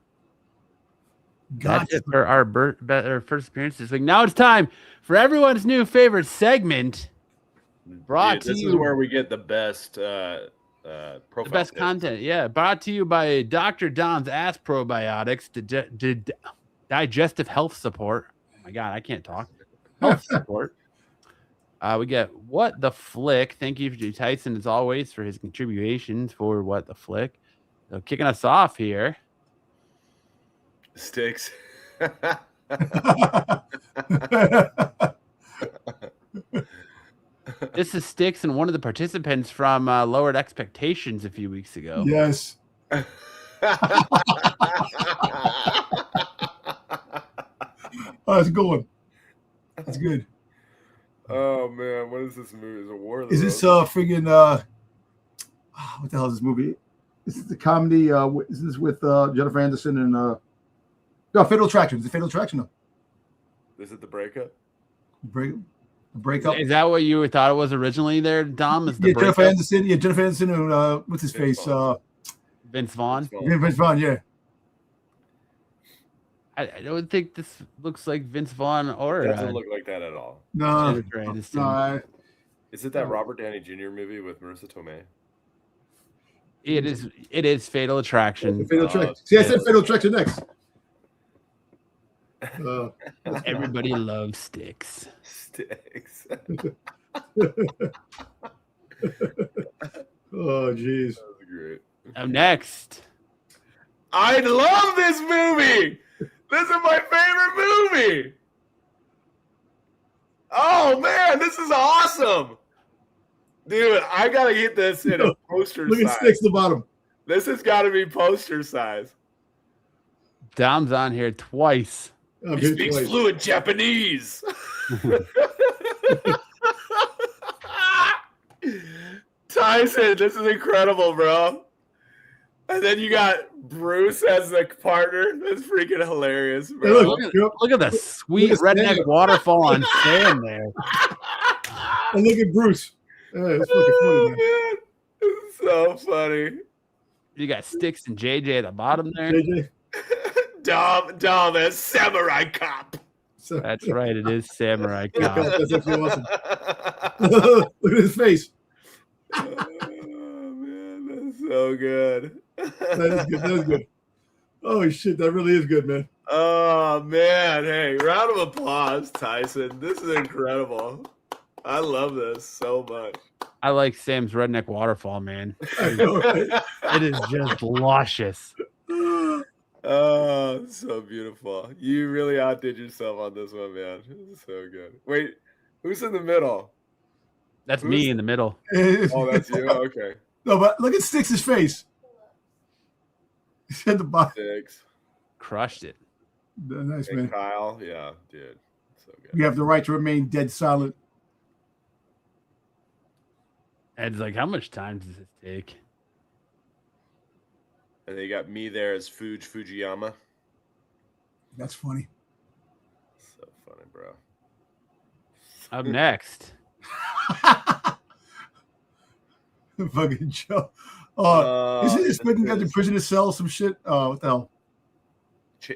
That's it for our first appearance this week. Now it's time for everyone's new favorite segment. This is where we get the best profile. The best content, yeah. Brought to you by Dr. Don's Ass Probiotics, digestive health support. Oh my God, I can't talk. Health support. We get What the Flick. Thank you to Tyson, as always, for his contributions for What the Flick. So kicking us off here. Sticks. This is Sticks and one of the participants from Lowered Expectations a few weeks ago. Yes. Oh, that's a good one. That's good. Oh man, what is this movie? Is it War of the Is this friggin' what the hell is this movie? This is the comedy. Is this with Jennifer Anderson and no, Fatal Attraction? Is it Fatal Attraction? No. Is it The Breakup? Breakup. Is that what you thought it was originally there, Dom? Is the Jennifer Anderson. Yeah, Jennifer Anderson and what's his face? Vince Vaughn. Vince Vaughn, yeah. I don't think this looks like Vince Vaughn or It doesn't look like that at all. No. Is it that Robert Downey Jr. movie with Marissa Tomei? It is Fatal Attraction. Fatal Attraction. See, I said Fatal Attraction next. Everybody loves Sticks. Sticks. Oh, jeez. That was great. Up next. I love this movie. This is my favorite movie. Oh man, this is awesome. Dude, I gotta get this in a poster size. Look at Sticks at the bottom. This has got to be poster size. Dom's on here twice. He speaks fluent Japanese. Tyson, this is incredible, bro. And then you got Bruce as the partner. That's freaking hilarious, bro. Hey, look at the sweet redneck waterfall on Sam there. And look at Bruce. It's fucking funny, man. It's so funny. You got Sticks and JJ at the bottom there. JJ. Dom as Samurai Cop. That's right. It is Samurai Cop. That's actually awesome. Look at his face. Oh, man, that's so good. That is good. Oh, shit. That really is good, man. Oh man! Hey, round of applause, Tyson. This is incredible. I love this so much. I like Sam's redneck waterfall, man. I know, right? It is just luscious. Oh, so beautiful. You really outdid yourself on this one, man. This is so good. Wait, who's in the middle? That's me in the middle. Oh, that's you. Okay. No, but look at Styx's face. He's at the bottom. Six. Crushed it. Nice, Hey, man. Kyle. Yeah, dude. So good. We have the right to remain dead silent. Ed's like, how much time does this take? And they got me there as Fujiyama. That's funny. So funny, bro. Up next. Fucking Joe. Isn't this fucking got the prison to sell some shit? What the hell?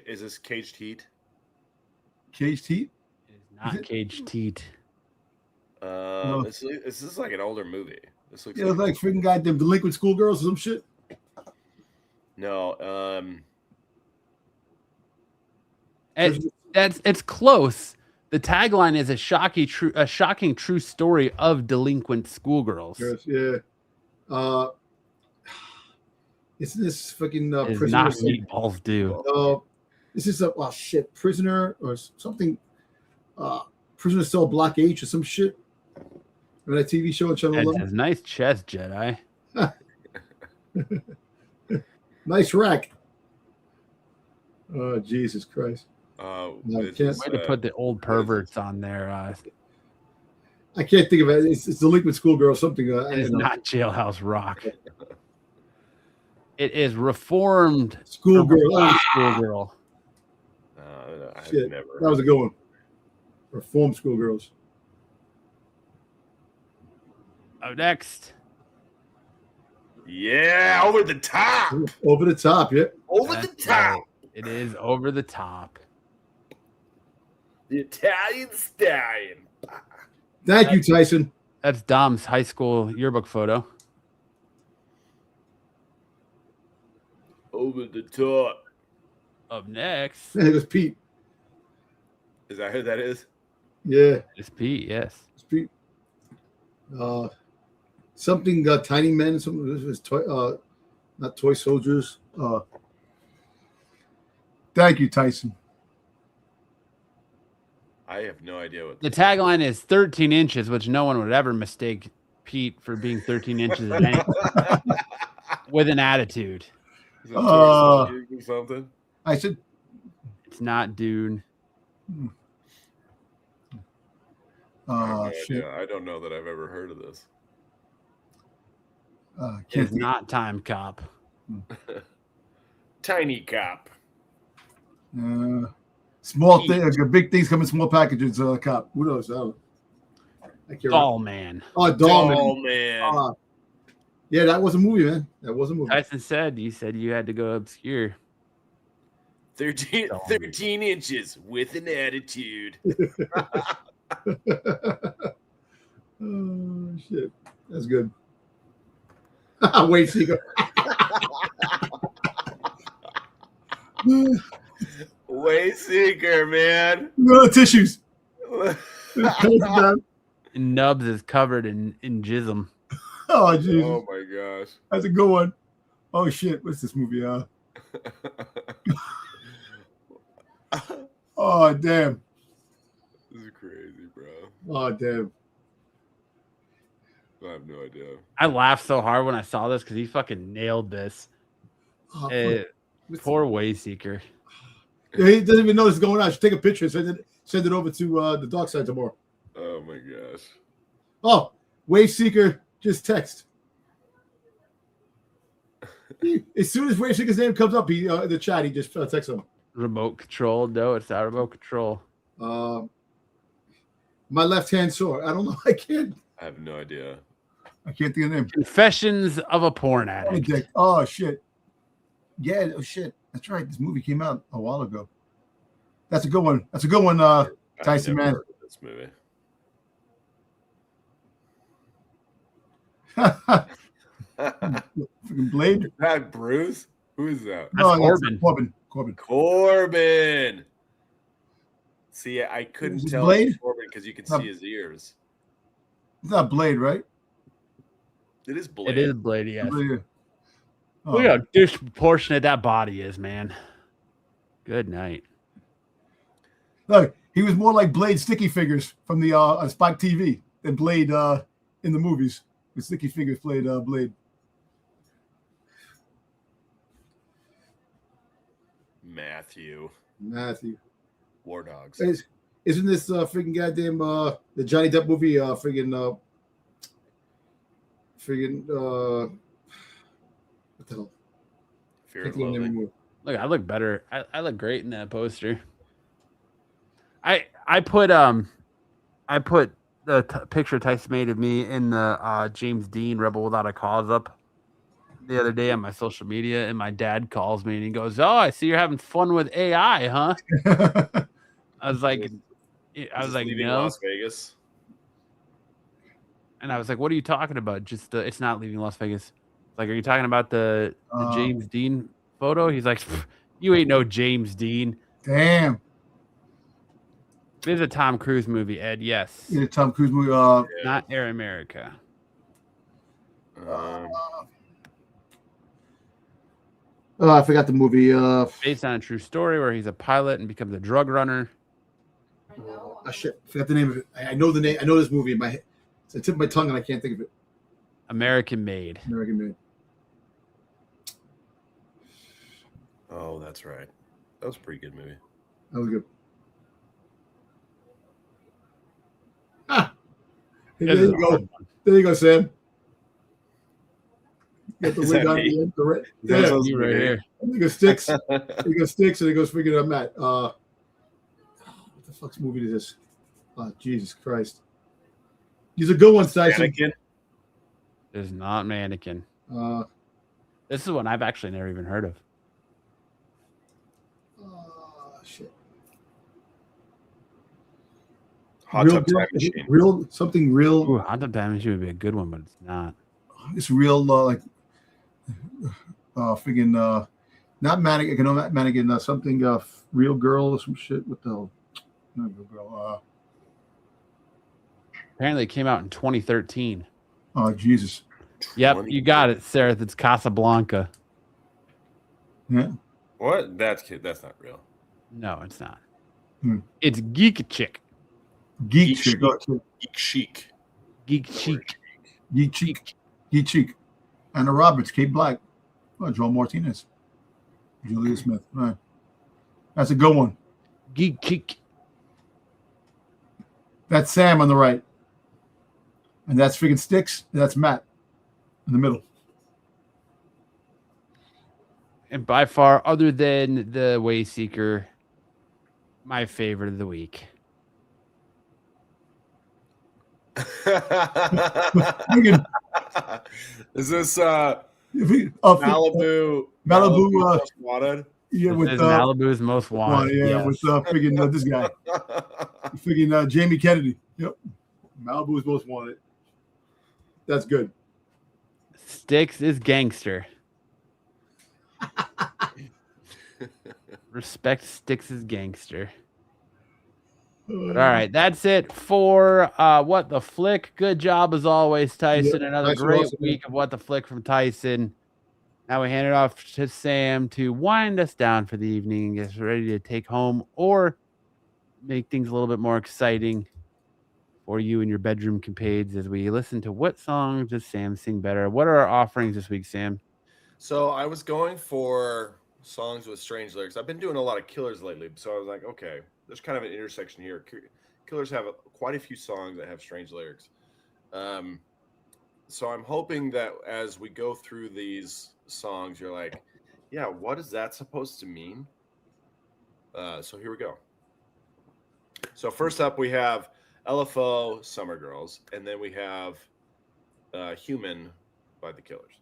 Is this Caged Heat? Caged Heat? It is not Caged Heat. This is like an older movie. This looks Yeah, it's like freaking goddamn delinquent schoolgirls or some shit. No, It's close. The tagline is a shocking true story of delinquent schoolgirls. Yes, yeah. Isn't this fucking It's prisoner? not Meatballs do. This is a prisoner or something. Prisoner Cell Block H or some shit. Remember that TV show on Channel Ed 11? says, nice chest, Jedi. Nice rack. Oh, Jesus Christ. this can't- is, Way to put the old perverts on there. I can't think of it. It's delinquent schoolgirl or something. It is not Jailhouse Rock. It is Reformed Schoolgirl. Schoolgirl. I've Shit. never. That was a good one. Reformed schoolgirls. Up next. Yeah, over the top. Over the top, yeah. Over the That's top. right. It is Over the Top. The Italian Stallion. Thank you, Tyson. That's Dom's high school yearbook photo. Over the top. Up next It was Pete. Is that who that is? Yeah, is Pete. Yes. it's Pete. Something Tiny Men. Something. This was toy. Not toy soldiers. Thank you, Tyson. I have no idea what. The tagline is 13 inches, which no one would ever mistake Pete for being 13 inches in any- with an attitude. Is it or something? I said. It's not Dune. Shit. I don't know that I've ever heard of this. Can't It's think. not Time Cop. Tiny Cop. Small thing, big things come in small packages. Cop. Who knows? I can't remember. Doll Man. Oh, Doll Oh Man. man. Yeah, that was a movie, man. That was a movie. Tyson said you had to go obscure. 13 inches with an attitude. Oh shit, that's good. Wait, Seeker. Way seeker, man. No tissues. Nubs is covered in jism. Oh Jesus, Oh my gosh. that's a good one. Oh shit, what's this movie? Oh damn. This is crazy, bro. Oh damn. I have no idea. I laughed so hard when I saw this because he fucking nailed this. Oh, Poor Wayseeker. yeah, he doesn't even know what's going on. I should take a picture and send it over to the dark side tomorrow. Oh my gosh. Oh, Wave Seeker, just text. As soon as Wave Seeker's name comes up, he in the chat, he just texts him. Remote control. No, it's not remote control. My left hand sore. I don't know. I can't No idea. think of the name. Confessions of a Porn Addict. Oh shit. Yeah, oh shit. That's right. This movie came out a while ago. That's a good one. That's a good one, Tyson, I've never man. heard of this movie. Fucking Blade. Is that Bruce? Who is that? That's Corbin. Corbin. See, I couldn't tell it was Corbin because you can see his ears. It's not Blade, right? It is Blade. It is Blade, yes. Blade. Oh. Look how disproportionate that body is, man. Good night. Look, he was more like Blade Sticky Fingers from the on Spike TV than Blade in the movies. With Sticky Fingers played Blade. Matthew. War Dogs. Isn't this freaking goddamn the Johnny Depp movie what the hell? Fear and Loathing. Look, I look better. I look great in that poster. I put the picture Tyson made of me in the James Dean Rebel Without a Cause up the other day on my social media, and my dad calls me and he goes, "Oh, I see you're having fun with AI, huh?" I was like, leaving no. Las Vegas. And I was like, "What are you talking about? Just it's not leaving Las Vegas." Like, are you talking about the James Dean photo? He's like, "You ain't no James Dean." Damn. It is a Tom Cruise movie, Ed. Yes. Yeah, Tom Cruise movie. Not Air America. I forgot the movie. Based on a true story where he's a pilot and becomes a drug runner. Shit, I forgot the name of it. I know the name. I know this movie in my head. It's the tip of my tongue and I can't think of it. American Made. Oh, that's right. That was a pretty good movie. That was good. There you go. There you go, Sam. Get the wig on the end. You right here. There goes Sticks. There goes Sticks, and it goes freaking up Matt. What the fuck's movie is this? Oh, Jesus Christ. These are good ones, Tyson. Mannequin? There's not Mannequin. This is one I've actually never even heard of. Shit. Hot Tub Time Machine. Real something real. Ooh, Hot Tub Time Machine would be a good one, but it's not. It's real freaking not Mannequin. I know Mannequin. Something Real Girl or some shit. What the hell? Not Real Girl. Apparently, it came out in 2013. Oh Jesus. Yep, you got it, Sarah. It's Casablanca. Yeah. What? That's not real. No, it's not. It's Geek Chick. Geek Chick. Geek Chic. Geek Chic. Geek Chic. Geek Chic. Anna Roberts, Kate Black. Oh, Joel Martinez. Julia Smith. All right. That's a good one. Geek Chic. That's Sam on the right. And that's freaking Sticks. And that's Matt in the middle. And by far, other than the Wayseeker, my favorite of the week. Is this Malibu Most Wanted? Yeah, with Malibu's Most Wanted. Yeah, yes. With freaking this guy, freaking Jamie Kennedy. Yep, Malibu's Most Wanted. That's good. Sticks is gangster. Respect Sticks is gangster. All right, that's it for What the Flick. Good job as always, Tyson. Yep, another great week of What the Flick from Tyson. Now we hand it off to Sam to wind us down for the evening and get us ready to take home or make things a little bit more exciting for you and your bedroom compades as we listen to what songs does Sam sing better. What are our offerings this week, Sam? So I was going for songs with strange lyrics. I've been doing a lot of Killers lately, so I was like, okay, there's kind of an intersection here. Killers have quite a few songs that have strange lyrics. So I'm hoping that as we go through these songs, you're like, yeah, what is that supposed to mean? So here we go. So first up, we have LFO, Summer Girls, and then we have Human by the Killers.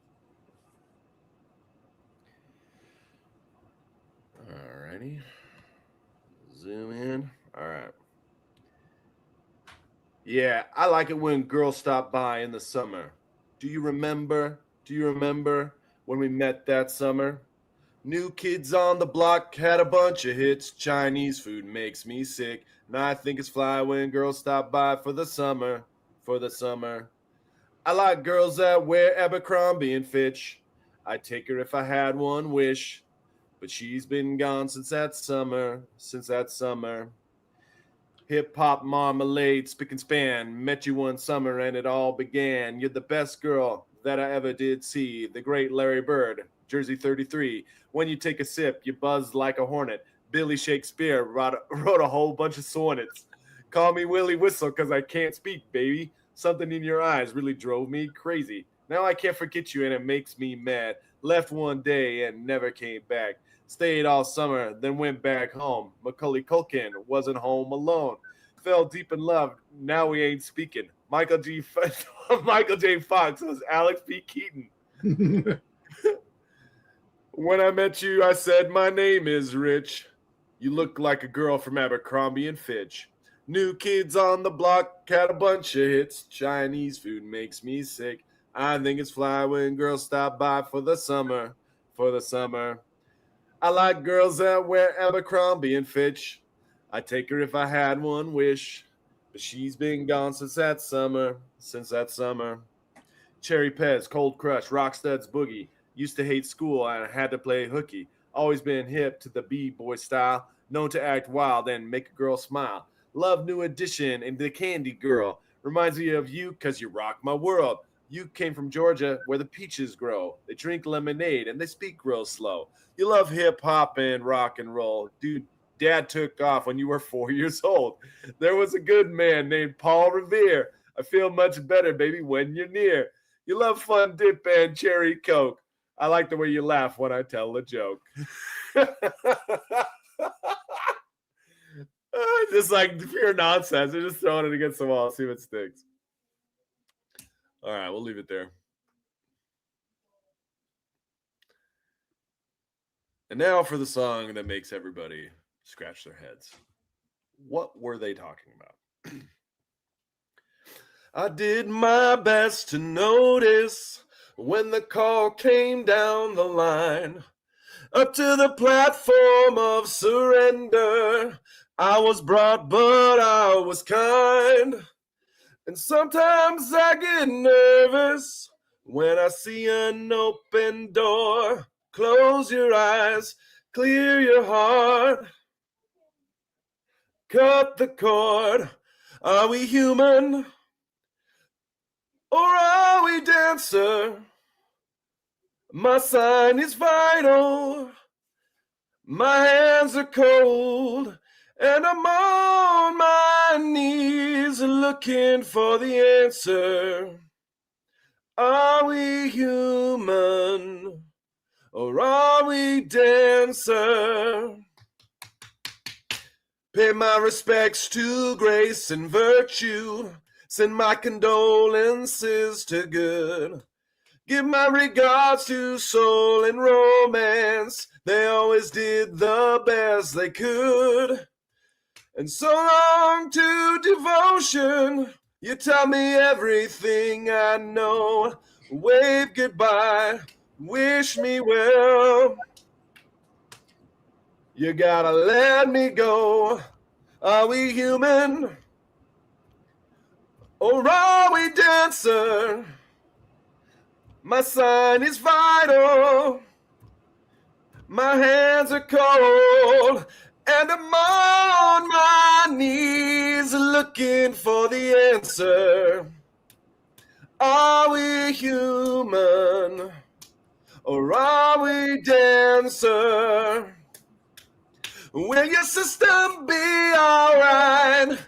Alrighty. Zoom in. All right. Yeah, I like it when girls stop by in the summer. Do you remember? Do you remember when we met that summer? New Kids on the Block had a bunch of hits. Chinese food makes me sick. And I think it's fly when girls stop by for the summer. I like girls that wear Abercrombie and Fitch. I'd take her if I had one wish. But she's been gone since that summer. Hip-hop marmalade, spick and span. Met you one summer and it all began. You're the best girl that I ever did see. The great Larry Bird, Jersey 33. When you take a sip, you buzz like a hornet. Billy Shakespeare wrote a whole bunch of sonnets. Call me Willie Whistle because I can't speak, baby. Something in your eyes really drove me crazy. Now I can't forget you and it makes me mad. Left one day and never came back. Stayed all summer, then went back home. Macaulay Culkin wasn't home alone. Fell deep in love, now we ain't speaking. Michael J. Fox was Alex P. Keaton. When I met you, I said, my name is Rich. You look like a girl from Abercrombie and Fitch. New Kids on the Block had a bunch of hits. Chinese food makes me sick. I think it's fly when girls stop by for the summer. I like girls that wear Abercrombie and Fitch. I'd take her if I had one wish. But she's been gone since that summer. Cherry Pez, Cold Crush, Rockstead's Boogie. Used to hate school and I had to play hooky. Always been hip to the B-boy style. Known to act wild and make a girl smile. Love New Edition and The Candy Girl. Reminds me of you because you rock my world. You came from Georgia where the peaches grow. They drink lemonade and they speak real slow. You love hip-hop and rock and roll. Dude, Dad took off when you were 4 years old. There was a good man named Paul Revere. I feel much better, baby, when you're near. You love Fun Dip and Cherry Coke. I like the way you laugh when I tell a joke. Just like pure nonsense. They're just throwing it against the wall. See what sticks. All right, we'll leave it there. And now for the song that makes everybody scratch their heads. What were they talking about? I did my best to notice when the call came down the line. Up to the platform of surrender, I was brought, but I was kind. And sometimes I get nervous when I see an open door. Close your eyes, clear your heart. Cut the cord. Are we human? Or are we dancer? My sign is vital. My hands are cold. And I'm on my knees looking for the answer. Are we human? Or are we dancer? Pay my respects to grace and virtue. Send my condolences to good. Give my regards to soul and romance. They always did the best they could. And so long to devotion. You tell me everything I know. Wave goodbye. Wish me well. You gotta let me go. Are we human? Or are we dancer? My sign is vital. My hands are cold. And I'm on my knees looking for the answer. Are we human? Or are we dancer? Will your system be alright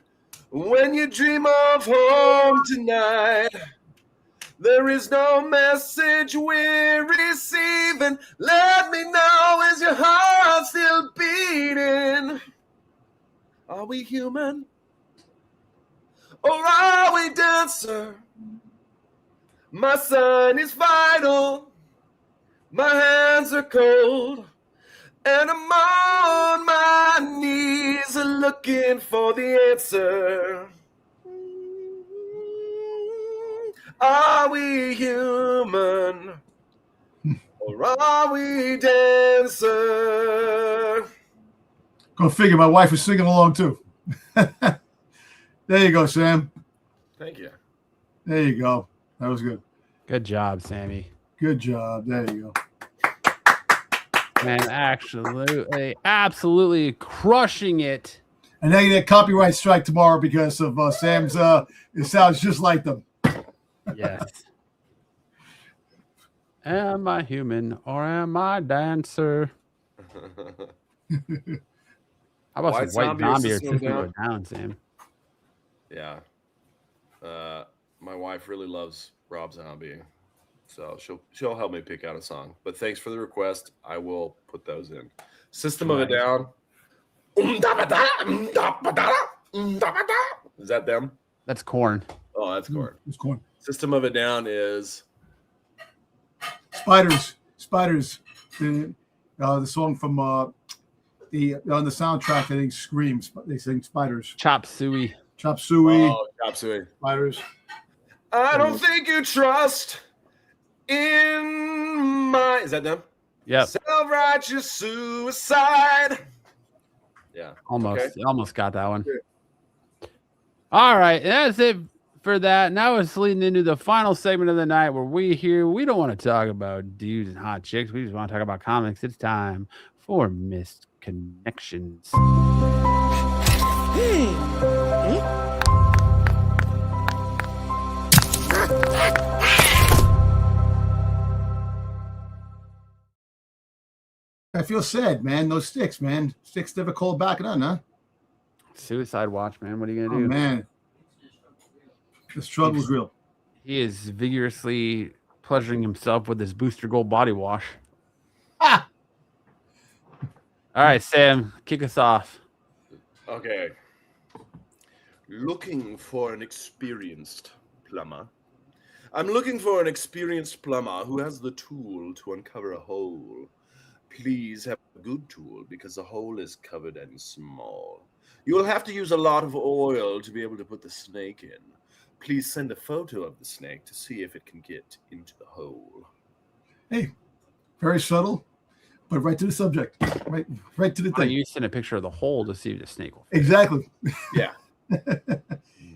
when you dream of home tonight? There is no message we're receiving. Let me know, is your heart still beating? Are we human? Or are we dancer? My sign is vital. My hands are cold. And I'm on my knees looking for the answer. Are we human? Or Or are we dancer? Go figure. My wife was singing along too. There you go, Sam. Thank you. There you go. That was good. Good job, Sammy. Good job. There you go. Man, absolutely crushing it. And now you get a copyright strike tomorrow because of Sam's. It sounds just like them. Yes. Am I human or am I dancer? How about White some white Zombie or zombie or System of a System of a Down, Sam? Yeah. My wife really loves Rob Zombie, so she'll help me pick out a song. But thanks for the request. I will put those in. System of a Down. Is that them? That's Corn. Oh, that's Corn. It's corn. System of a Down is Spiders. The song from on the soundtrack. I think Scream. They sing Spiders. Chop Suey. Chop Suey. Oh, Chop Suey. Spiders. I don't think you trust in my. Is that them? Yep. Self-righteous suicide. Yeah. Almost got that one. All right. That's it for that. Now it's leading into the final segment of the night where we don't want to talk about dudes and hot chicks. We just want to talk about comics. It's time for Misconnections. I feel sad, man. Those sticks, man. Sticks never called back on, huh? Suicide watch, man. What are you Oh, gonna do? man. The struggle's real. He is vigorously pleasuring himself with his Booster Gold body wash. Ah! All right, Sam, kick us off. Okay. Looking for an experienced plumber. I'm looking for an experienced plumber who has the tool to uncover a hole. Please have a good tool because the hole is covered and small. You will have to use a lot of oil to be able to put the snake in. Please send a photo of the snake to see if it can get into the hole. Hey, very subtle, but right to the subject. Right to the thing. You send a picture of the hole to see if the snake will fit. Exactly. Yeah.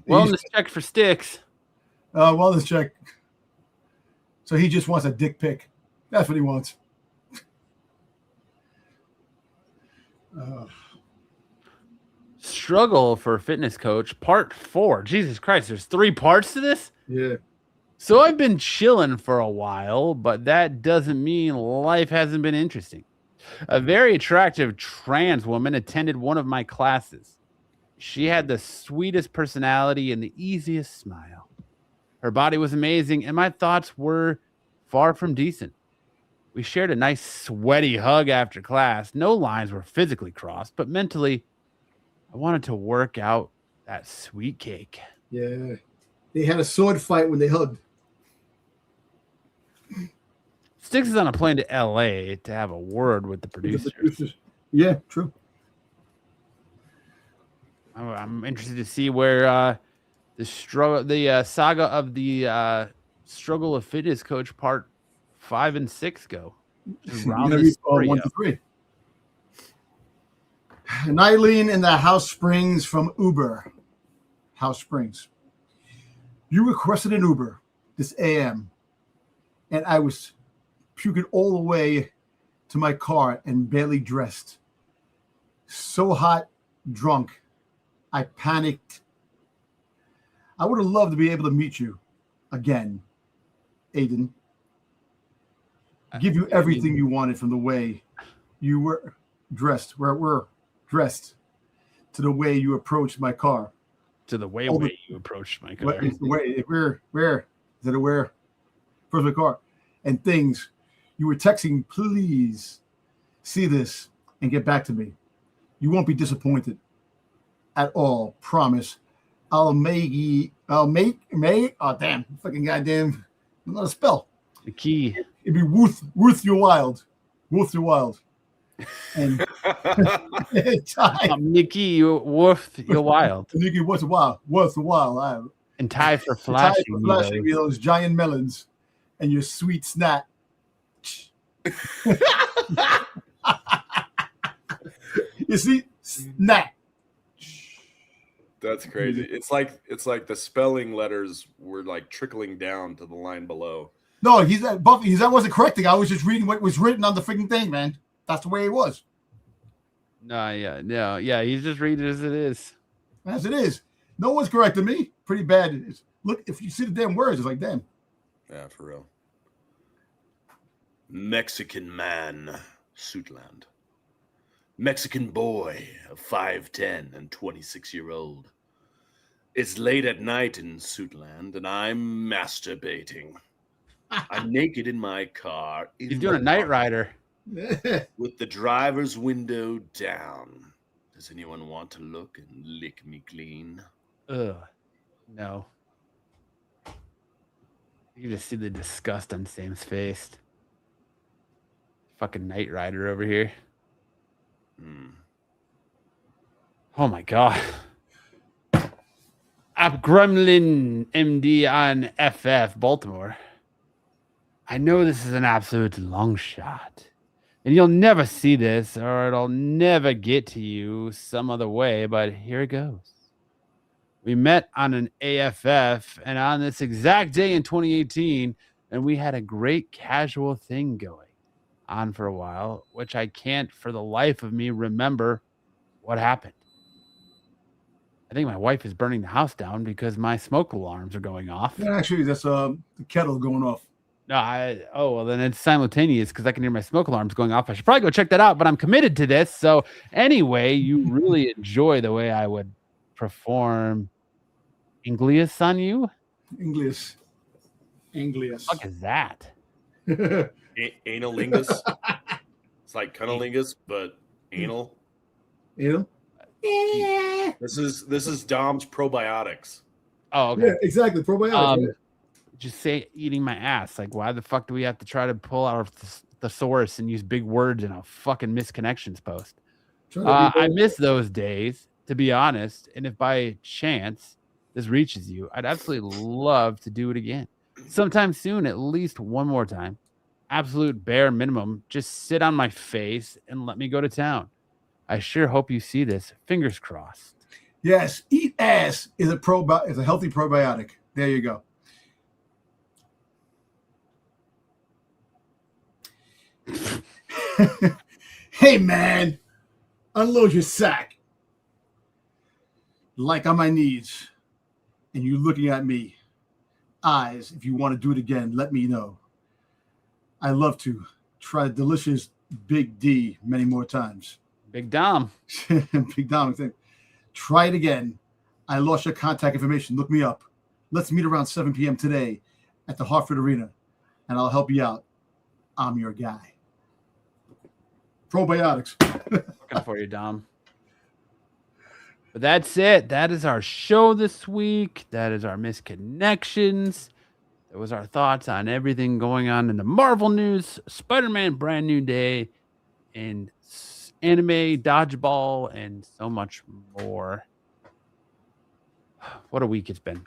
Wellness check for sticks. Wellness check. So he just wants a dick pic. That's what he wants. Struggle for fitness coach, part 4. Jesus Christ, there's 3 parts to this? Yeah. So I've been chilling for a while, but that doesn't mean life hasn't been interesting. A very attractive trans woman attended one of my classes. She had the sweetest personality and the easiest smile. Her body was amazing, and my thoughts were far from decent. We shared a nice sweaty hug after class. No lines were physically crossed, but mentally, I wanted to work out that sweet cake. Yeah. They had a sword fight when they hugged. Sticks is on a plane to LA to have a word with the producers. Yeah, true. I'm interested to see where the saga of the struggle of fitness coach part 5 and 6 go. Around this story 1 to 3. And Eileen in the House Springs from Uber. House Springs. You requested an Uber this AM, and I was puking all the way to my car and barely dressed. So hot, drunk. I panicked. I would have loved to be able to meet you again, Aiden. Give you everything you wanted from the way you were dressed, where we're dressed, to the way you approached my car. To the way you approached my car. First my car. And things. You were texting, please see this and get back to me. You won't be disappointed at all. Promise. Oh damn, fucking goddamn, I'm not a spell. The key. It'd be worth your wild. Worth your wild. And Nikki, worth your wild. Nikki, what's a while? Worth a while. And tie for flashing. Those giant melons and your sweet snap. You see, snap. That's crazy. It's like the spelling letters were like trickling down to the line below. No, he's Buffy. I wasn't correcting. I was just reading what was written on the freaking thing, man. That's the way it was. No. He's just reading it as it is. As it is. No one's correcting me. Pretty bad. Look, if you see the damn words, it's like, damn. Yeah, for real. Mexican man, Suitland. Mexican boy of 5'10" and 26-year-old. It's late at night in Suitland, and I'm masturbating. I'm naked in my car. He's doing a Knight Rider. With the driver's window down. Does anyone want to look and lick me clean? Ugh. No. You can just see the disgust on Sam's face. Fucking Knight Rider over here. Oh my god. I'm Gremlin MD on FF Baltimore. I know this is an absolute long shot. And you'll never see this, or it'll never get to you some other way, but here it goes. We met on an AFF, and on this exact day in 2018, and we had a great casual thing going on for a while, which I can't for the life of me remember what happened. I think my wife is burning the house down because my smoke alarms are going off. Yeah, actually, that's the kettle going off. No, well, then it's simultaneous because I can hear my smoke alarms going off. I should probably go check that out, but I'm committed to this. So anyway, you really enjoy the way I would perform Inglius on you? Inglius. What the fuck is that? Analingus. It's like cunnilingus, but anal. Anal? This is Dom's probiotics. Oh, okay. Yeah, exactly. Probiotics. Just say eating my ass. Like, why the fuck do we have to try to pull out the thesaurus and use big words in a fucking Misconnections post? I miss those days, to be honest. And if by chance this reaches you, I'd absolutely love to do it again. Sometime soon, at least one more time. Absolute bare minimum. Just sit on my face and let me go to town. I sure hope you see this. Fingers crossed. Yes, eat ass is a healthy probiotic. There you go. Hey man, unload your sack. Like on my knees, and you looking at me. Eyes, if you want to do it again, let me know. I love to try the delicious Big D many more times. Big Dom. Big Dom. Try it again. I lost your contact information. Look me up. Let's meet around 7 p.m. today at the Hartford Arena, and I'll help you out. I'm your guy. Probiotics. Looking for you, Dom. But that's it. That is our show this week. That is our Misconnections. That was our thoughts on everything going on in the Marvel news, Spider-Man Brand New Day, and anime, Dodgeball, and so much more. What a week it's been.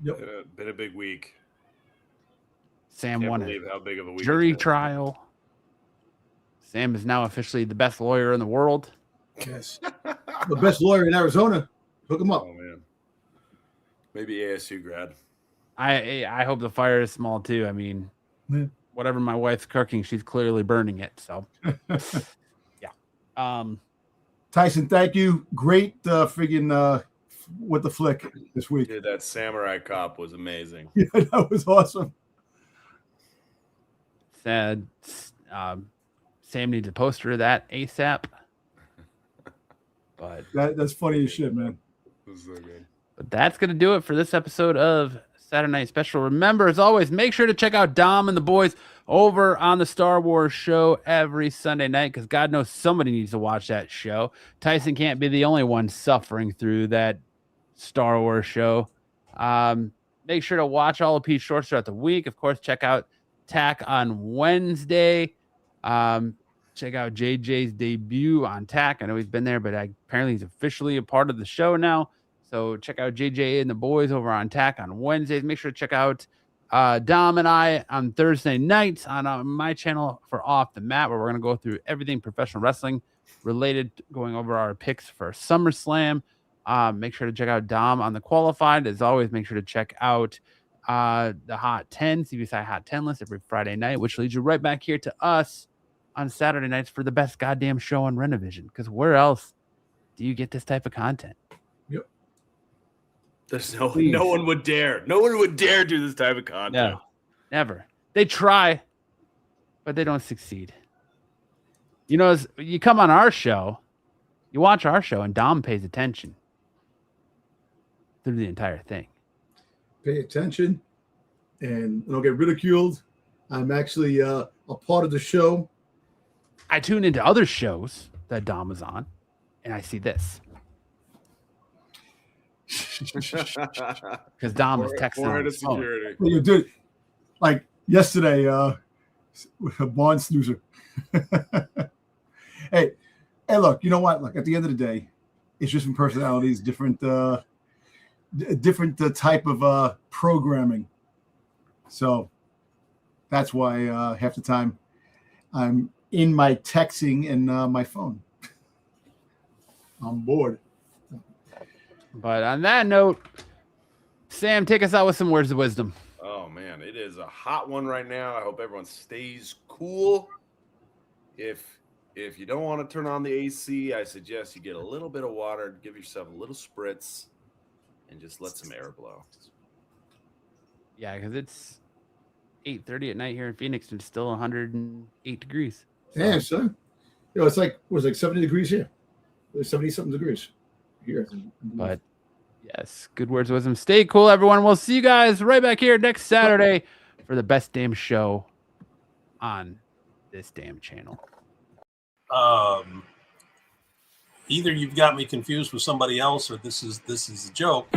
Yep. Been a big week. Sam Can't won believe how big of a week jury trial. Sam is now officially the best lawyer in the world. Yes. The best lawyer in Arizona. Hook him up. Oh, man. Maybe ASU grad. I hope the fire is small, too. I mean, whatever my wife's cooking, she's clearly burning it. So, yeah. Tyson, thank you. Great friggin' with the flick this week. Dude, that Samurai Cop was amazing. Yeah, that was awesome. Sad. Sam needs a poster of that ASAP. But that's funny as shit, man. This is so good. But that's going to do it for this episode of Saturday Night Special. Remember, as always, make sure to check out Dom and the boys over on the Star Wars show every Sunday night, because God knows somebody needs to watch that show. Tyson can't be the only one suffering through that Star Wars show. Make sure to watch all of Pete's shorts throughout the week. Of course, check out Tack on Wednesday. Check out JJ's debut on Tack. I know he's been there, but apparently he's officially a part of the show now. So check out JJ and the boys over on Tack on Wednesdays. Make sure to check out Dom and I on Thursday nights on my channel for Off the Mat, where we're going to go through everything professional wrestling related, going over our picks for SummerSlam. Make sure to check out Dom on the Qualified. As always, make sure to check out the Hot 10, CBSI Hot 10 list every Friday night, which leads you right back here to us on Saturday nights for the best goddamn show on Renovision. Because where else do you get this type of content? Yep. There's no one would dare. No one would dare do this type of content. No, never. They try, but they don't succeed. You know, you come on our show, you watch our show, and Dom pays attention through the entire thing. Pay attention, and I don't get ridiculed. I'm actually a part of the show. I tune into other shows that Dom is on, and I see this. Because Dom is texting on his phone. Well, you did, like yesterday, with a barn snoozer. hey, look, you know what? Look, at the end of the day, it's just from personalities, different type of programming. So that's why half the time I'm in my texting and my phone. I'm bored. But on that note, Sam, take us out with some words of wisdom. Oh man, it is a hot one right now. I hope everyone stays cool. If you don't want to turn on the AC, I suggest you get a little bit of water, give yourself a little spritz, and just let some air blow. Yeah, because it's 8:30 at night here in Phoenix, and it's still 108 degrees. Yeah, son. You know, it's like 70 degrees here. There's 70-something degrees here. But yes, good words of wisdom. Stay cool, everyone. We'll see you guys right back here next Saturday for the best damn show on this damn channel. Either you've got me confused with somebody else, or this is a joke.